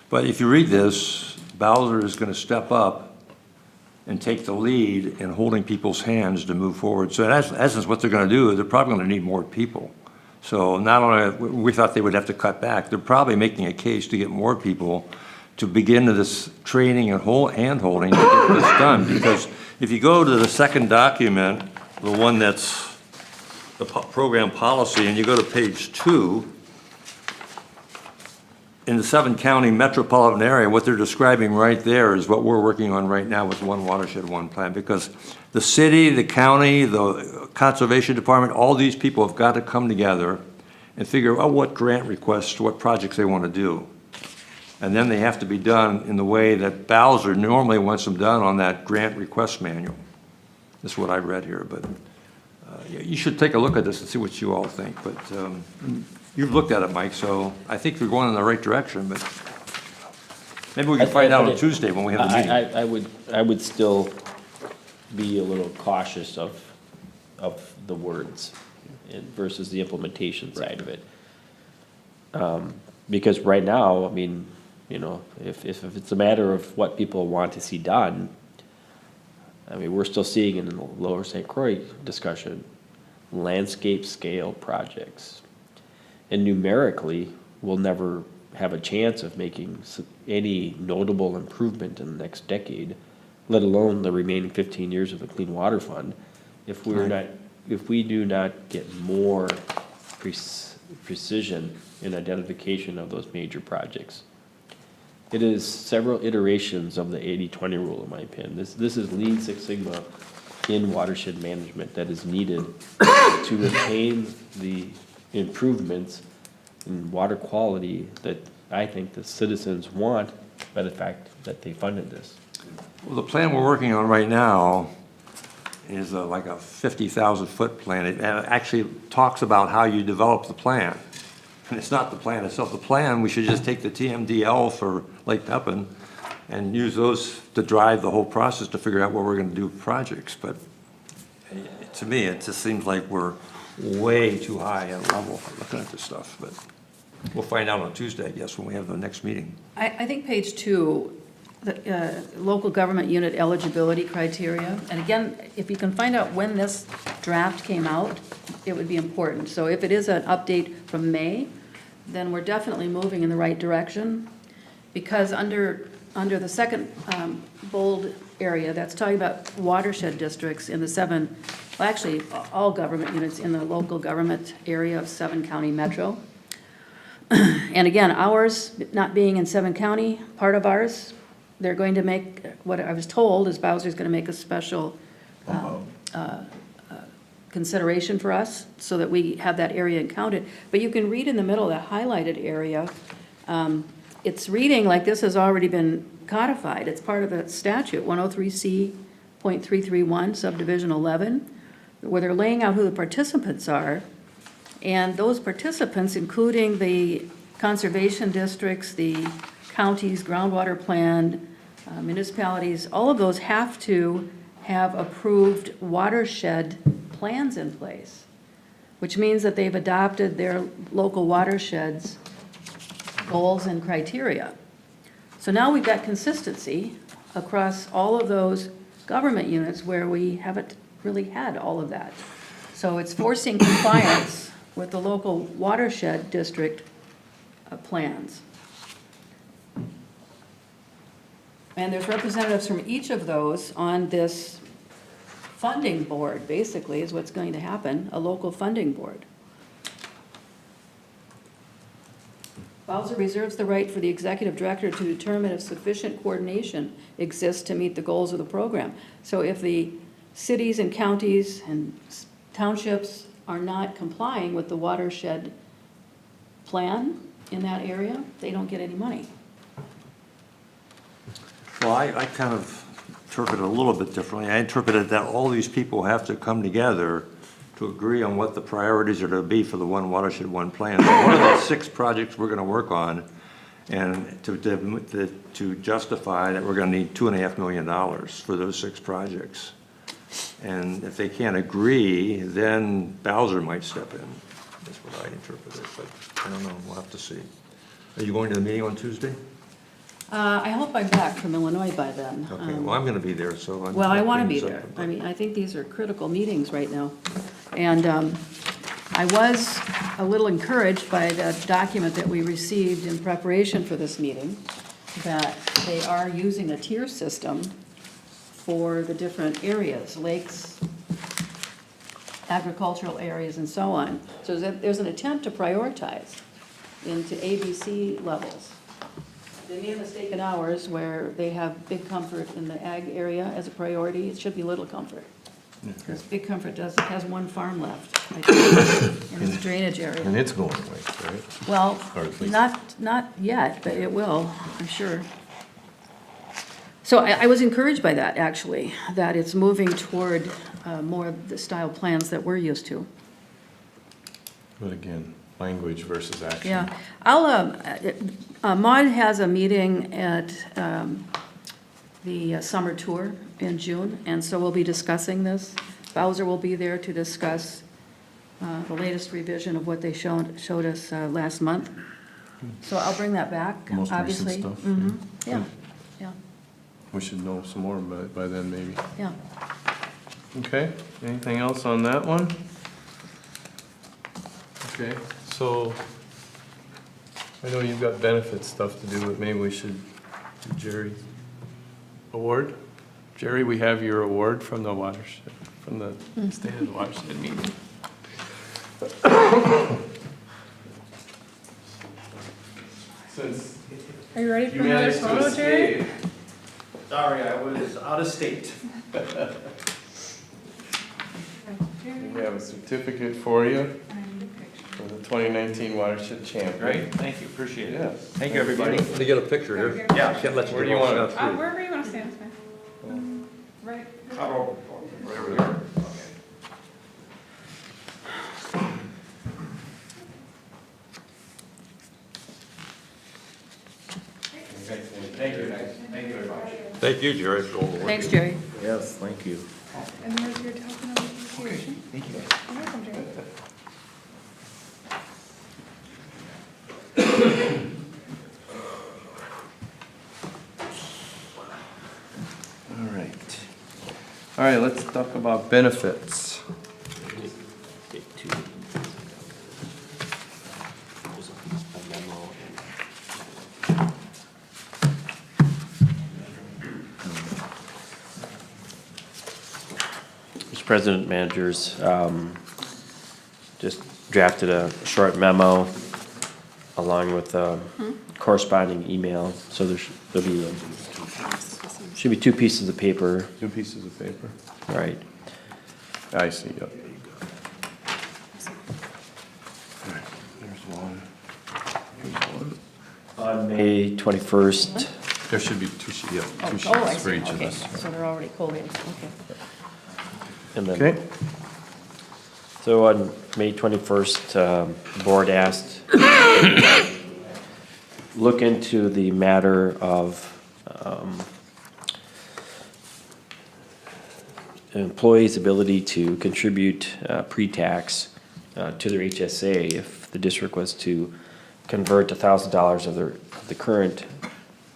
But if you read this, Bowser is going to step up and take the lead in holding people's hands to move forward. So in essence, what they're going to do is they're probably going to need more people. So not only, we thought they would have to cut back, they're probably making a case to get more people to begin this training and hand-holding to get this done. Because if you go to the second document, the one that's the program policy, and you go to page 2, in the 7-county metropolitan area, what they're describing right there is what we're working on right now with one watershed, one plan. Because the city, the county, the conservation department, all these people have got to come together and figure out what grant requests, what projects they want to do. And then they have to be done in the way that Bowser normally wants them done on that grant request manual. That's what I read here, but you should take a look at this and see what you all think. But you've looked at it, Mike, so I think we're going in the right direction, but maybe we can find out on Tuesday when we have the meeting. I would still be a little cautious of the words versus the implementation side of it. Because right now, I mean, you know, if it's a matter of what people want to see done, I mean, we're still seeing in the Lower St. Croix discussion, landscape scale projects. And numerically, we'll never have a chance of making any notable improvement in the next decade, let alone the remaining 15 years of the Clean Water Fund, if we do not get more precision in identification of those major projects. it is several iterations of the 80-20 rule, in my opinion. This is Lean Six Sigma in watershed management that is needed to retain the improvements in water quality that I think the citizens want by the fact that they funded this. Well, the plan we're working on right now is like a 50,000-foot plan. It actually talks about how you develop the plan. And it's not the plan itself. The plan, we should just take the TMDL for Lake Pepin and use those to drive the whole process to figure out where we're gonna do projects. But to me, it just seems like we're way too high at level looking at this stuff. But we'll find out on Tuesday, I guess, when we have the next meeting. I think page 2, the local government unit eligibility criteria, and again, if you can find out when this draft came out, it would be important. So if it is an update from May, then we're definitely moving in the right direction, because under the second bold area, that's talking about watershed districts in the 7, well, actually, all government units in the local government area of 7-county metro. And again, ours, not being in 7 county, part of ours, they're going to make, what I was told is Bowser's going to make a special consideration for us so that we have that area counted. But you can read in the middle, that highlighted area, it's reading like this has already been codified. It's part of the statute, 103C.331, subdivision 11, where they're laying out who the participants are. And those participants, including the conservation districts, the counties, groundwater plan, municipalities, all of those have to have approved watershed plans in place, which means that they've adopted their local watersheds goals and criteria. So now we've got consistency across all of those government units where we haven't really had all of that. So it's forcing compliance with the local watershed district plans. And there's representatives from each of those on this funding board, basically, is what's going to happen, a local funding board. Bowser reserves the right for the executive director to determine if sufficient coordination exists to meet the goals of the program. So if the cities and counties and townships are not complying with the watershed plan in that area, they don't get any money. Well, I kind of interpret it a little bit differently. I interpreted that all these people have to come together to agree on what the priorities are to be for the One Watershed, One Plan. So one of the 6 projects we're gonna work on, and to justify that, we're gonna need $2.5 million for those 6 projects. And if they can't agree, then Bowser might step in. That's what I interpreted, but I don't know, we'll have to see. Are you going to the meeting on Tuesday? I hope I'm back from Illinois by then. Okay, well, I'm gonna be there, so. Well, I want to be I'll bring there. this up. I mean, I think these are critical meetings right now. And I was a little encouraged by the document that we received in preparation for this meeting, that they are using a tier system for the different areas, lakes, agricultural areas, and so on. So there's an attempt to prioritize into ABC levels. They made a mistake in ours where they have Big Comfort in the ag area as a priority. It should be Little Comfort. Because Big Comfort has 1 farm left, I think, in its drainage And area. it's going away, right? Well, Or at least- not yet, but it will, I'm sure. So I was encouraged by that, actually, that it's moving toward more of the style plans that we're used to. But again, language versus action. Yeah, I'll, Maud has a meeting at the summer tour in June, and so we'll be discussing this. Bowser will be there to discuss the latest revision of what they showed us last month. So I'll bring that back, Most recent obviously. stuff, Mhm. Yeah, yeah, We should know some more by then, maybe. yeah. Okay, anything else on that one? Okay, so I know you've got benefit stuff to do, but maybe we should do Jerry's award. Jerry, we have your award from the watershed, from the State of the Watershed meeting. Since Are you ready for another photo, Jerry? Sorry, I was out of state. We have a certificate for you for the 2019 Watershed Champion. Great, thank you, appreciate it. Yes. Thank you, everybody. To get a picture here. Yeah. Can't let you Where do get you all want it? stuff through. Wherever you want to stand, fine. Right. Right over there. Okay. Thank you, guys. Thank you very much. Thank you, Jerry, for all the work. Thanks, Jerry. Yes, thank you. And there's your token of appreciation. Thank you. You're welcome, Jerry. All right. All right, let's talk about benefits. Take two. There's a memo and- Mr. President, managers, just drafted a short memo along with a corresponding email. So there'll be, should be two pieces of paper, 2 pieces of paper. right? I see, yep. All right, there's one. Here's one. On May 21st, There should be 2 sheets, yeah, 2 Oh, I sheets for see, each of okay, us. so they're already collated, okay. and then. Okay, So on May 21st, the board asked, look into the matter of employees' ability to contribute pre-tax to their HSA if the district was to convert $1,000 of the current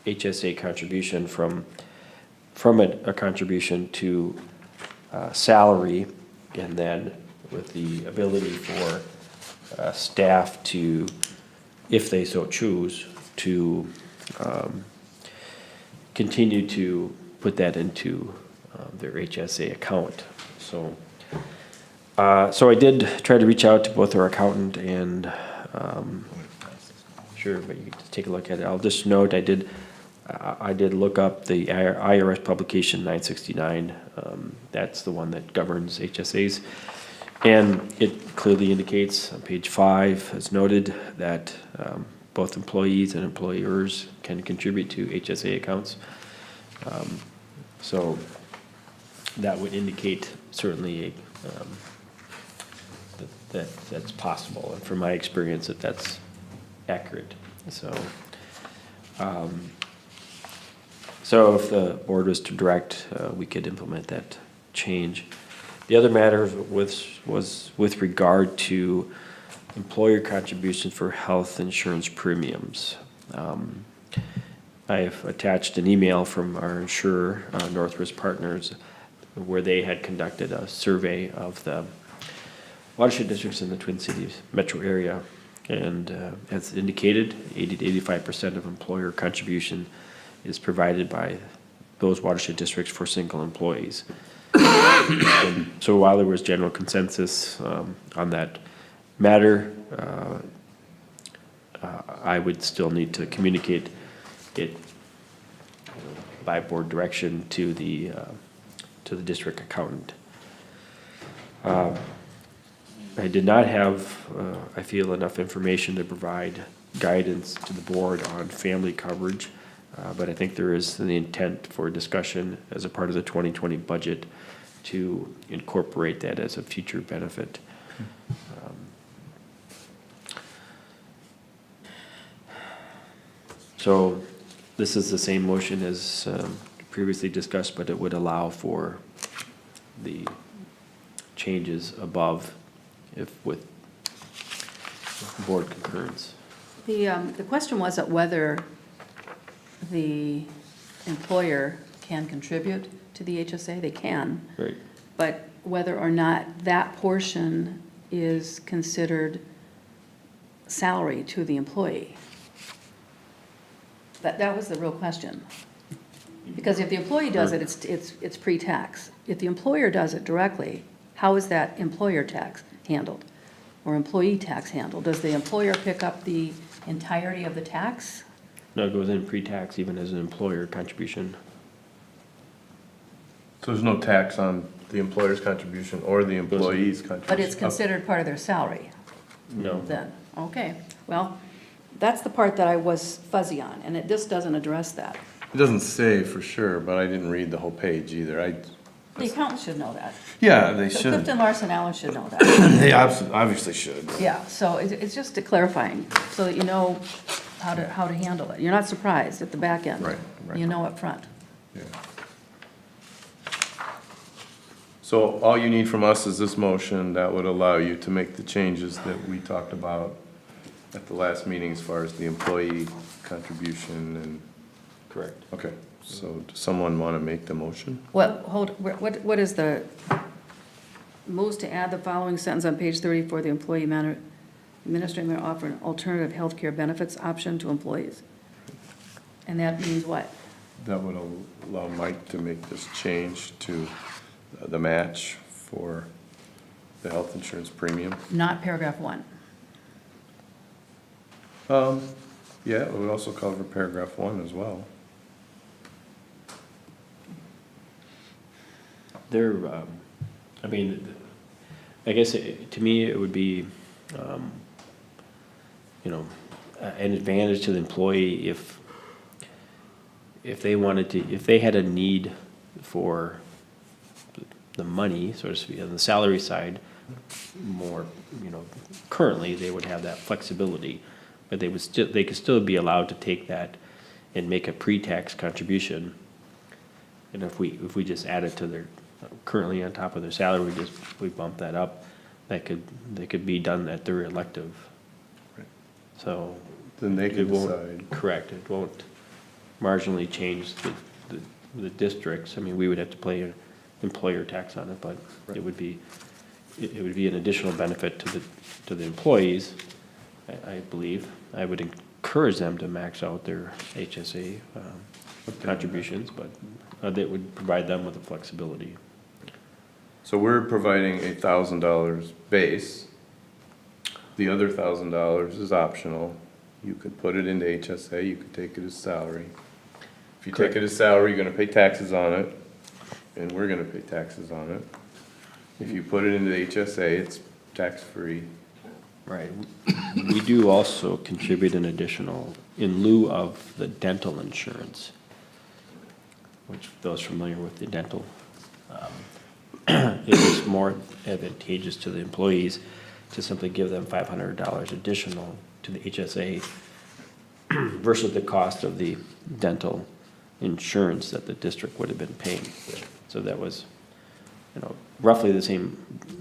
HSA contribution from a contribution to salary, and then with the ability for staff to, if they so choose, to continue to put that into their HSA account. So I did try to reach out to both our accountant and, sure, but you can just take a look at it. I'll just note, I did look up the IRS publication 969. That's the one that governs HSAs. And it clearly indicates on page 5, as noted, that both employees and employers can contribute to HSA accounts. So that would indicate certainly that's possible. And from my experience, that's accurate. So if the board was to direct, we could implement that change. The other matter was with regard to employer contributions for health insurance premiums. I've attached an email from our insurer, Northwest Partners, where they had conducted a survey of the watershed districts in the Twin Cities metro area. And as indicated, 80 to 85% of employer contribution is provided by those watershed districts for single employees. And so while there was general consensus on that matter, I would still need to communicate it by board direction to the district accountant. I did not have, I feel, enough information to provide guidance to the board on family coverage, but I think there is the intent for discussion as a part of the 2020 budget to incorporate that as a future benefit. So this is the same motion as previously discussed, but it would allow for the changes above if with board concurrence. The question wasn't whether the employer can contribute to the HSA, they can, Right. but whether or not that portion is considered salary to the employee. That was the real question. Because if the employee does it, it's pre-tax. If the employer does it directly, how is that employer tax handled? Or employee tax handled? Does the employer pick up the entirety of the tax? No, it goes in pre-tax even as an employer contribution. So there's no tax on the employer's contribution or the employee's contribution? But it's considered part of their salary No. then? Okay, well, that's the part that I was fuzzy on, and this doesn't address that. It doesn't say for sure, but I didn't read the whole page either. The accountants should know that. Yeah, they should. Clifton Larson Allen should know that. They obviously should. Yeah, so it's just a clarifying, so that you know how to handle it. You're not surprised at the back end. Right, right. You know up front. Yeah. So all you need from us is this motion that would allow you to make the changes that we talked about at the last meeting as far as the employee contribution and, Correct. okay. So does someone want to make the motion? Well, what is the, moves to add the following sentence on page 34, the administrator may offer an alternative healthcare benefits option to employees. And that means what? That would allow Mike to make this change to the match for the health insurance premium. Not paragraph 1. Yeah, it would also cover paragraph 1 as well. There, I mean, I guess to me, it would be, you know, an advantage to the employee if they wanted to, if they had a need for the money, so to speak, on the salary side, more, you know, currently, they would have that flexibility, but they could still be allowed to take that and make a pre-tax contribution. And if we just add it to their, currently on top of their salary, we bump that up, they could be done at their elective. Right. So. Then they it can won't- decide. Correct, it won't marginally change the districts. I mean, we would have to pay an employer tax on it, but it would be an additional benefit to the employees, I believe. I would encourage them to max out their HSA contributions, but that would provide them with the flexibility. So we're providing $1,000 base. The other $1,000 is optional. You could put it into HSA, you could take it as salary. If you take it as salary, you're gonna pay taxes on it, and we're gonna pay taxes on it. If you put it into HSA, it's tax-free. Right. We do also contribute an additional, in lieu of the dental insurance, which those familiar with the dental, it is more advantageous to the employees to simply give them $500 additional to the HSA versus the cost of the dental insurance that the district would have been paying. So that was, you know, roughly the same,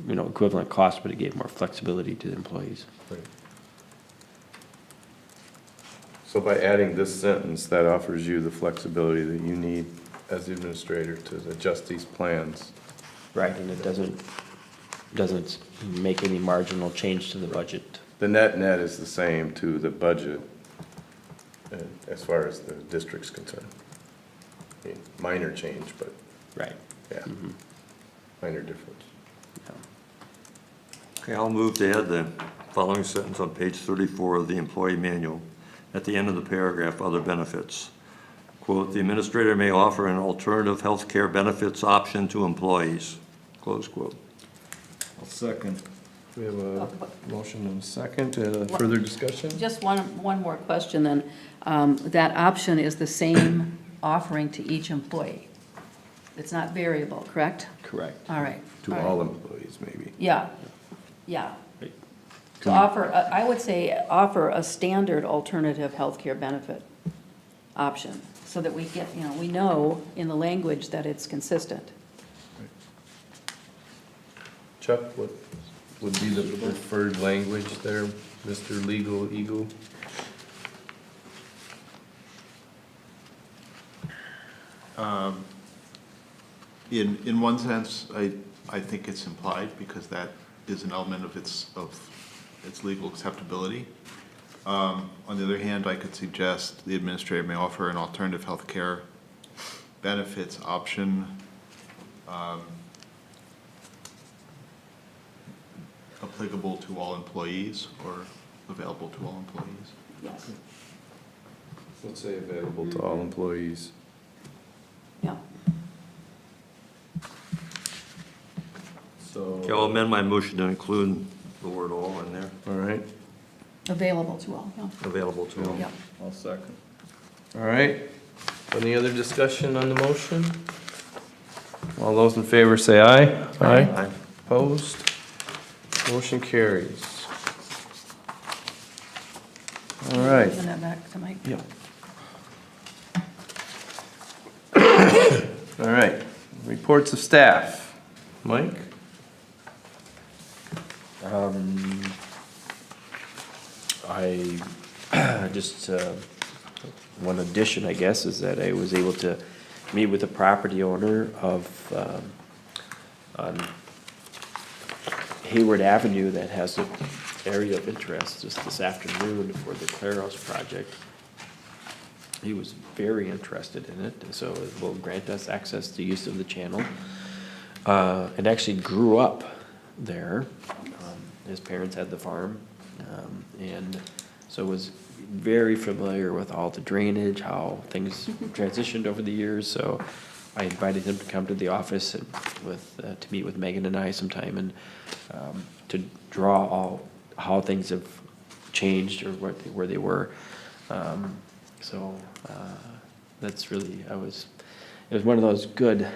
you know, equivalent cost, but it gave more flexibility to the employees. So by adding this sentence, that offers you the flexibility that you need as the administrator to adjust these plans. Right, and it doesn't make any marginal change to the budget. The net is the same to the budget as far as the district's concerned. I mean, minor change, but Right. yeah, minor difference. Okay, I'll move to add the following sentence on page 34 of the employee manual. At the end of the paragraph, other benefits. Quote, "The administrator may offer an alternative health care benefits option to employees." Close quote. I'll second. We have a motion and a second. Further discussion? Just one more question then. That option is the same offering to each employee. It's not variable, correct? Correct. All right. To right. all employees, maybe. Yeah, yeah. To offer, I would say, offer a standard alternative healthcare benefit option, so that we get, you know, we know in the language that it's consistent. Chuck, what would be the preferred language there, Mr. Legal Eagle? In one sense, I think it's implied because that is an element of its legal acceptability. On the other hand, I could suggest the administrator may offer an alternative health care benefits option applicable to all employees or available to all employees. Yes. Let's say available to all employees. Yeah. So, Okay, I'll amend my motion to include the word all in there, all right, Available to all, yeah. available to all. Yep. I'll second. All right, any other discussion on the motion? All those in favor say aye. Aye. Opposed? Motion carries. All right. Giving that back to Mike. Yep. All right, reports of staff. Mike? I, just, one addition, I guess, is that I was able to meet with the property owner of, on Hayward Avenue that has an area of interest just this afternoon for the Claros project. He was very interested in it, so it will grant us access to use of the channel. And actually grew up there. His parents had the farm, and so was very familiar with all the drainage, how things transitioned over the years. So I invited him to come to the office and to meet with Megan and I sometime and to draw all how things have changed or where they were. So that's really it was one of those good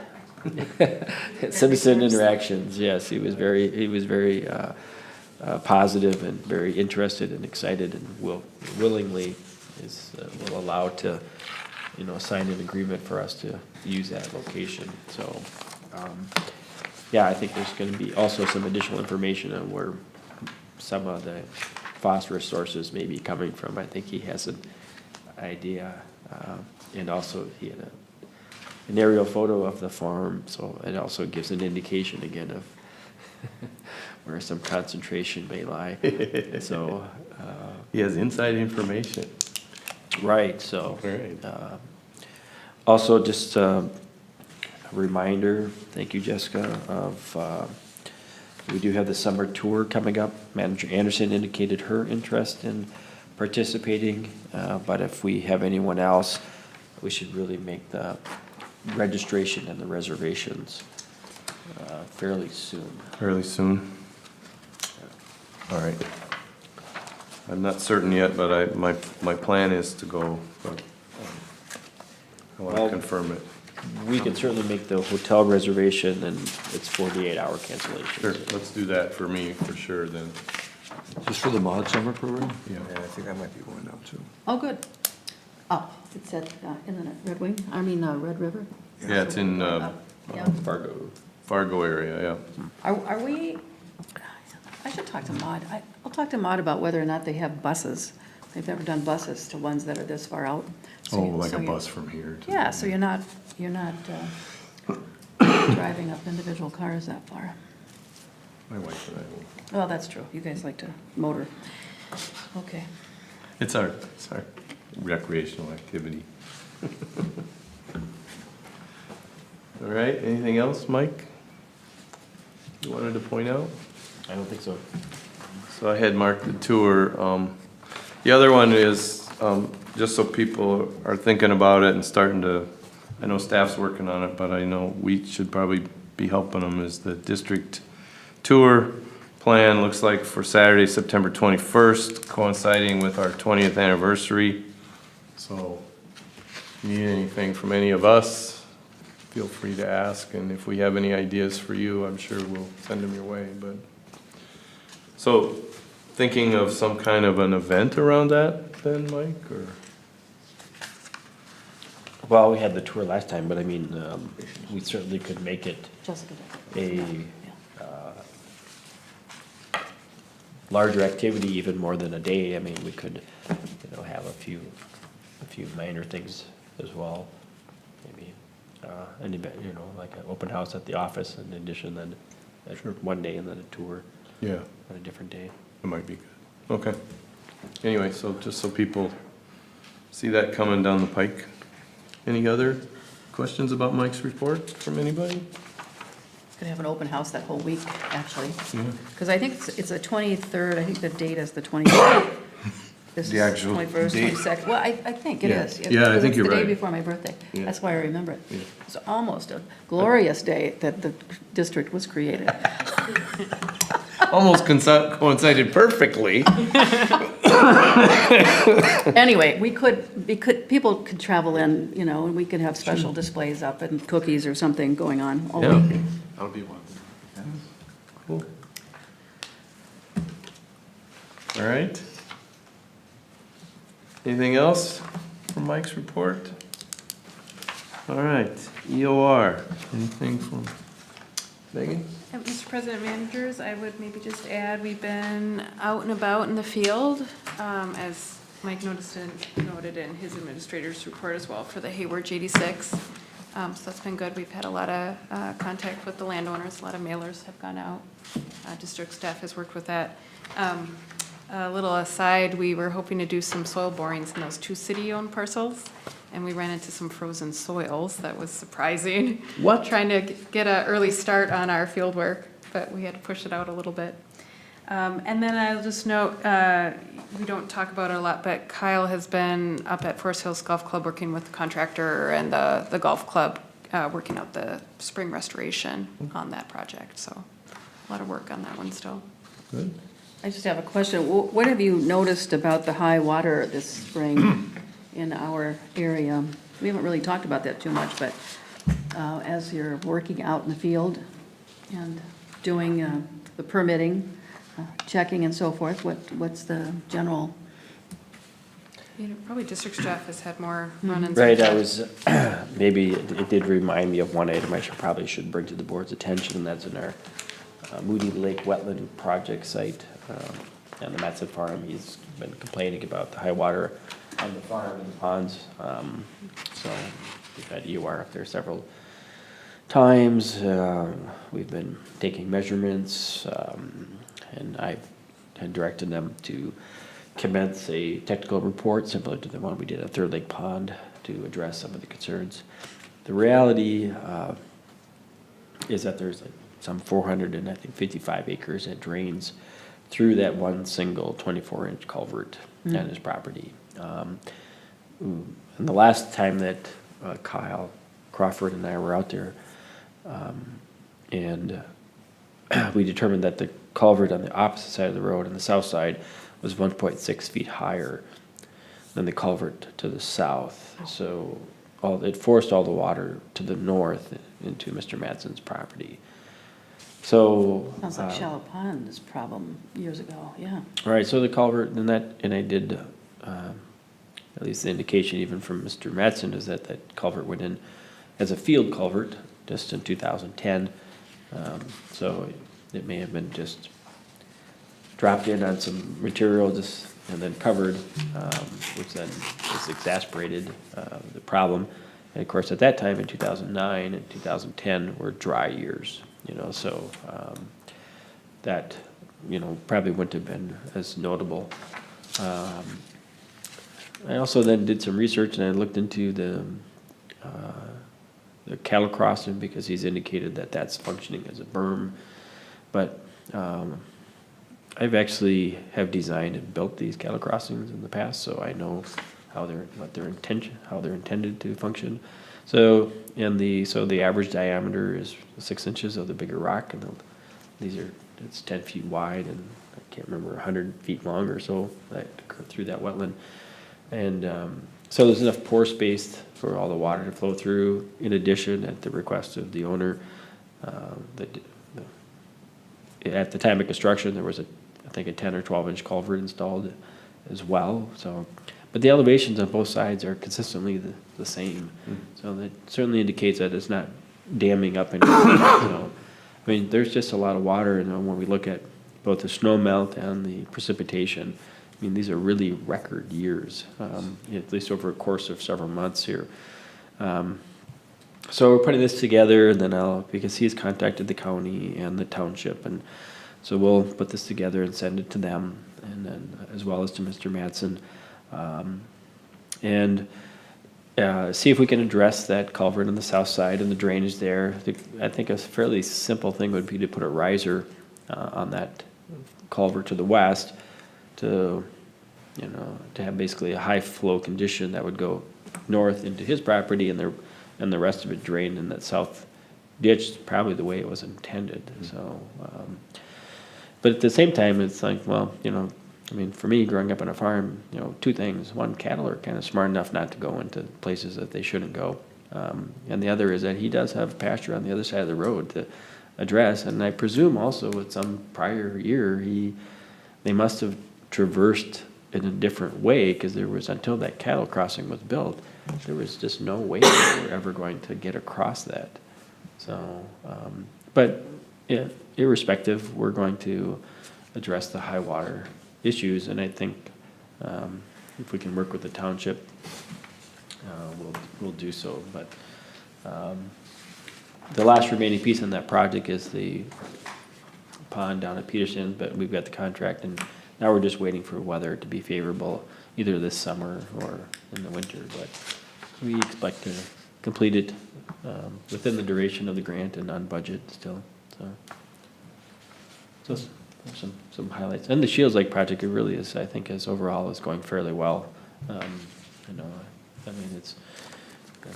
citizen interactions. Yes, he was very positive and very interested and excited and willingly will allow to sign an agreement for us to use that location. So yeah, I think there's going to be also some additional information on where some of the phosphorus sources may be coming from. I think he has an idea, and also he had an aerial photo of the farm, so it also gives an indication again of where some concentration may lie. So He has inside information. right, so All right. also just a reminder, thank you, Jessica, of we do have the summer tour coming up. Manager Anderson indicated her interest in participating, but if we have anyone else, we should really make the registration and the reservations fairly soon. Fairly soon. All right. I'm not certain yet, but my plan is to go, but I want to Well- confirm it. We can certainly make the hotel reservation, and it's 48-hour cancellation. Sure, let's do that for me, for sure, then. Just for the mod summer program? Yeah. I think I might be going now too. Oh, good. Oh, it's at, in the Red Wing, Red River? Yeah, it's in Yeah. Fargo. Fargo area, yeah. Are we, I should talk to Maud. I'll talk to Maud about whether or not they have buses. They've never done buses to ones that are this far out. So Oh, you- like so a you- bus from here. to- Yeah, so you're not driving up individual cars that far. My wife and I will. Well, that's true. You guys like to motor. Okay. It's our recreational activity. All right, anything else, Mike? You wanted to point out? I don't think so. So I had marked the tour. The other one is, just so people are thinking about it and starting to, I know staff's working on it, but I know we should probably be helping them, is the district tour plan looks like for Saturday, September 21st, coinciding with our 20th anniversary. So if you need anything from any of us, feel free to ask, and if we have any ideas for you, I'm sure we'll send them your way, but. So, thinking of some kind of an event around that then, Mike, or? Well, we had the tour last time, but I mean, we certainly could make it Jessica. a larger activity, even more than a day. I mean, we could, have a few minor things as well. Maybe, an event, like an open house at the office in addition, then one day and then a tour Yeah, on a different day. it might be good. Okay. Anyway, so just so people see that coming down the pike. Any other questions about Mike's report from anybody? Gonna have an open house that whole week, actually. Yeah. Because I think it's the 23rd, I think the date is the 23rd. This The is actual 21st, date. 22nd. Well, I think it Yeah. is. Yeah, I think you're It's the right. day before my birthday. Yeah. That's why I remember it. Yeah. It's almost a glorious day that the district was created. Almost coincided perfectly. Anyway, people could travel in, you know, and we could have special displays up and cookies or something going on all Yeah. week. That'll be one. Cool. All right. Anything else from Mike's report? All right, EOR, anything from Megan? Mr. President, managers, I would maybe just add, we've been out and about in the field, as Mike noted in his administrator's report as well for the Hayward JD6. So that's been good. We've had a lot of contact with the landowners, a lot of mailers have gone out. District staff has worked with that. A little aside, we were hoping to do some soil borings in those 2 city-owned parcels, and we ran into some frozen soils. That was surprising. What? Trying to get an early start on our field work, but we had to push it out a little bit. And then I'll just note, we don't talk about it a lot, but Kyle has been up at Forest Hills Golf Club working with the contractor and the golf club, working out the spring restoration on that project. So a lot of work on that one still. Good. I just have a question. What have you noticed about the high water this spring in our area? We haven't really talked about that too much, but as you're working out in the field and doing the permitting, checking and so forth, what's the general? You know, probably district staff has had more run-ins. Right, with I that. was, maybe it did remind me of one item I probably should bring to the board's attention, and that's in our Moody Lake Wetland Project site on the Matson Farm. He's been complaining about the high water on the farm and the ponds. So we've had EOR up there several times. We've been taking measurements, and I've had directed them to commence a technical report similar to the one we did at Third Lake Pond to address some of the concerns. The reality is that there's like some 455 acres that drains through that one single 24-inch culvert on his property. And the last time that Kyle Crawford and I were out there, and we determined that the culvert on the opposite side of the road, on the south side, was 1.6 feet higher than the culvert to the south. So it forced all the water to the north into Mr. Madsen's property. So. Sounds like Shallow Pond's problem years ago, yeah. All right, so the culvert, and I did, at least the indication even from Mr. Madsen is that that culvert went in as a field culvert just in 2010. So it may have been just dropped in on some material just and then covered, which then just exacerbated the problem. And of course, at that time in 2009 and 2010 were dry years, so that, probably wouldn't have been as notable. I also then did some research and I looked into the cattle crossing because he's indicated that that's functioning as a berm. But I've actually have designed and built these cattle crossings in the past, so I know how they're intended to function. So the average diameter is 6 inches of the bigger rock, and it's 10 feet wide, and I can't remember 100 feet long or so through that wetland. And so there's enough pore space for all the water to flow through. In addition, at the request of the owner, at the time of construction, there was I think a 10 or 12 inch culvert installed as well. So, but the elevations on both sides are consistently the same. So that certainly indicates that it's not damming up anything. I mean, there's just a lot of water, and when we look at both the snow melt and the precipitation, I mean, these are really record years, at least over a course of several months here. So we're putting this together, and then because he's contacted the county and the township, and so we'll put this together and send it to them, and then as well as to Mr. Madsen, and see if we can address that culvert on the south side and the drainage there. I think a fairly simple thing would be to put a riser on that culvert to the west to you know, to have basically a high flow condition that would go north into his property and the rest of it drained in that south ditch, probably the way it was intended, so. But at the same time, it's like, well, you know, I mean, for me, growing up on a farm, you know, two things. One, cattle are kind of smart enough not to go into places that they shouldn't go. And the other is that he does have pasture on the other side of the road to address. And I presume also with some prior year, they must have traversed in a different way, because there was, until that cattle crossing was built, there was just no way they were ever going to get across that. So, but yeah, irrespective, we're going to address the high water issues, and I think if we can work with the township, we'll do so. But the last remaining piece in that project is the pond down at Peterson, but we've got the contract, and now we're just waiting for weather to be favorable, either this summer or in the winter. But we expect to complete it within the duration of the grant and on budget still. So some highlights. And the Shields Lake project, it really is, I think, overall is going fairly well. You know, I mean, it's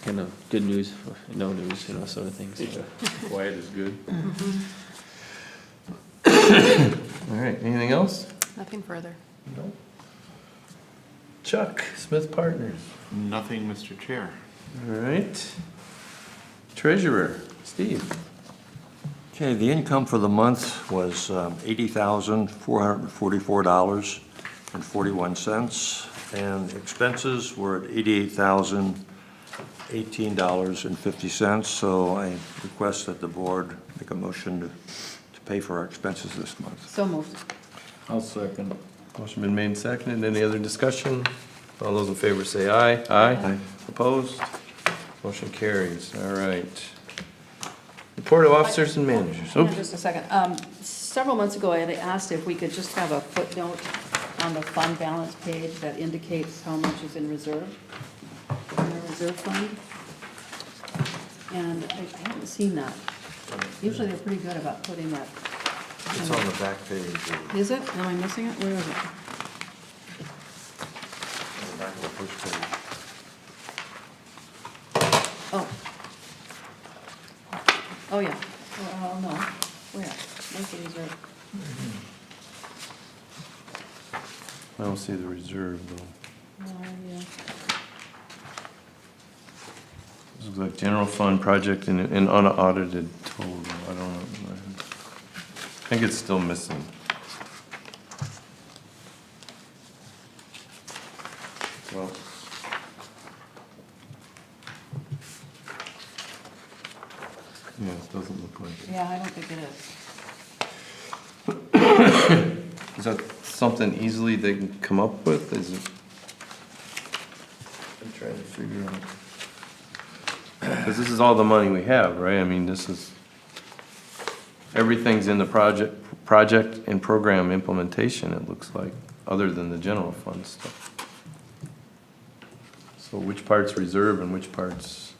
kind of good news, no news, you know, sort of thing. So. Quiet is good. All right, anything else? Nothing further. No. Chuck, Smith Partners. Nothing, Mr. Chair. All right. Treasurer, Steve. Okay, the income for the month was $80,444.41, and expenses were at $88,018.50. So I request that the board make a motion to pay for our expenses this month. So moved. I'll second. Motion been made and seconded. Any other discussion? All those in favor say aye. Aye. Opposed? Motion carries. All right. Report of officers and managers. Hang on Oops. just a second. Several months ago, I had asked if we could just have a footnote on the fund balance page that indicates how much is in reserve, in the reserve fund. And I haven't seen that. Usually they're pretty good about putting that. It's on the back page. Is it? Am I missing it? Where is it? On the back of the first page. Oh. Oh, yeah. Oh, no. Where? Where's the reserve? I don't see the reserve though. Yeah. This looks like general fund project and unaudited total. I don't know. I think it's still missing. Well. Yeah, it doesn't look like it. Yeah, I don't think it is. Is that something easily they can come up with? Is it? I'm trying to figure out. Because this is all the money we have, right? I mean, this is, everything's in the project and program implementation, it looks like, other than the general fund stuff. So which part's reserve and which part's?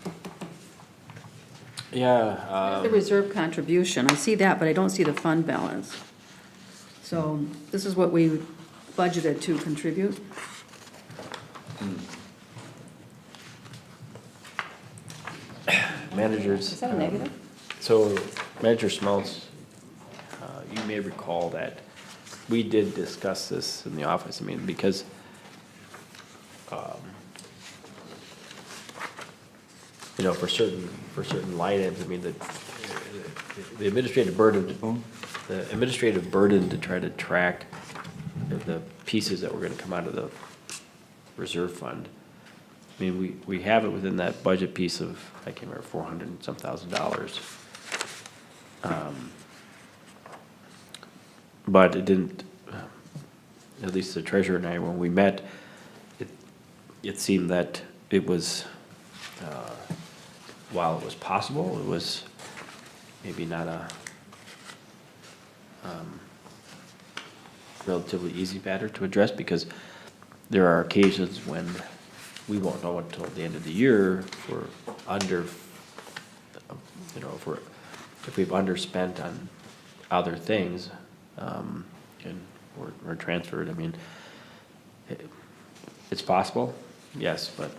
Yeah. The reserve contribution, I see that, but I don't see the fund balance. So this is what we budgeted to contribute. Managers. Is that a negative? So Manager Schmaltz, you may recall that we did discuss this in the office, I mean, because you know, for certain line items, I mean, the administrative burden, to try to track the pieces that were gonna come out of the reserve fund. I mean, we have it within that budget piece of, I can't remember, $400 and some thousand. But it didn't, at least the treasurer and I, when we met, it seemed that it was, while it was possible, it was maybe not a relatively easy matter to address, because there are occasions when we won't know until the end of the year if we're under, you know, if we've underspent on other things, and we're transferred. I mean, It's possible, yes, but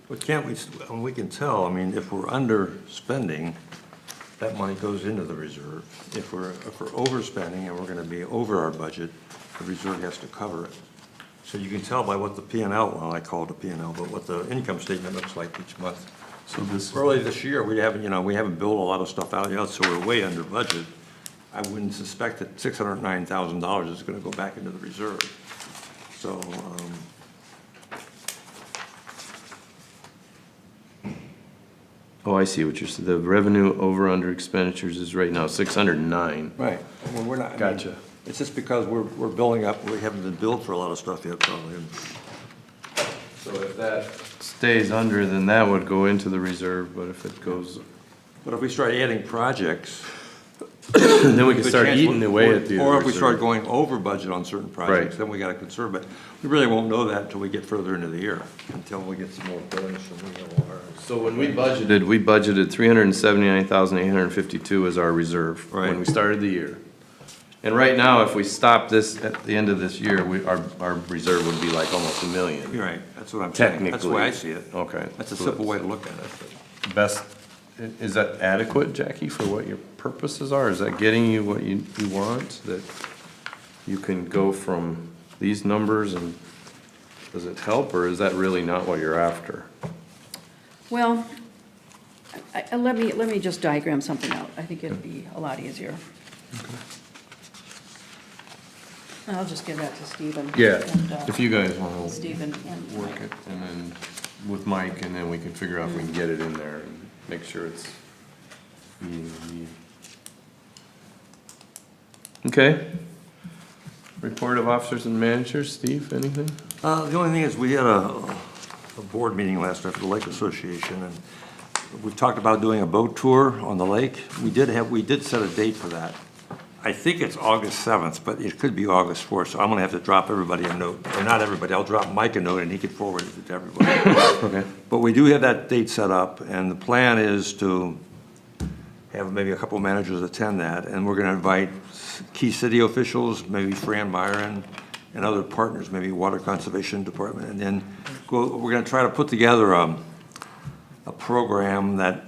But can't we can tell, I mean, if we're underspending, that money goes into the reserve. If we're overspending and we're gonna be over our budget, the reserve has to cover it. So you can tell by what the P and L, well, I call it a P and L, but what the income statement looks like each month. So this, Early this year, we haven't built a lot of stuff out yet, so we're way under budget. I wouldn't suspect that $609,000 is gonna go back into the reserve. So, oh, I see what you're saying. The revenue over under expenditures is right now 609. right, well, we're not. I mean, Gotcha. It's just because we're building up, we haven't been billed for a lot of stuff yet, probably. So if that stays under, then that would go into the reserve, but if it goes, But if we start adding projects. then we can good start chance eating we'll- away at the Or if we reserve. start going over budget on certain projects, Right. then we gotta conserve, but we really won't know that until we get further into the year, until we get some more billings from the. So when we budgeted 379,852 as our reserve when Right. we started the year. And right now, if we stop this at the end of this year, our reserve would be like almost $1 million. You're right, that's what I'm saying, that's the way I see it. Okay. That's a So simple way to look at it, but. Best, is that adequate, Jackie, for what your purposes are? Is that getting you what you want? That you can go from these numbers and does it help, or is that really not what you're after? Well, let me just diagram something out. I think it'd be a lot easier. And I'll just give that to Stephen. Yeah, and, if you guys want to Stephen and work it, and then with Mike, and then we can figure out if we can get it in there and make sure it's meeting the need. Okay. Report of officers and managers, Steve, anything? The only thing is, we had a board meeting last night for the Lake Association, and we talked about doing a boat tour on the lake. We did set a date for that. I think it's August 7th, but it could be August 4th, so I'm gonna have to drop everybody a note, or not everybody, I'll drop Mike a note and he can forward it to everybody. Okay. But we do have that date set up, and the plan is to have maybe a couple of managers attend that, and we're gonna invite key city officials, maybe Fran Byron, and other partners, maybe Water Conservation Department, and then we're gonna try to put together a program that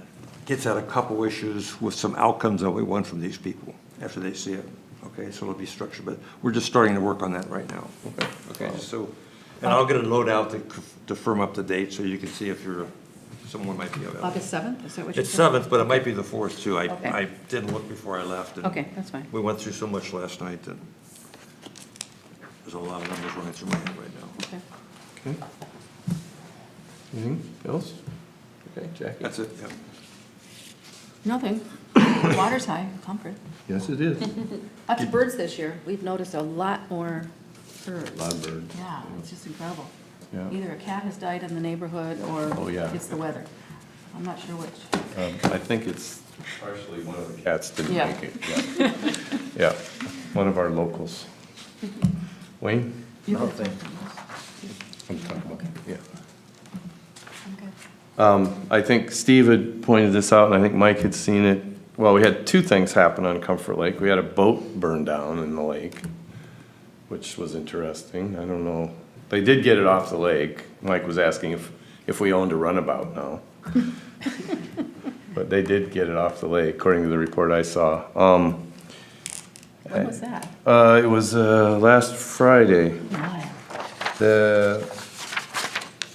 gets at a couple issues with some outcomes that we want from these people after they see it. Okay, so it'll be structured, but we're just starting to work on that right now. Okay, so, and I'll get a note out to firm up the date, so you can see if someone might be available. August 7th, is that what you It's said? 7th, but it might be the 4th too. Okay. I didn't look before I left. and Okay, that's fine. We went through so much last night that there's a lot of numbers running through my head right now. Okay. Okay. Anything else? Okay, Jackie? That's it, yeah. Nothing. Water's high, Comfort. Yes, it is. Lots of birds this year. We've noticed a lot more birds. A lot of birds. Yeah, it's just incredible. Yeah. Either a cat has died in the neighborhood or Oh, yeah. it's the weather. I'm not sure which. I think it's partially one of the cats didn't Yeah. make it. Yeah. Yeah, one of our locals. Wayne? You can talk on I'm talking about, yeah. this. Okay. I think Steve had pointed this out, and I think Mike had seen it. Well, we had two things happen on Comfort Lake. We had a boat burn down in the lake, which was interesting. I don't know. They did get it off the lake. Mike was asking if we owned a runabout now. But they did get it off the lake, according to the report I saw. When was that? It was last Friday. Why?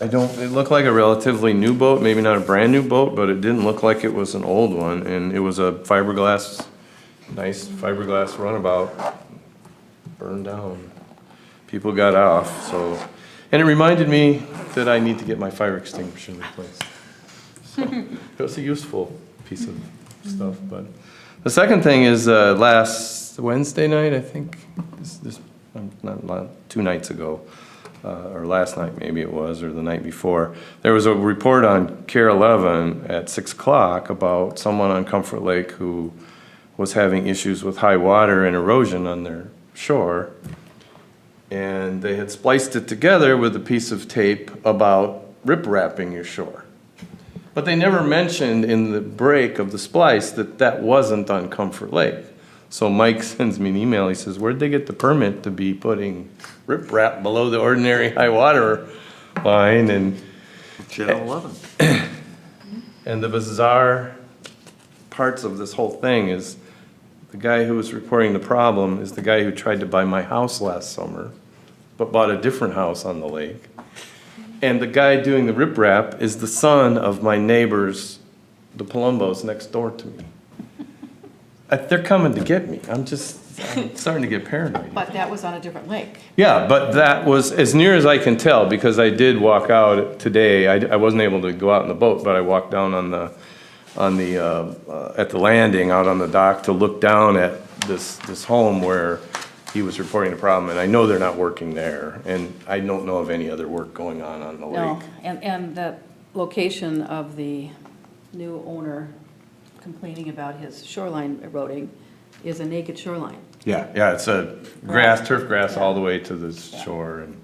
It looked like a relatively new boat, maybe not a brand-new boat, but it didn't look like it was an old one, and it was a nice fiberglass runabout, burned down. People got off, so, and it reminded me that I need to get my fire extinguisher replaced. So, it was a useful piece of stuff, but. The second thing is, last Wednesday night, I think, not 2 nights ago, or last night maybe it was, or the night before, there was a report on KARE 11 at 6 o'clock about someone on Comfort Lake who was having issues with high water and erosion on their shore. And they had spliced it together with a piece of tape about rip-wrapping your shore. But they never mentioned in the break of the splice that that wasn't on Comfort Lake. So Mike sends me an email, he says, where'd they get the permit to be putting riprap below the ordinary high water line? Channel 11. And the bizarre parts of this whole thing is the guy who was reporting the problem is the guy who tried to buy my house last summer, but bought a different house on the lake. And the guy doing the riprap is the son of my neighbors, the Palombos next door to me. They're coming to get me. I'm starting to get paranoid. But that was on a different lake. Yeah, but that was, as near as I can tell, because I did walk out today, I wasn't able to go out in the boat, but I walked down at the landing, out on the dock, to look down at this home where he was reporting the problem, and I know they're not working there, and I don't know of any other work going on the No, lake. and the location of the new owner complaining about his shoreline eroding is a naked shoreline. Yeah, it's a turf grass all the way to the shore, and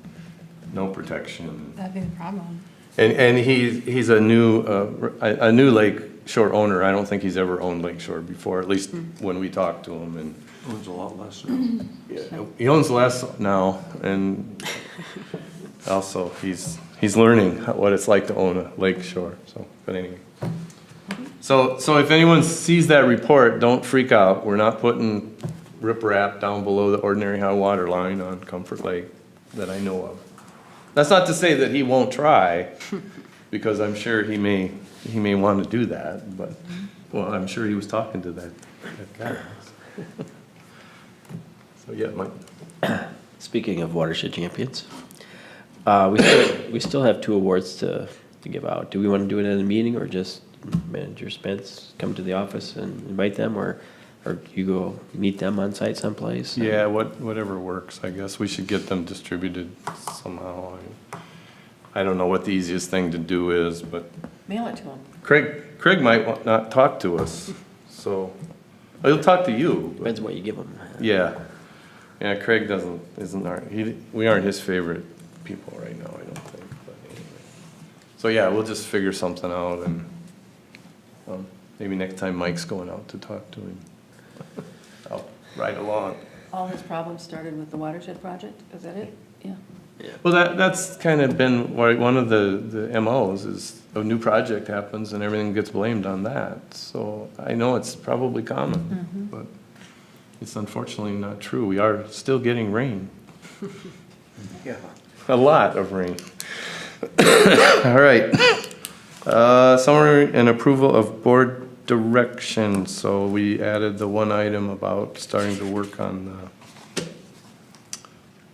no protection. That'd be the problem. And he's a new lake shore owner. I don't think he's ever owned Lake Shore before, at least when we talked to him, and Owns a lot less. he owns less now, and also he's learning what it's like to own a lake shore, so, but anyway. So if anyone sees that report, don't freak out. We're not putting riprap down below the ordinary high water line on Comfort Lake that I know of. That's not to say that he won't try, because I'm sure he may want to do that, but, well, I'm sure he was talking to that guy. So, yeah, Mike. Speaking of watershed champions, we still have 2 awards to give out. Do we want to do it at a meeting, or just Manager Spence come to the office and invite them, or you go meet them on site someplace? Yeah, whatever works, I guess. We should get them distributed somehow. I don't know what the easiest thing to do is, but Mail it to him. Craig might not talk to us, so, he'll talk to you. but- Depends on what you give them. Yeah. Yeah, Craig we aren't his favorite people right now, I don't think, but anyway. So, yeah, we'll just figure something out, and maybe next time Mike's going out to talk to him, I'll ride along. All his problems started with the watershed project, is that it? Yeah. Well, that's kind of been one of the MOs is a new project happens and everything gets blamed on that. So I know it's probably common, but it's unfortunately not true. We are still getting rain. Yeah. A lot of rain. All right. Summary and approval of board direction. So we added the one item about starting to work on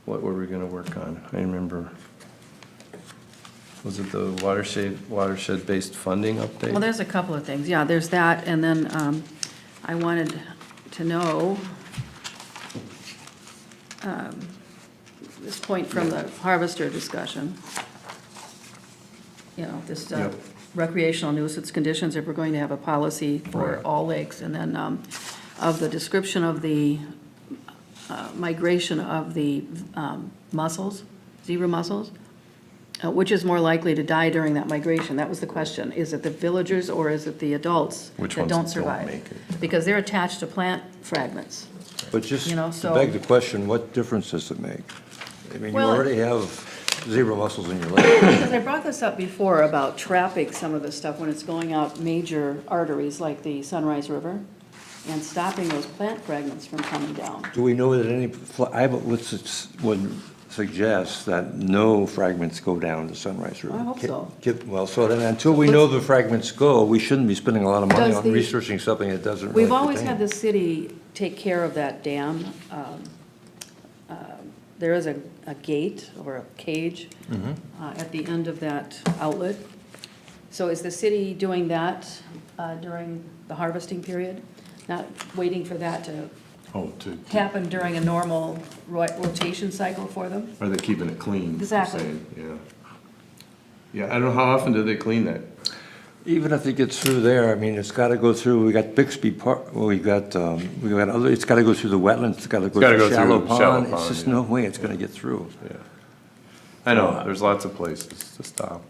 what were we gonna work on? I remember. Was it the watershed-based funding update? Well, there's a couple of things. Yeah, there's that, and then I wanted to know this point from the harvester discussion. You know, this Yep. recreational nuisance conditions, if we're going to have a policy for Right. all lakes, and then of the description of the migration of the mussels, zebra mussels, which is more likely to die during that migration? That was the question. Is it the villagers or is it the adults Which that ones don't don't survive? make it? Because they're attached to plant fragments. But just You know, to so- beg the question, what difference does it make? I mean, you Well- already have zebra mussels in your lake. Because I brought this up before about trapping some of this stuff when it's going out major arteries like the Sunrise River and stopping those plant fragments from coming down. Do we know that I would suggest that no fragments go down the Sunrise River. I hope so. Well, so then until we know the fragments go, we shouldn't be spending a lot of money Does on the- researching something that doesn't really We've always pertain. had the city take care of that dam. There is a gate or a cage at the end of that outlet. So is the city doing that during the harvesting period? Not waiting for that to Oh, to, happen during a normal rotation cycle for them? are they keeping it clean? you're Exactly. saying? Yeah. Yeah, I don't know, how often do they clean that? Even if it gets through there, I mean, it's gotta go through, we got Bixby Park, well, we got other, it's gotta go through the wetlands, it's gotta go gotta through go shallow through shallow pond. It's pond, just yeah. no way it's gonna get through. Yeah. I know, there's lots of places to stop.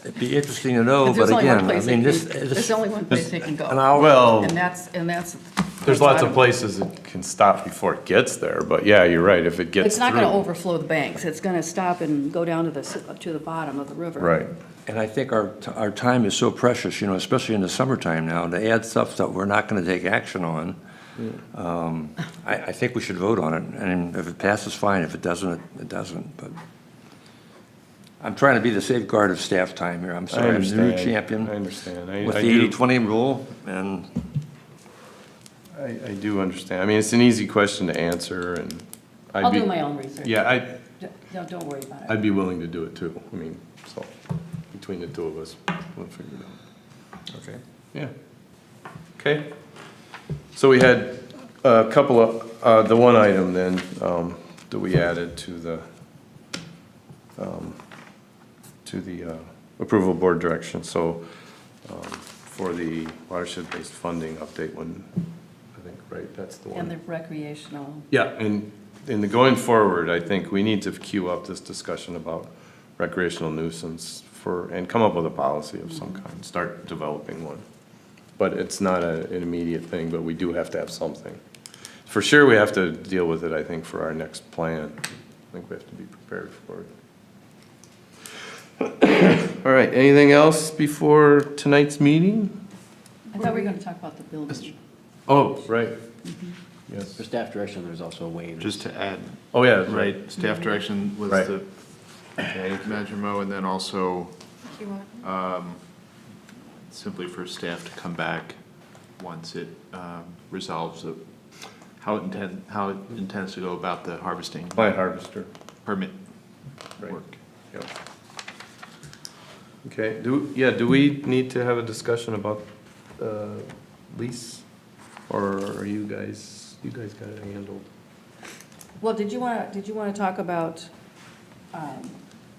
It'd be interesting to know, There's but only one again, I place mean, they this. can- There's only one place they can go. An hour. Well, And that's There's lots of bottom. places it can stop before it gets there, but yeah, you're right, if it gets It's not gonna through. overflow the banks, it's gonna stop and go down to the bottom of the river. Right, And I think our time is so precious, you know, especially in the summertime now, to add stuff that we're not gonna take action on. I think we should vote on it, and if it passes, fine, if it doesn't, it doesn't, but I'm trying to be the safeguard of staff time here, I'm I sorry, I'm the new understand, champion. I understand. With I the do- 80-20 rule, and I do understand, I mean, it's an easy question to answer, and I'd I'll be. do my own research. Yeah, No, don't worry about it. I'd be willing to do it too, I mean, so, between the two of us, we'll figure it out. okay. Yeah. Okay. So we had a couple of, the one item then, that we added to the approval board direction, so, for the watershed-based funding update one, I think, right, that's the one. And the recreational, Yeah, and in the going forward, I think we need to queue up this discussion about recreational nuisance and come up with a policy of some kind, start developing one. But it's not an immediate thing, but we do have to have something. For sure, we have to deal with it, I think, for our next plan. I think we have to be prepared for it. All right, anything else before tonight's meeting? I thought we were gonna talk about the building. Oh, right. Yes. For staff direction, there's also a waiver. Just to add, Oh, yeah, right, staff direction was Right. the Manager Mo, and then also simply for staff to come back once it resolves how it intends to go about the harvesting Plant harvester. permit Right. work. Yep. Okay, do we need to have a discussion about lease? Or are you guys got it handled? Well, did you wanna talk about,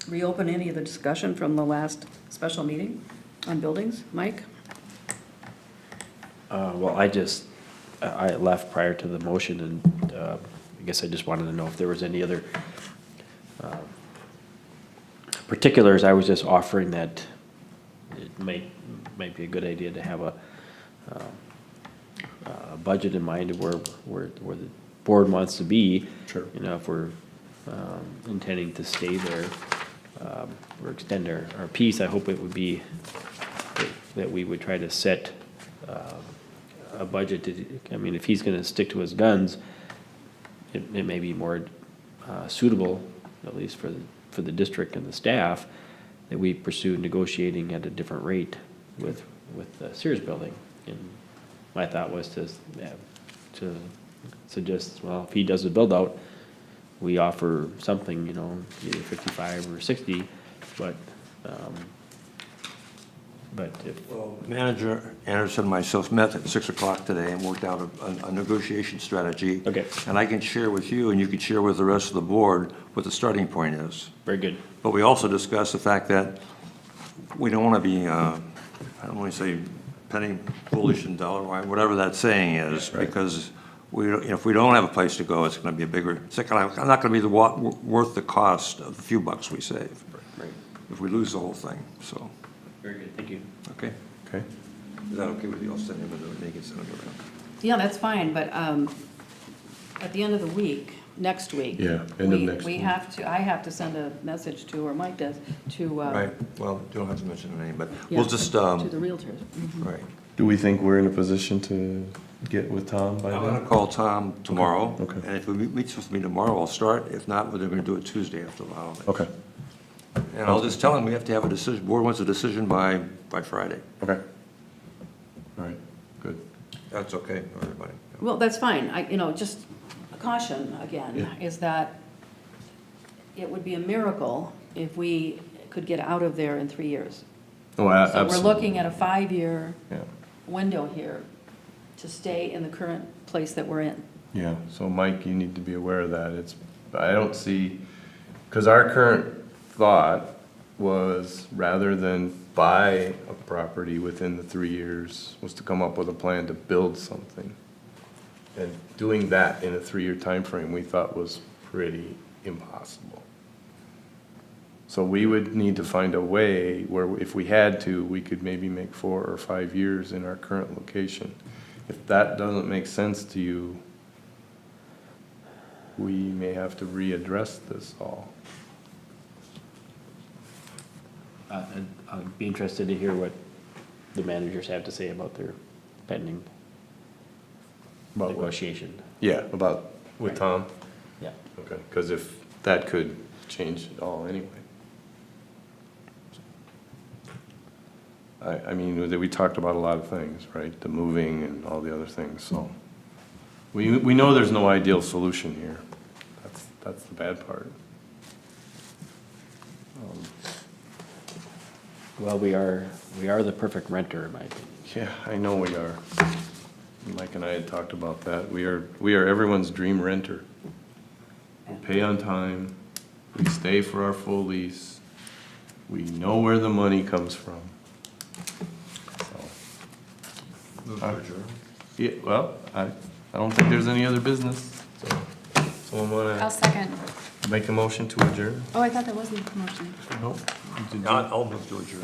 reopen any of the discussion from the last special meeting on buildings, Mike? Well, I left prior to the motion, and I guess I just wanted to know if there was any other particulars. I was just offering that it might be a good idea to have a budget in mind of where the board wants to be. Sure. You know, if we're intending to stay there or extend our piece, I hope it would be that we would try to set a budget. I mean, if he's gonna stick to his guns, it may be more suitable, at least for the district and the staff, that we pursue negotiating at a different rate with the Sears building. And my thought was to suggest, well, if he does a build out, we offer something, you know, either 55 or 60, but if, Well, Manager Anderson and myself met at 6 o'clock today and worked out a negotiation strategy. Okay. And I can share with you, and you can share with the rest of the board, what the starting point is. very good. But we also discussed the fact that we don't want to be, I don't want to say penny foolish and dollar wise, whatever that saying is, because if we don't have a place to go, it's going to be a bigger, it's not going to be worth the cost of the few bucks we save if we lose the whole thing, so, Very good, thank you. okay? Okay. Is that okay with you? I'll send him a, make it send him around. Yeah, that's fine, but at the end of the week, next week. Yeah, end of next We week. have to, I have to send a message to, or Mike does, to. Right, well, you don't have to mention the name, but yeah, we'll just, To the realtors. right. Do we think we're in a position to get with Tom by I'm going to then? call Tom tomorrow. Okay. And if he meets with me tomorrow, I'll start. If not, we're going to do it Tuesday after the holiday. Okay, And I'll just tell him we have to have a decision, board wants a decision by Friday. okay. All right, good. That's okay, everybody. Well, that's fine. Just a caution again, Yeah. is that it would be a miracle if we could get out of there in 3 years. Oh, So absolutely. we're looking at a 5-year Yeah, window here to stay in the current place that we're in. yeah, so Mike, you need to be aware of that. I don't see, because our current thought was rather than buy a property within the 3 years, was to come up with a plan to build something. And doing that in a 3-year time frame, we thought was pretty impossible. So we would need to find a way where if we had to, we could maybe make 4 or 5 years in our current location. if that doesn't make sense to you, we may have to readdress this all. I'd be interested to hear what the managers have to say about their pending About what? negotiation. Yeah, about, with Tom? Yeah. Okay, because if, that could change it all anyway. I mean, we talked about a lot of things, right? The moving and all the other things, so. We know there's no ideal solution here. That's the bad part. Well, we are the perfect renter, in my opinion. Yeah, I know we are. Mike and I had talked about that. We are everyone's dream renter. We pay on time, we stay for our full lease, we know where the money comes from. So. Yeah, well, I don't think there's any other business, so, someone I'll wanna second. make a motion to adjourn? Oh, I thought that wasn't a motion. Nope. Did you? I'll move to adjourn.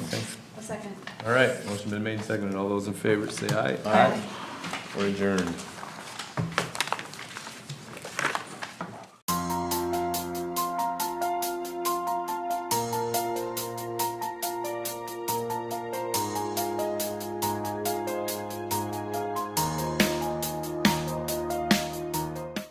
A second. All right, motion been made and seconded. All those in favor say aye. Aye. We're adjourned.